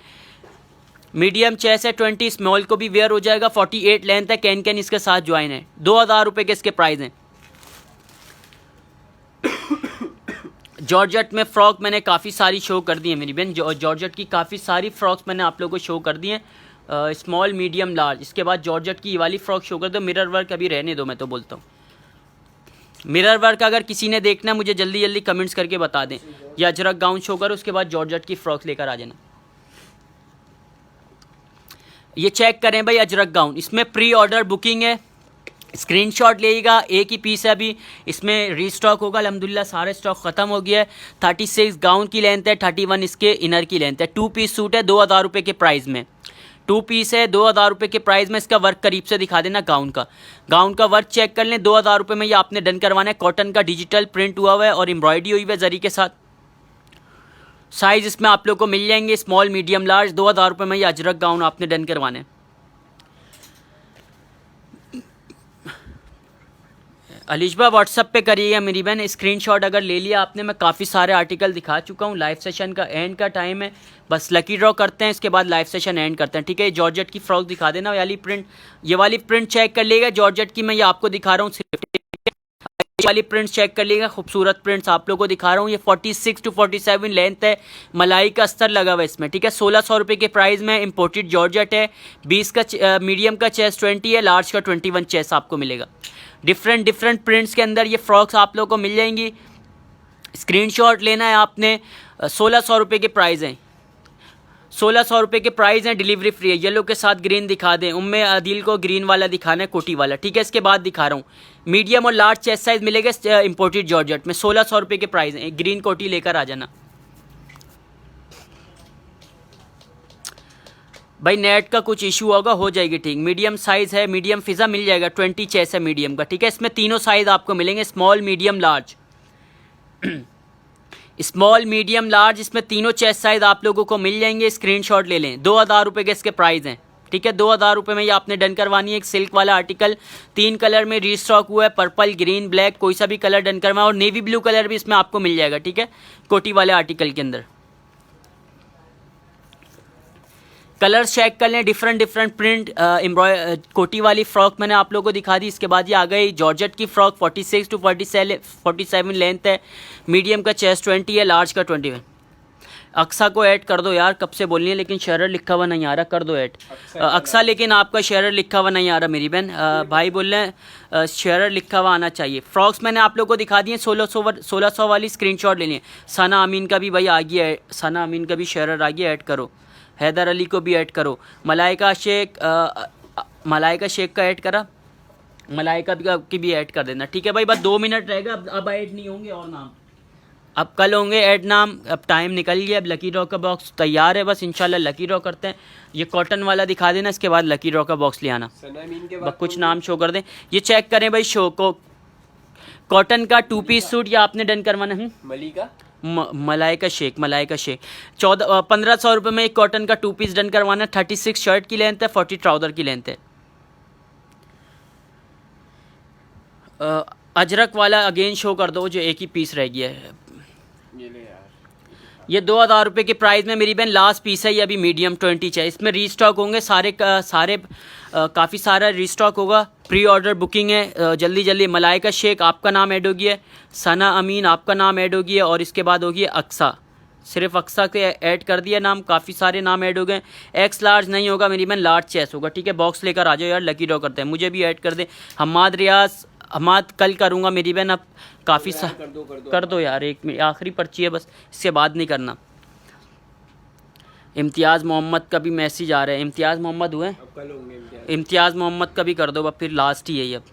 मीडियम चेस्ट है 20, स्मॉल को भी वेयर हो जाएगा। 48 लेंथ है, कैन इसके साथ ज्वाइन है। 2000 रुपये के इसके प्राइस हैं। जॉर्जेट में फ्रॉक मैंने काफ़ी सारी शो कर दी है मेरी बहन, जॉर्जेट की काफ़ी सारी फ्रॉक्स मैंने आप लोगों को शो कर दी हैं। स्मॉल मीडियम लार्ज, इसके बाद जॉर्जेट की ये वाली फ्रॉक शो कर दो। मिरर वर्क अभी रहने दो, मैं तो बोलता हूँ। मिरर वर्क अगर किसी ने देखना है मुझे जल्दी जल्दी कमेंट्स करके बता दें। या अजरक गाउन शो करो, उसके बाद जॉर्जेट की फ्रॉक लेकर आ जाना। ये चेक करें भाई, अजरक गाउन, इसमें प्री ऑर्डर बुकिंग है। स्क्रीनशॉट लेगा, एक ही पीस है अभी, इसमें रीस्टॉक होगा अल्हम्दुलिल्लाह, सारे स्टॉक ख़त्म हो गया है। 36 गाउन की लेंथ है, 31 इसके इनर की लेंथ है। 2 पीस सूट है 2000 रुपये के प्राइस में। 2 पीस है 2000 रुपये के प्राइस में। इसका वर्क करीब से दिखा देना, गाउन का वर्क चेक कर लें। 2000 रुपये में ये आपने डन करवाना है। कॉटन का डिजिटल प्रिंट हुआ हुआ है और एम्ब्रॉयडरी हुई हुई है जरी के साथ। साइज़ इसमें आप लोग को मिल जाएंगे, स्मॉल मीडियम लार्ज। 2000 रुपये में ये अजरक गाउन आपने डन करवाना है। अलिशबा व्हाट्सअप पे करिएगा मेरी बहन, स्क्रीनशॉट अगर ले लिया आपने। मैं काफ़ी सारे आर्टिकल दिखा चुका हूँ। लाइव सेशन का एंड का टाइम है, बस लकी ड्रॉ करते हैं, इसके बाद लाइव सेशन एंड करते हैं, ठीक है। जॉर्जेट की फ्रॉक दिखा देना, ये वाली प्रिंट चेक कर लीजिएगा। जॉर्जेट की मैं ये आपको दिखा रहा हूँ, ये वाली प्रिंट चेक कर लीजिएगा। खूबसूरत प्रिंट्स आप लोगों को दिखा रहा हूँ। ये 46 to 47 लेंथ है, मलाई का अस्तर लगा हुआ है इसमें, ठीक है। 1600 रुपये के प्राइस में इम्पोर्टेड जॉर्जेट है। 20 का मीडियम का चेस्ट 20 है, लार्ज का 21 चेस्ट आपको मिलेगा। डिफरेंट प्रिंट्स के अंदर ये फ्रॉक्स आप लोगों को मिल जाएंगी। स्क्रीनशॉट लेना है आपने। 1600 रुपये के प्राइस हैं, 1600 रुपये के प्राइस हैं, डिलीवरी फ्री है। येलो के साथ ग्रीन दिखा दें, उम्मे आदिल को ग्रीन वाला दिखाना है, कोटी वाला, ठीक है। इसके बाद दिखा रहा हूँ, मीडियम और लार्ज चेस्ट साइज मिलेगा इंपोर्टेड जॉर्जेट में। 1600 रुपये के प्राइस हैं। ग्रीन कोटी लेकर आ जाना भाई। नेट का कुछ इशू होगा, हो जाएगी ठीक। मीडियम साइज़ है, मीडियम फिज़ा मिल जाएगा। 20 चेस्ट है मीडियम का, ठीक है। इसमें तीनों साइज़ आपको मिलेंगे, small medium large. Small medium large, इसमें तीनों चेस्ट साइज़ आप लोगों को मिल जाएंगे। स्क्रीनशॉट ले लें। 2000 रुपये के इसके प्राइस हैं, ठीक है। 2000 रुपये में ये आपने डन करवानी है। एक सिल्क वाला आर्टिकल 3 कलर में रीस्टॉक हुआ है, पर्पल, ग्रीन, ब्लैक, कोई सा भी कलर डन करवाएं। और नेवी ब्लू कलर भी इसमें आपको मिल जाएगा, ठीक है, कोटी वाले आर्टिकल के अंदर। कलर्स चेक कर लें, डिफरेंट प्रिंट कोटी वाली फ्रॉक मैंने आप लोगों को दिखा दी। इसके बाद ये आ गई जॉर्जेट की फ्रॉक, 46 to 47 लेंथ है, मीडियम का चेस्ट 20 है, लार्ज का 21। अक्सा को ऐड कर दो यार, कब से बोलनी है लेकिन शेरर लिखा हुआ नहीं आ रहा, कर दो ऐड अक्सा, लेकिन आपका शेरर लिखा हुआ नहीं आ रहा मेरी बहन। भाई बोल रहे हैं शेरर लिखा हुआ आना चाहिए। फ्रॉक्स मैंने आप लोगों को दिखा दिए, 1600 वाली स्क्रीनशॉट ले लें। सना अमीन का भी भाई आ गया है, सना अमीन का भी शेरर आ गया, ऐड करो। हैदर अली को भी ऐड करो। मलाइका शेख का ऐड करा, मलाइका की भी ऐड कर देना, ठीक है भाई। बस 2 मिनट रहेगा, अब ऐड नहीं होंगे और नाम अब कल होंगे ऐड नाम। अब टाइम निकल गया, अब लकी ड्रॉ का बॉक्स तैयार है, बस इंशाल्लाह लकी ड्रॉ करते हैं। ये कॉटन वाला दिखा देना, इसके बाद लकी ड्रॉ का बॉक्स ले आना। बस कुछ नाम शो कर दें, ये चेक करें भाई। शो को कॉटन का 2 पीस सूट या आपने डन करवाना है। मलाइका शेख 1500 रुपये में एक कॉटन का 2 पीस डन करवाना है। 36 शर्ट की लेंथ है, 40 ट्राउज़र की लेंथ है। अजरक वाला अगेन शो कर दो, जो एक ही पीस रह गया है। ये 2000 रुपये के प्राइस में मेरी बहन लास्ट पीस है। ये अभी मीडियम 20 चाहिए, इसमें रीस्टॉक होंगे सारे काफ़ी सारा रीस्टॉक होगा। प्री ऑर्डर बुकिंग है, जल्दी जल्दी। मलाइका शेख आपका नाम ऐड होगी है, सना अमीन आपका नाम ऐड होगी है, और इसके बाद होगी अक्सा। सिर्फ अक्सा के ऐड कर दिया नाम, काफ़ी सारे नाम ऐड हो गए। एक्स लार्ज नहीं होगा मेरी बहन, लार्ज चेस्ट होगा, ठीक है। बॉक्स लेकर आ जाओ यार, लकी ड्रॉ करते हैं। मुझे भी ऐड कर दे। हमाद रियाज, हमाद कल करूँगा मेरी बहन, अब काफ़ी कर दो यार, एक आखिरी पर्ची है बस, इसके बाद नहीं करना। इम्तियाज़ मोहम्मद का भी मैसेज आ रहा है। इम्तियाज़ मोहम्मद हुए, इम्तियाज़ मोहम्मद का भी कर दो, अब फिर लास्ट ही है ये अब।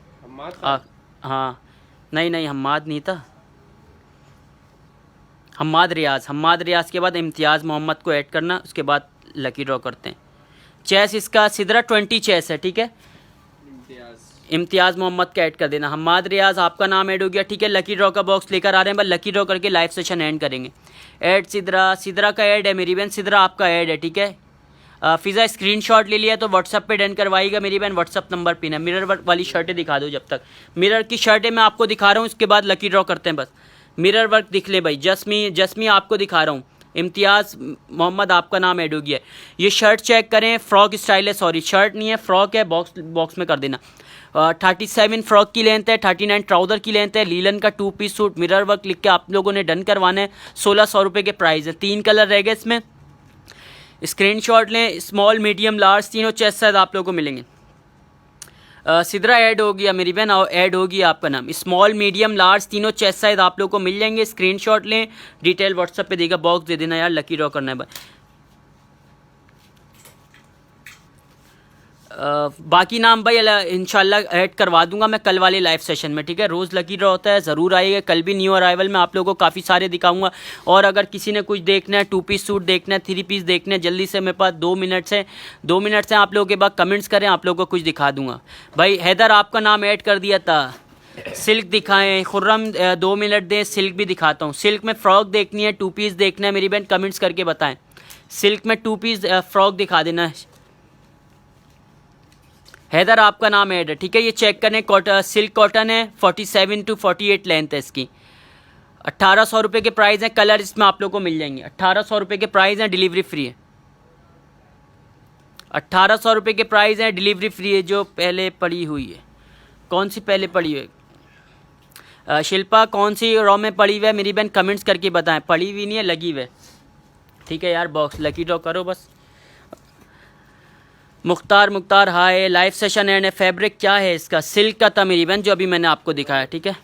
हाँ नहीं हम्माद नहीं था, हम्माद रियाज के बाद इम्तियाज़ मोहम्मद को ऐड करना, उसके बाद लकी ड्रॉ करते हैं। चेस इसका सिदरा 20 चेस है, ठीक है। इम्तियाज़ मोहम्मद का ऐड कर देना। हम्माद रियाज आपका नाम ऐड हो गया, ठीक है। लकी ड्रॉ का बॉक्स लेकर आ रहे हैं, बस लकी ड्रॉ करके लाइव सेशन एंड करेंगे। ऐड सिदरा का ऐड है मेरी बहन, सिदरा आपका ऐड है, ठीक है। फ़िज़ा स्क्रीनशॉट ले लिया तो व्हाट्सअप पे डन करवाएगा मेरी बहन, व्हाट्सअप नंबर पिन है। मिरर वर्क वाली शर्टें दिखा दो, जब तक मिरर की शर्टें मैं आपको दिखा रहा हूँ, उसके बाद लकी ड्रॉ करते हैं। बस मिरर वर्क दिख ले भाई। जस्मी आपको दिखा रहा हूँ। इम्तियाज़ मोहम्मद आपका नाम ऐड हो गया है। ये शर्ट चेक करें, फ्रॉक स्टाइल है, सॉरी शर्ट नहीं है फ्रॉक है, बॉक्स में कर देना। 37 फ्रॉक की लेंथ है, 39 ट्राउज़र की लेंथ है। लीलन का 2 पीस सूट मिरर वर्क लिख के आप लोगों ने डन करवाना है। 1600 रुपये के प्राइस है। 3 कलर रह गए इसमें, स्क्रीनशॉट लें। स्मॉल मीडियम लार्ज तीनों चेस्ट साइज आप लोगों को मिलेंगे। सिदरा ऐड हो गया मेरी बहन, और ऐड होगी आपका नाम। स्मॉल मीडियम लार्ज तीनों चेस्ट साइज आप लोगों को मिल जाएंगे। स्क्रीनशॉट लें, डिटेल व्हाट्सएप पे देगा, बॉक्स दे देना यार, लकी ड्रॉ करना है। बाकी नाम भाई इंशाल्लाह ऐड करवा दूंगा मैं कल वाले लाइव सेशन में, ठीक है। रोज़ लकी ड्रॉ होता है, ज़रूर आइएगा। कल भी न्यू अराइवल में आप लोगों को काफ़ी सारे दिखाऊंगा। और अगर किसी ने कुछ देखना है, 2 पीस सूट देखना है, 3 पीस देखना है, जल्दी से मेरे पास 2 मिनट से आप लोगों के बाद कमेंट्स करें, आप लोगों को कुछ दिखा दूंगा। भाई हैदर आपका नाम ऐड कर दिया था। सिल्क दिखाएं, खुर्रम 2 मिनट दें, सिल्क भी दिखाता हूँ। सिल्क में फ़्रॉक देखनी है, 2 पीस देखना है मेरी बहन, कमेंट्स करके बताएं। सिल्क में 2 पीस फ़्रॉक दिखा देना है। हैदर आपका नाम ऐड है, ठीक है। ये चेक करें, सिल्क कॉटन है, 47 to 48 लेंथ है इसकी। 1800 रुपये के प्राइस हैं। कलर इसमें आप लोग को मिल जाएंगे। 1800 रुपये के प्राइस हैं, डिलीवरी फ्री है। 1800 रुपये के प्राइस हैं, डिलीवरी फ्री है। जो पहले पड़ी हुई है, कौन सी पहले पड़ी हुई है? शिल्पा कौन सी रॉ में पड़ी हुई है मेरी बहन, कमेंट्स करके बताएं। पड़ी हुई नहीं है, लगी हुई है, ठीक है यार। बॉक्स लकी ड्रॉ करो बस। मुख्तार हाय, लाइव सेशन एंड फैब्रिक क्या है इसका? सिल्क का था मेरी बहन, जो अभी मैंने आपको दिखाया, ठीक है।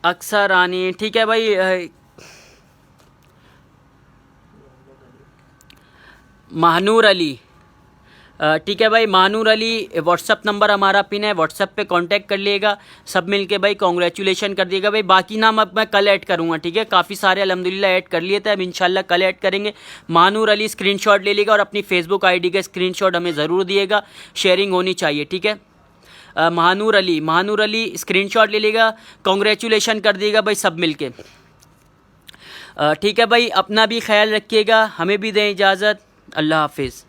अक्सर रानी, ठीक है भाई। महानूर अली, ठीक है भाई, महानूर अली व्हाट्सअप नंबर हमारा पिन है, व्हाट्सअप पे कांटेक्ट कर लिएगा। सब मिलके भाई कॉन्ग्रेचुलेशन कर दिएगा भाई। बाकी नाम अब मैं कल ऐड करूँगा, ठीक है। काफ़ी सारे अल्हम्दुलिल्लाह ऐड कर लिए थे, अब इंशाल्लाह कल ऐड करेंगे। महानूर अली स्क्रीनशॉट ले लेगा और अपनी फेसबुक आईडी का स्क्रीनशॉट हमें ज़रूर दिएगा, शेयरिंग होनी चाहिए, ठीक है। महानूर अली स्क्रीनशॉट ले लेगा, कॉन्ग्रेचुलेशन कर दिएगा भाई सब मिलके। ठीक है भाई, अपना भी ख्याल रखिएगा, हमें भी दें इजाज़त। अल्लाह हाफिज़।